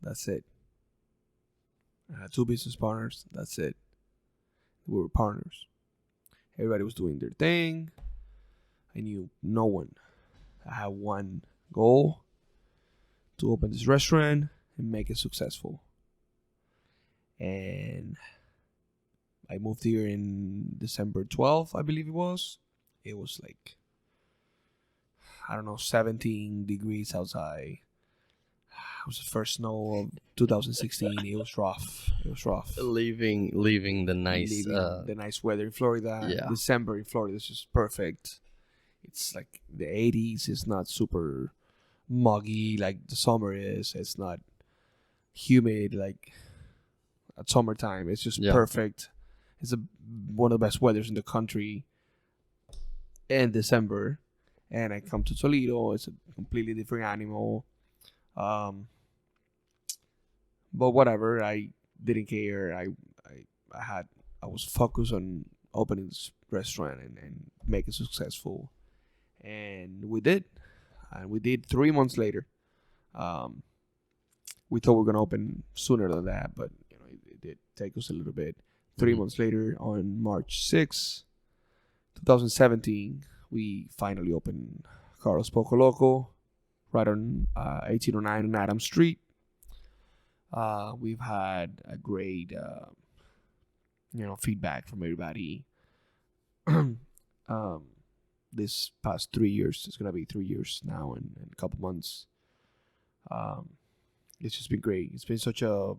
That's it. I had 2 business partners. That's it. We were partners. Everybody was doing their thing. I knew no one. I had one goal: to open this restaurant and make it successful. And I moved here in December 12th, I believe it was. It was like, 17 degrees outside. It was the first snow of 2016. It was rough. Leaving the nice the nice weather in Florida. Yeah. December in Florida is just perfect. It's like the 80s. It's not super muggy like the summer is. It's not humid like at summertime. It's just perfect. It's one of the best weathers in the country in December. And I come to Toledo. It's a completely different animal. But whatever, I didn't care. I was focused on opening this restaurant and make it successful, and we did. And we did 3 months later. We thought we were gonna open sooner than that, but it did take us a little bit. 3 months later, on March 6th, 2017, we finally opened Carlos Poco Loco right on 1809 on Adams Street. We've had a great, feedback from everybody. This past 3 years, it's gonna be 3 years now in a couple months. It's just been great. It's been such a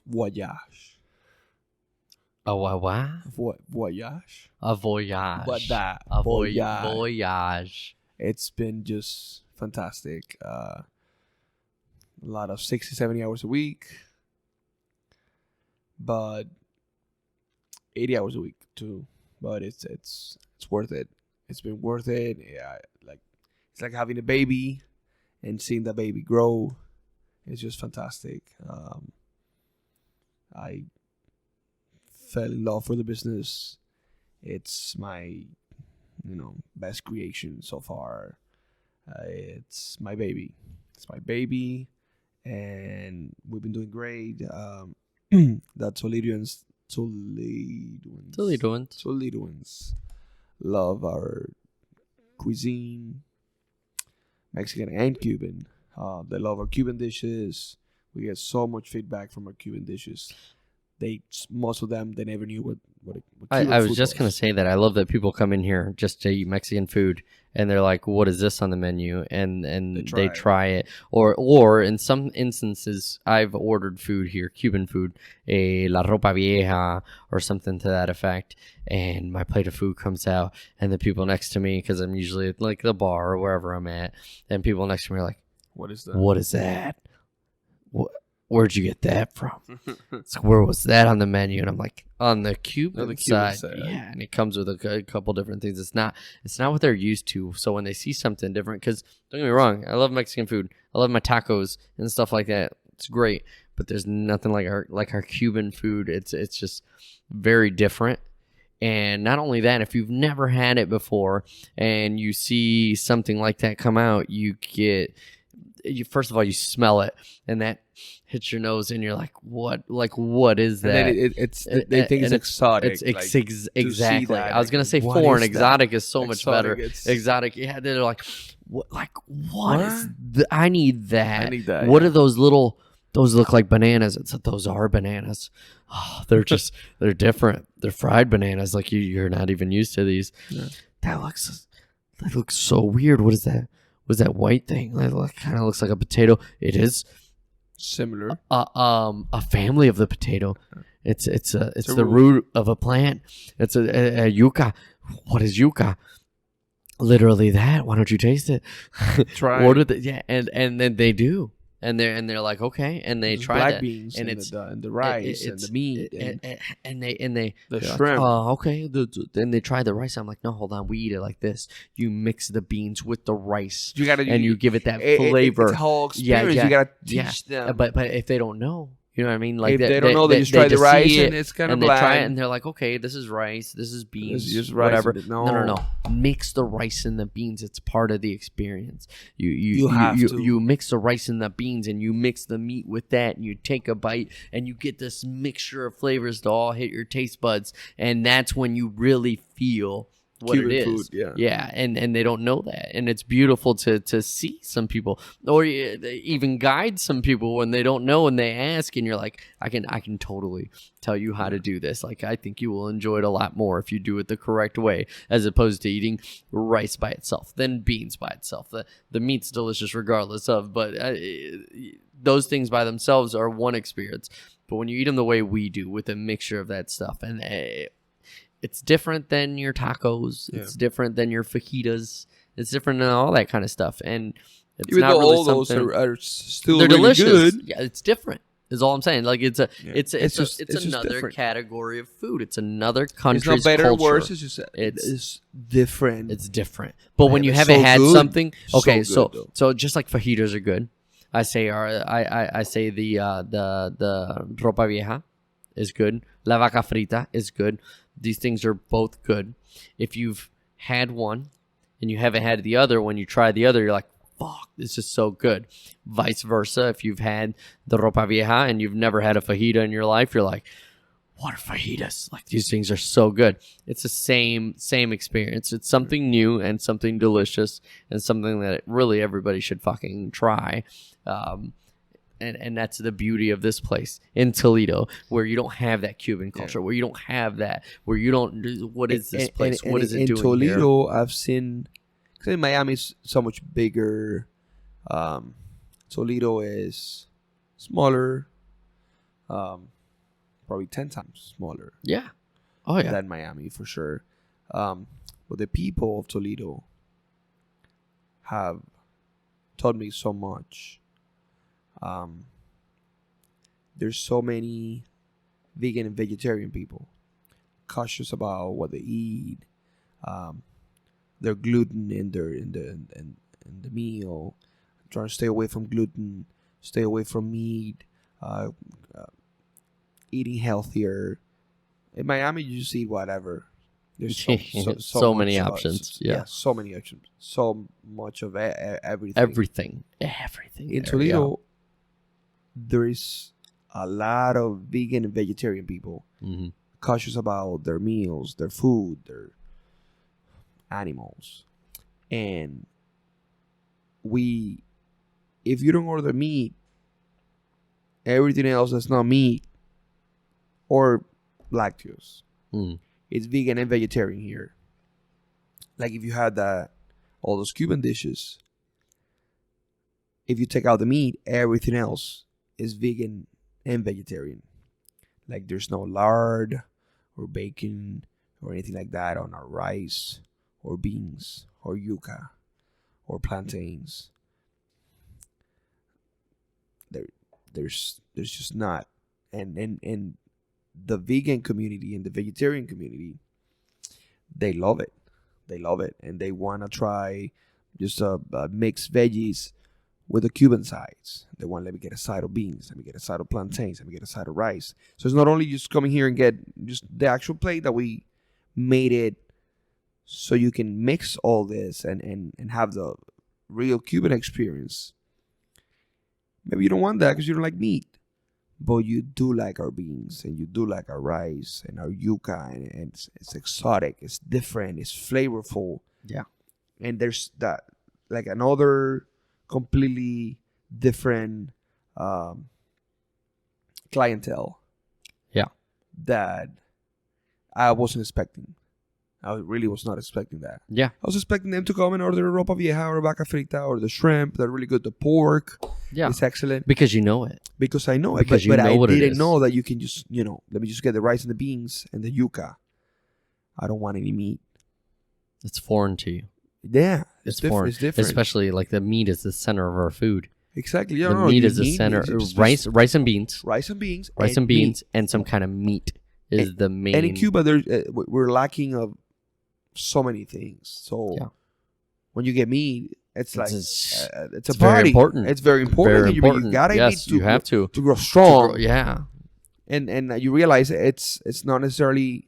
voyage. A what? Voyage. A voyage. But that a voyage. Voyage. It's been just fantastic. A lot of 60, 70 hours a week, but 80 hours a week too. But it's worth it. It's been worth it. Yeah, it's like having a baby and seeing the baby grow. It's just fantastic. I fell in love with the business. It's my, best creation so far. It's my baby. It's my baby, and we've been doing great. The Toledoans love our cuisine, Mexican and Cuban. They love our Cuban dishes. We get so much feedback from our Cuban dishes. Most of them, they never knew what Cuban I was food just going to say that. I love that people come in here just to eat Mexican food, and they're like, what is this on the menu? And they try it. Or in some instances, I've ordered food here, Cuban food, la ropa vieja or something to that effect, and my plate of food comes out, and the people next to me, because I'm usually at like the bar or wherever I'm at, and people next to me are like, what is that? What is that? Where'd you get that from? So where was that on the menu? And I'm like, on the Cuban side. Yeah, and it comes with a couple different things. It's not what they're used to. So when they see something different, because don't get me wrong, I love Mexican food. I love my tacos and stuff like that. It's great, but there's nothing like our Cuban food. It's just very different. And not only that, if you've never had it before and you see something like that come out, first of all, you smell it, and that hits your nose, and you're like, "What? Like, what is that?" And then they think it's exotic. Exactly. I was gonna say foreign. Exotic is so much better. Exotic. Yeah, they're like, "What? Like, what is? I need that. What are those little? Those look like bananas." It's those are bananas. Oh, they're different. They're fried bananas. Like you're not even used to these. Yeah. That looks so weird. What is that? Was that white thing? It kind of looks like a potato. It is similar. A family of the potato. It's the root of a plant. It's a yuca. What is yuca? Literally that. Why don't you taste it? Try. Order the and then they do. And they're like, okay, and they try black that, beans and it's the rice and the meat and they the shrimp. Like, oh, okay. Then they try the rice. I'm like, no, hold on, we eat it like this. You mix the beans with the rice, you give it that flavor. It's a whole experience. You gotta teach them. But if they don't know. You know what I mean? Like if they don't know, they just try the rice and it's kind of bland. They try it and they're like, okay, this is rice, this is beans, this is whatever. No. Mix the rice and the beans. It's part of the experience. You mix the rice and the beans and you mix the meat with that and you take a bite and you get this mixture of flavors to all hit your taste buds, and that's when you really feel what Cuban it is. Food, yeah, and they don't know that, and it's beautiful to see some people, or even guide some people when they don't know and they ask, and you're like, I can totally tell you how to do this. Like, I think you will enjoy it a lot more if you do it the correct way, as opposed to eating rice by itself, then beans by itself. The meat's delicious regardless of, but those things by themselves are one experience. But when you eat them the way we do, with a mixture of that stuff, and it's different than your tacos. Yeah. It's different than your fajitas. It's different than all that kind of stuff. And it's even not though really all those are still they're really delicious. Good. Yeah, it's different. Is all I'm saying. Like it's just another different. Category of food. It's another country's culture. It's not better culture. or worse. It's just it's different. It's different. But when you haven't had something, okay, so just like fajitas are good. I say I say the ropa vieja is good. La vaca frita is good. These things are both good. If you've had one and you haven't had the other, when you try the other, you're like, fuck, this is so good. Vice versa, if you've had the ropa vieja and you've never had a fajita in your life, you're like, water fajitas. Like these things are so good. It's the same experience. It's something new and something delicious and something that really everybody should fucking try. And that's the beauty of this place in Toledo, where you don't have that Cuban culture, where you don't have that, where you don't. What is this place? What is it doing in Toledo? here? I've seen, because in Miami is so much bigger. Toledo is smaller, probably 10 times smaller. Yeah. Oh yeah. Than Miami for sure. But the people of Toledo have taught me so much. There's so many vegan and vegetarian people cautious about what they eat, their gluten in the meal, trying to stay away from gluten, stay away from meat, eating healthier. In Miami, you just eat whatever. There's so many options. So many options. So much of everything. Everything. In Toledo, there is a lot of vegan and vegetarian people cautious about their meals, their food, their animals. And if you don't order meat, everything else that's not meat or lactose, it's vegan and vegetarian here. Like if you had all those Cuban dishes, if you take out the meat, everything else is vegan and vegetarian. Like there's no lard or bacon or anything like that on our rice or beans or yuca or plantains. There's just not. And the vegan community and the vegetarian community, they love it. They love it. And they want to try just mixed veggies with the Cuban sides. They want, let me get a side of beans, let me get a side of plantains, let me get a side of rice. So it's not only just coming here and get just the actual plate, that we made it so you can mix all this and have the real Cuban experience. Maybe you don't want that because you don't like meat, but you do like our beans and you do like our rice and our yuca, and it's exotic, it's different, it's flavorful. Yeah. And there's that, like another completely different clientele. Yeah. That I wasn't expecting. I really was not expecting that. Yeah. I was expecting them to come and order a ropa vieja or vaca frita or the shrimp. They're really good. The pork. Yeah. It's excellent. Because you know it. Because I know it. Because but you know I what it didn't is. know that you can just, let me just get the rice and the beans and the yuca. I don't want any meat. It's foreign to you. Yeah. It's foreign. It's different. Especially like the meat is the center of our food. Exactly. The meat is the center. Rice and beans. Rice and beans. Rice and beans and some kind of meat is the main. And in Cuba, we're lacking of so many things. So when you get meat, it's like it's a party. Very important. It's very important. Very important. You gotta eat you have to grow strong. Yeah. And you realize it's not necessarily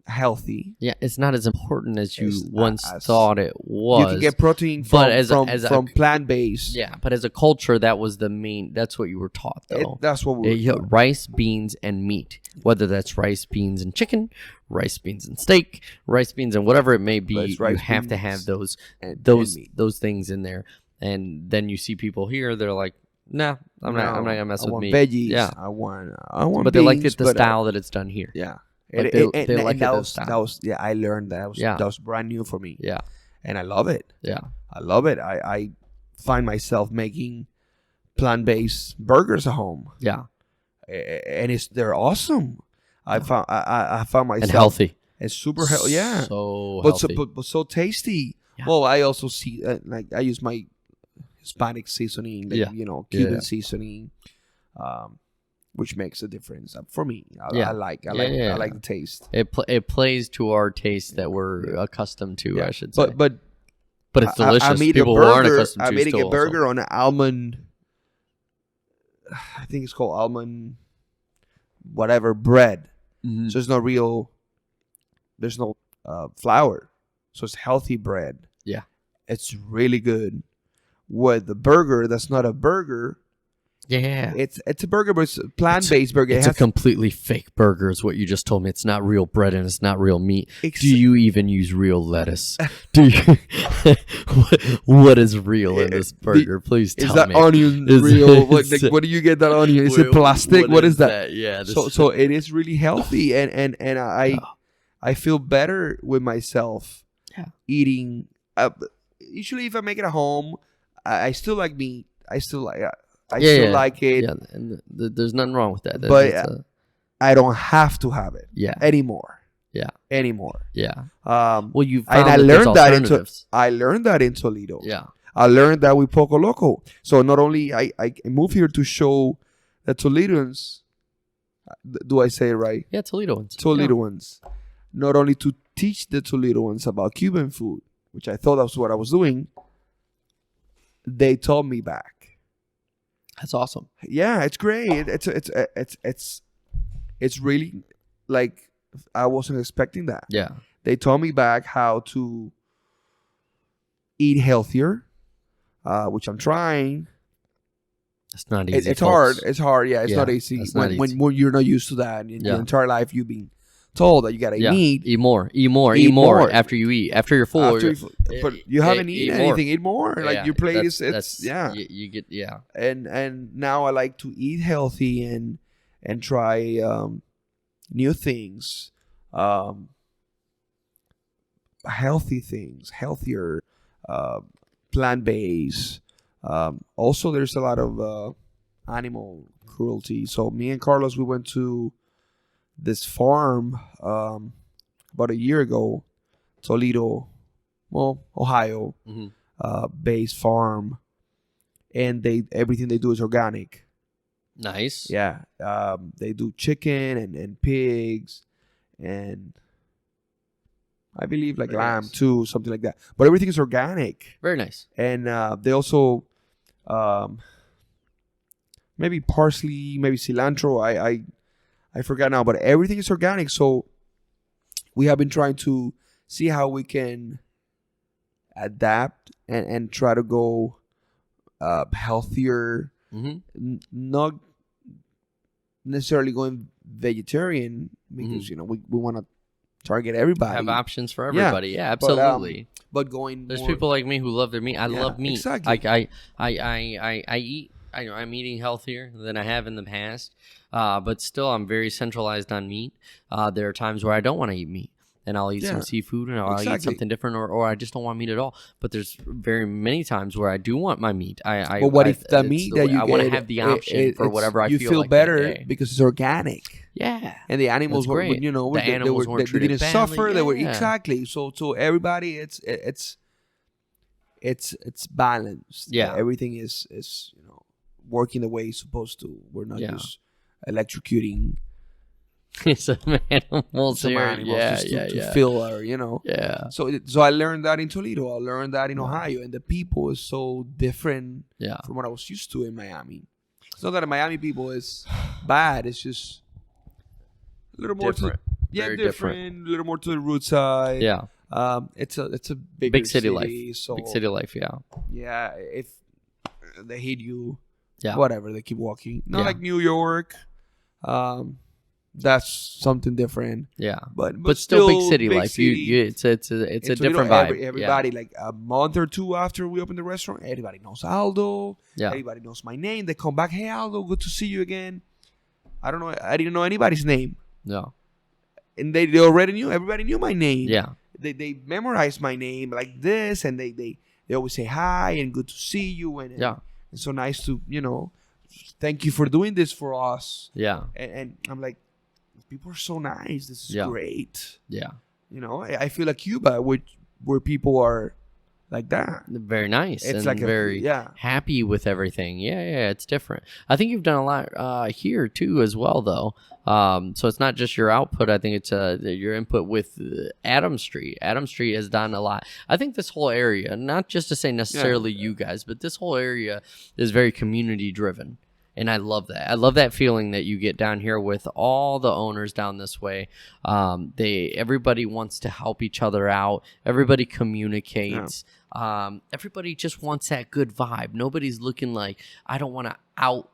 healthy. Yeah, it's not as important as you once thought it was. You can get protein from plant-based. Yeah, but as a culture, that was the main. That's what you were taught, though. That's what we were taught. Rice, beans, and meat. Whether that's rice, beans, and chicken, rice, beans, and steak, rice, beans, and whatever it may be, you have to have those things in there. And then you see people here, they're like, "Nah, I'm not gonna mess with meat." Veggies. Yeah, I want. But they like the style that it's done here. Yeah. Like they like that I learned that was brand new for me. Yeah. And I love it. Yeah. I love it. I find myself making plant-based burgers at home. Yeah. And they're awesome. I found myself and healthy. And super healthy. Yeah. So healthy. But so tasty. Yeah. Well, I also see like I use my Hispanic seasoning, Cuban seasoning. Which makes a difference for me. I like the taste. It plays to our taste that we're accustomed to. I should say. But it's delicious. I made People a burger, aren't accustomed to. I'm eating a burger also. on an almond. I think it's called almond, whatever bread. Mm-hmm. So it's not real. There's no flour, so it's healthy bread. Yeah, it's really good. With the burger, that's not a burger. Yeah. It's a burger, but it's a plant-based burger. It's a completely fake burger is what you just told me. It's not real bread and it's not real meat. Do you even use real lettuce? Do you? What is real in this burger? Please tell me. Is that onion real? What do you get that onion? Is it plastic? What is that? Yeah. So it is really healthy, and I feel better with myself eating. Usually, if I make it at home, I still like meat. I still like it. Yeah, and there's nothing wrong with that. But I don't have to have it anymore. Yeah. Anymore. Yeah. Well, you found I learned that in Toledo. Yeah. I learned that with Poco Loco. So not only I moved here to show the Toledoans. Do I say it right? Yeah, Toledoans. Toledoans. Yeah. Not only to teach the Toledoans about Cuban food, which I thought that was what I was doing. They taught me back. That's awesome. Yeah, it's great. It's really like I wasn't expecting that. Yeah. They taught me back how to eat healthier, which I'm trying. It's not easy. It's hard. It's hard. Yeah, it's not easy. When you're not used to that in your entire life, you've been told that you gotta eat more after you eat. After you're full. But you haven't eaten anything. Eat more. Like your plate is. You get And now I like to eat healthy and try new things, healthy things, healthier, plant-based. Also, there's a lot of animal cruelty. So me and Carlos, we went to this farm about a year ago, Toledo, Ohio, based farm, and everything they do is organic. Nice. Yeah. They do chicken and pigs, and I believe like lamb too, something like that. But everything is organic. Very nice. And they also maybe parsley, maybe cilantro. I forgot now, but everything is organic. So we have been trying to see how we can adapt and try to go healthier. Not necessarily going vegetarian because we want to target everybody. Have options for everybody. Yeah, absolutely. But going there's people like me who love their meat. I love meat. Exactly. I eat. I'm eating healthier than I have in the past, but still I'm very centralized on meat. There are times where I don't want to eat meat, and I'll eat some seafood, and I'll eat something different, or I just don't want meat at all. But there's very many times where I do want my meat. But what if the meat that you get, I want to have the option for whatever I feel like. You feel better because it's organic. Yeah, and the animals were, the animals they didn't suffer. They were exactly so everybody. It's balanced. Yeah, everything is working the way it's supposed to. We're not just electrocuting some animals to fill our, Yeah. So I learned that in Toledo. I learned that in Ohio, and the people is so different from what I was used to in Miami. It's not that the Miami people is bad. It's just a little more different. different. A little more to the root side. Yeah. It's a big city life. So big city life. Yeah. Yeah. If they hit you. Yeah. Whatever, they keep walking. Not like New York. That's something different. Yeah. But still big city life. City. It's a different vibe. Everybody like a month or two after we opened the restaurant, everybody knows Aldo. Yeah. Everybody knows my name. They come back, hey Aldo, good to see you again. I don't know. I didn't know anybody's name. No. And they already knew. Everybody knew my name. Yeah. They memorized my name like this, and they always say hi and good to see you and it's so nice to, thank you for doing this for us. Yeah. And I'm like, people are so nice. This is great. Yeah. I feel like Cuba, where people are like that. Very nice. It's and like very happy with everything. Yeah, it's different. I think you've done a lot here too as well, though. So it's not just your output. I think it's your input with Adam Street. Adam Street has done a lot. I think this whole area, not just to say necessarily you guys, but this whole area is very community driven. And I love that. I love that feeling that you get down here with all the owners down this way. Everybody wants to help each other out. Everybody communicates. Everybody just wants that good vibe. Nobody's looking like, I don't want to out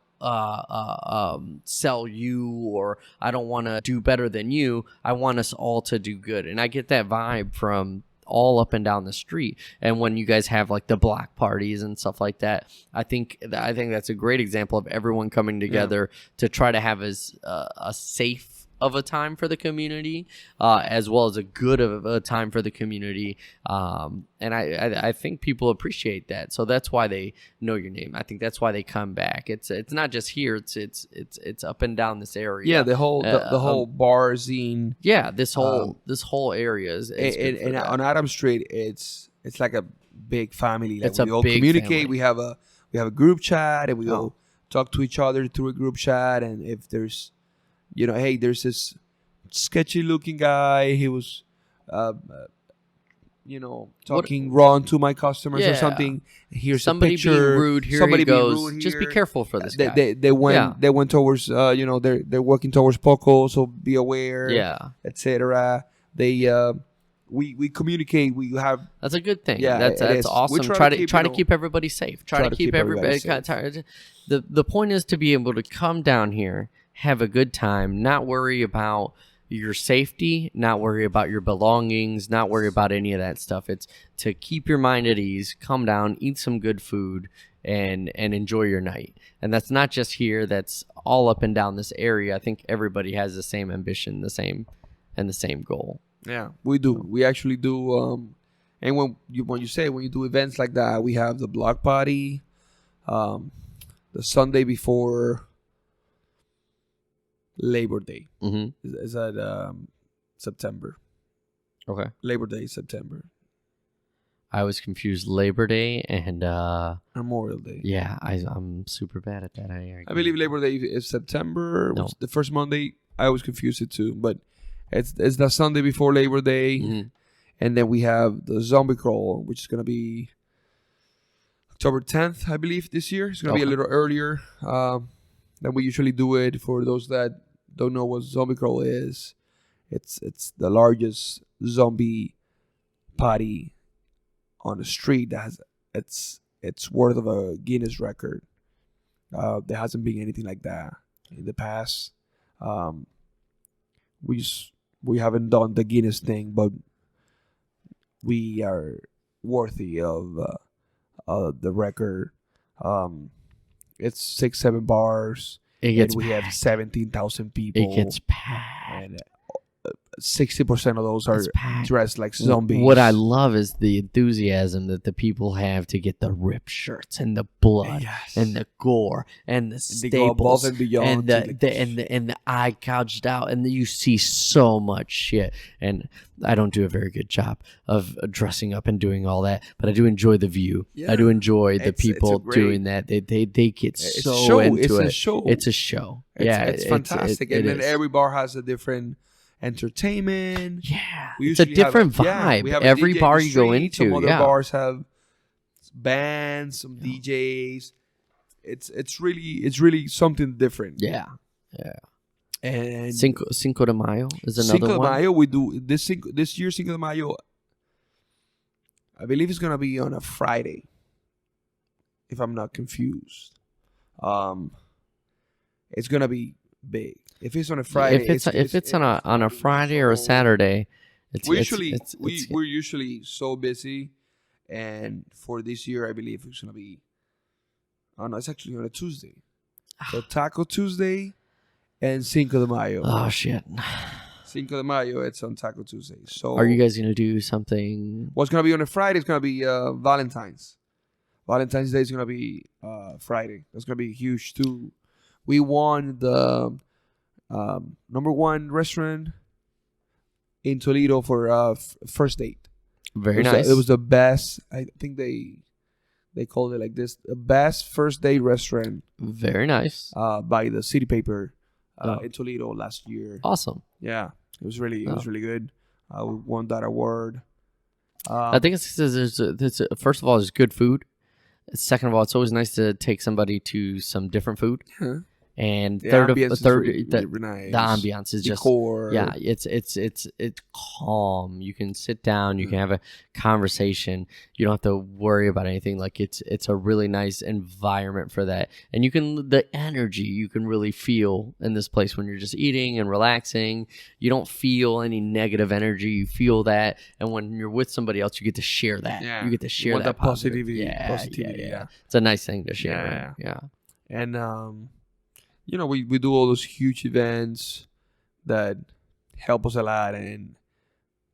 sell you, or I don't want to do better than you. I want us all to do good. And I get that vibe from all up and down the street. And when you guys have like the block parties and stuff like that, I think that's a great example of everyone coming together to try to have as a safe of a time for the community, as well as a good of a time for the community. And I think people appreciate that. So that's why they know your name. I think that's why they come back. It's not just here. It's up and down this area. Yeah, the whole bar scene. Yeah, this whole area is and on Adams Street, it's like a big family. Like it's we all communicate. Family. We have a group chat, and we all talk to each other through a group chat. And if there's hey, there's this sketchy looking guy. He was, talking wrong to my customers or something. Here's somebody a picture. Being rude. Here somebody he goes. Being rude here. Just be careful for this guy. They went towards, they're working towards Poco, so be aware. Yeah. Etc. We communicate. We have. That's a good thing. Yeah, that's awesome. Try to keep everybody safe. Try to keep everybody safe. The point is to be able to come down here, have a good time, not worry about your safety, not worry about your belongings, not worry about any of that stuff. It's to keep your mind at ease, come down, eat some good food, and enjoy your night. And that's not just here, that's all up and down this area. I think everybody has the same ambition, the same goal. Yeah, we do. We actually do. And when you do events like that, we have the block party, the Sunday before Labor Day. Mm-hmm. Is that September? Okay. Labor Day, September. I was confused. Labor Day and Memorial Day. Yeah, I'm super bad at that. I believe Labor Day is September. No. The first Monday. I always confuse it too, but it's the Sunday before Labor Day, and then we have the zombie crawl, which is gonna be October 10th, I believe, this year. It's gonna be a little earlier than we usually do it. For those that don't know what zombie crawl is, it's the largest zombie party on the street that has it's worth of a Guinness record. There hasn't been anything like that in the past. We haven't done the Guinness thing, but we are worthy of the record. It's 6-7 bars. We have 17,000 people. It gets packed. And 60% of those are dressed like zombies. What I love is the enthusiasm that the people have to get the ripped shirts and the blood and the gore and the staples and the eye gouged out, and you see so much shit. And I don't do a very good job of dressing up and doing all that, but I do enjoy the view. Yeah. I do enjoy the people doing that. They get so into it. It's a show. It's fantastic. And then every bar has a different entertainment. Yeah, it's a different vibe. We have every bar you go into. Some other bars have bands, some DJs. It's really something different. Yeah. And Cinco de Mayo is another one. Cinco de Mayo, we do this year. Cinco de Mayo, I believe it's gonna be on a Friday, if I'm not confused. It's gonna be big. If it's on a Friday, if it's on a Friday or a Saturday, we're usually so busy, and for this year, I believe it's gonna be. Oh no, it's actually on a Tuesday. So Taco Tuesday and Cinco de Mayo. Oh shit! Cinco de Mayo, it's on Taco Tuesday. So are you guys gonna do something? What's gonna be on a Friday? It's gonna be Valentine's. Valentine's Day is gonna be Friday. That's gonna be huge too. We won the #1 restaurant in Toledo for first date. Very nice. It was the best. I think they called it like this: the best first date restaurant. Very nice. By the City Paper in Toledo last year. Awesome. Yeah, it was really good. We won that award. I think it's first of all, it's good food. Second of all, it's always nice to take somebody to some different food. Yeah. And The the ambiance is just decor. Yeah, it's calm. You can sit down, you can have a conversation. You don't have to worry about anything. Like it's a really nice environment for that. And the energy you can really feel in this place when you're just eating and relaxing. You don't feel any negative energy. You feel that, and when you're with somebody else, you get to share that. Yeah. You get to share that positivity. Yeah. It's a nice thing to share. Yeah. And we do all those huge events that help us a lot, and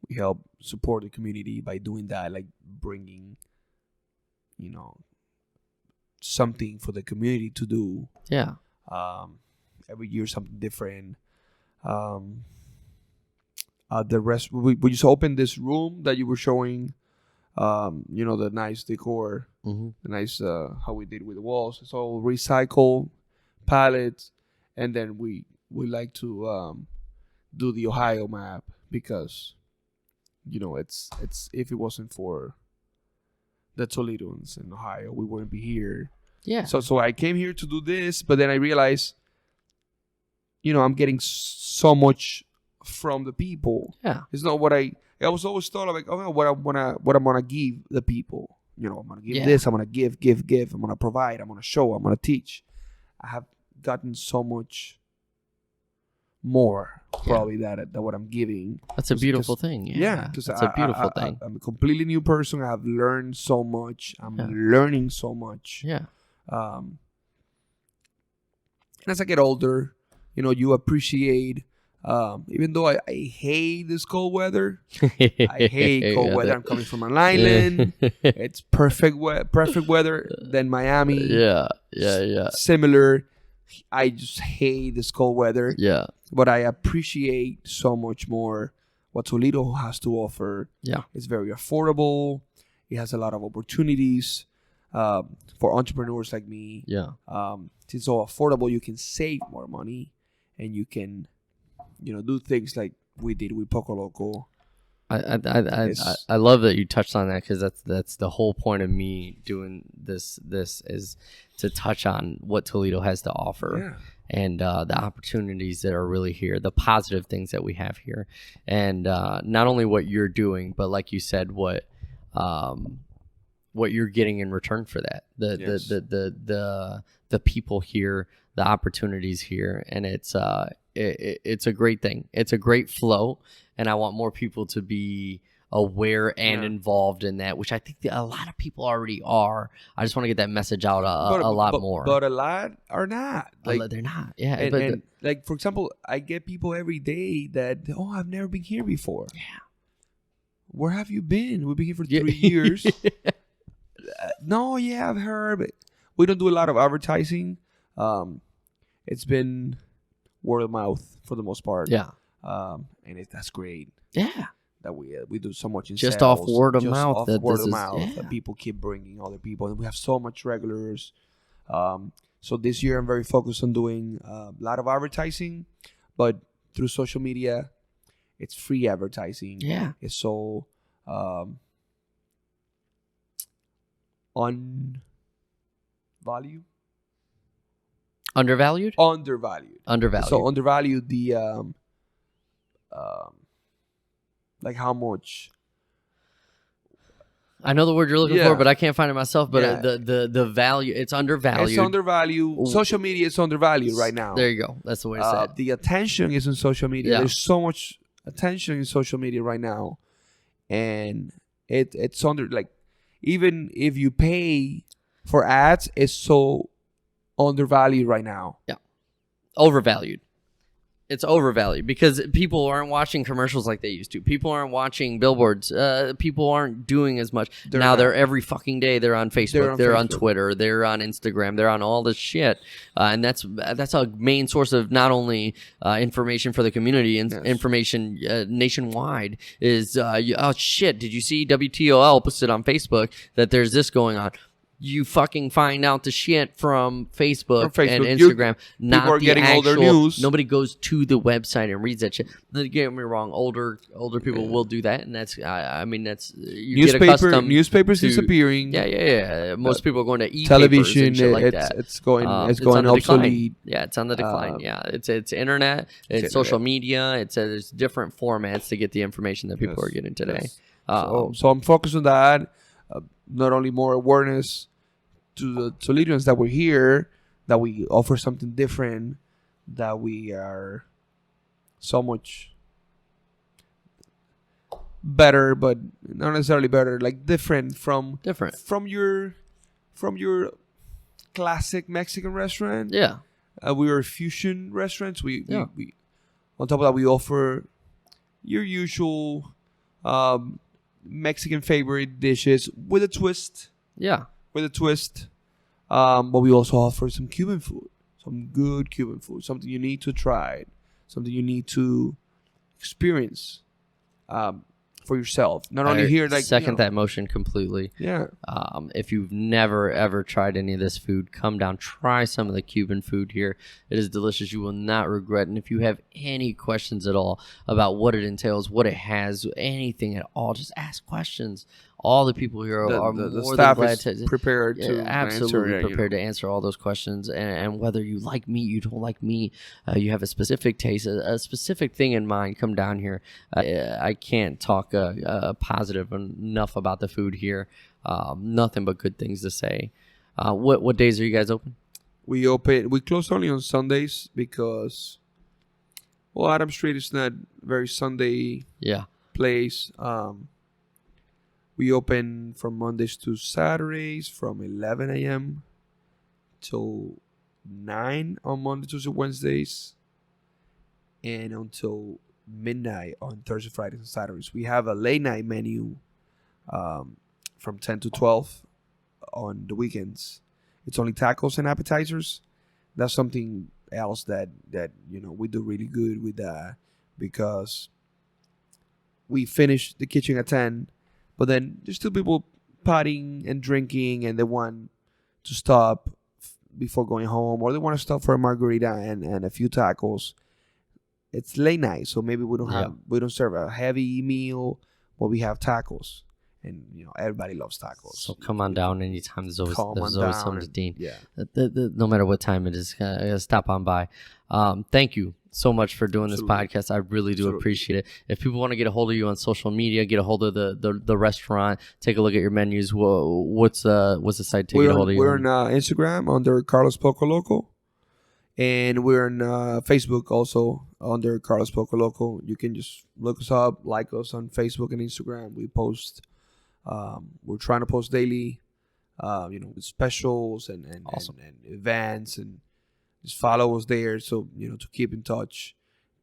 we help support the community by doing that, like bringing, something for the community to do. Yeah. Every year something different. The rest, we just opened this room that you were showing. The nice decor, the nice how we did with the walls. It's all recycled pallets, and then we like to do the Ohio map, because it's if it wasn't for the Toledoans in Ohio, we wouldn't be here. Yeah. So I came here to do this, but then I realized I'm getting so much from the people. Yeah. It's not what I was always thought of, like, what I'm gonna give the people. I'm gonna give this, I'm gonna give, I'm gonna provide, I'm gonna show, I'm gonna teach. I have gotten so much more probably that what I'm giving. That's a beautiful thing. Yeah, because it's a beautiful thing. I'm a completely new person. I have learned so much. I'm learning so much. Yeah. And as I get older, you appreciate. Even though I hate this cold weather, I hate cold weather. I'm coming from an island. It's perfect weather than Miami. Yeah. Similar. I just hate this cold weather. Yeah. But I appreciate so much more what Toledo has to offer. Yeah. It's very affordable. It has a lot of opportunities for entrepreneurs like me. Yeah. It's so affordable, you can save more money, and you can do things like we did with Poco Loco. I love that you touched on that, because that's the whole point of me doing this is to touch on what Toledo has to offer, and the opportunities that are really here, the positive things that we have here, and not only what you're doing, but like you said, what you're getting in return for that, the people here, the opportunities here, and it's a great thing. It's a great flow, and I want more people to be aware and involved in that, which I think that a lot of people already are. I just want to get that message out a lot more. But a lot are not. They're not. Yeah. And like, for example, I get people every day that, I've never been here before. Yeah. Where have you been? We've been here for 3 years. No, I've heard, but we don't do a lot of advertising. It's been word of mouth for the most part. Yeah. And that's great. Yeah. That we do so much in just sales, off word of mouth. That people keep bringing other people, and we have so much regulars. So this year I'm very focused on doing a lot of advertising, but through social media, it's free advertising. Yeah. It's so undervalued. So undervalued the like how much. I know the word you're looking for, but I can't find it myself. But the value, it's undervalued. It's undervalued. Social media is undervalued right now. There you go. That's the way to say it. The attention is in social media. Yeah. There's so much attention in social media right now, and it's under, like, even if you pay for ads, it's so undervalued right now. Yeah. Overvalued. It's overvalued because people aren't watching commercials like they used to. People aren't watching billboards. People aren't doing as much. They're every fucking day. They're on Facebook. They're on Twitter. They're on Instagram. They're on all this shit. And that's a main source of not only information for the community and information nationwide is, oh shit, did you see WTOL posted on Facebook that there's this going on? you fucking find out the shit from Facebook and Instagram. People are getting all their news. Nobody goes to the website and reads that shit. Don't get me wrong. Older people will do that, and that's. I mean, that's newspapers disappearing. Yeah. Most people are going to television. And shit like that. It's going obsolete. Yeah, it's on the decline. It's internet. It's social media. There's different formats to get the information that people are getting today. Yes. So I'm focused on that. Not only more awareness to the Toledoans that we're here, that we offer something different, that we are so much better, but not necessarily better, like different from your classic Mexican restaurant. Yeah, we are fusion restaurants. We on top of that, we offer your usual Mexican favorite dishes with a twist. Yeah. With a twist. But we also offer some Cuban food. Some good Cuban food. Something you need to try. Something you need to experience for yourself. Not only here, like second that motion completely. Yeah. If you've never ever tried any of this food, come down, try some of the Cuban food here. It is delicious. You will not regret. And if you have any questions at all about what it entails, what it has, anything at all, just ask questions. All the people here are more than glad to prepared to absolutely prepared to answer all those questions. And whether you like meat, you don't like meat, you have a specific taste, a specific thing in mind, come down here. I can't talk positive enough about the food here. Nothing but good things to say. What days are you guys open? We close only on Sundays because, well, Adam Street is not very Sunday place. We open from Mondays to Saturdays from 11 a.m. till 9 on Monday, Tuesday, Wednesdays, and until midnight on Thursday, Fridays, and Saturdays. We have a late night menu from 10 to 12 on the weekends. It's only tacos and appetizers. That's something else that we do really good with that, because we finish the kitchen at 10. But then there's still people partying and drinking, and they want to stop before going home, or they want to stop for a margarita and a few tacos. It's late night, so maybe we don't serve a heavy meal, but we have tacos, and everybody loves tacos. So come on down anytime. There's always something to eat. Yeah. No matter what time it is, stop on by. Thank you so much for doing this podcast. I really do appreciate it. If people want to get a hold of you on social media, get a hold of the restaurant, take a look at your menus, what's the site to get a hold of you? We're on Instagram under Carlos Poco Loco, and we're on Facebook also under Carlos Poco Loco. You can just look us up, like us on Facebook and Instagram. We post. We're trying to post daily, specials and awesome. and events, and just follow us there. So to keep in touch,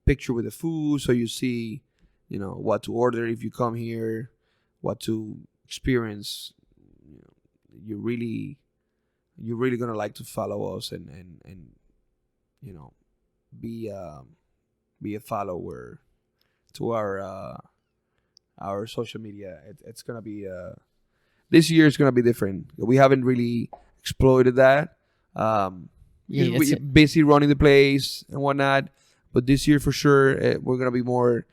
picture with the food, so you see, what to order if you come here, what to experience. You're really gonna like to follow us and be a follower to our social media. It's gonna be this year is gonna be different. We haven't really exploited that. We're busy running the place and whatnot, but this year for sure we're gonna be more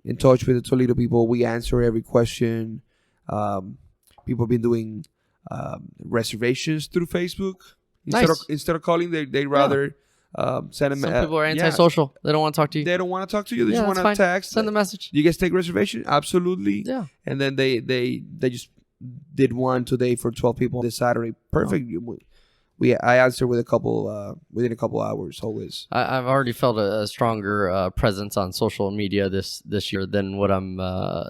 in touch with the Toledo people. We answer every question. People have been doing reservations through Facebook. Instead of calling, they rather send them. Some people are antisocial. They don't want to talk to you. They don't want to talk to you. They just want to text. Send the message. You guys take reservation? Absolutely. Yeah. And then they just did one today for 12 people this Saturday. Perfect. Oh. I answered with within a couple hours always. I've already felt a stronger presence on social media this year than what I'm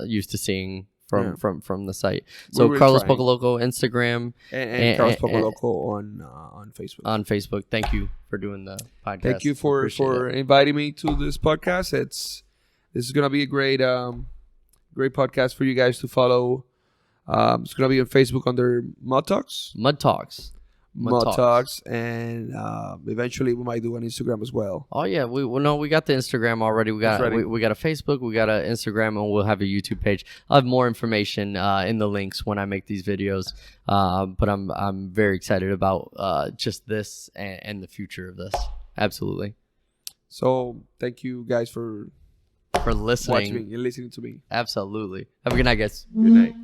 used to seeing from the site. So Carlos Poco Loco Instagram and Carlos Poco Loco on Facebook. On Facebook. Thank you for doing the podcast. Thank you for inviting me to this podcast. This is gonna be a great podcast for you guys to follow. It's gonna be on Facebook under MudTalks. MudTalks, and eventually we might do an Instagram as well. Oh yeah, we got the Instagram already. We got a Facebook, we got an Instagram, and we'll have a YouTube page. I'll have more information in the links when I make these videos. But I'm very excited about just this and the future of this. Absolutely. So thank you guys for listening and listening to me. Absolutely. Have a good night, guys. Good night.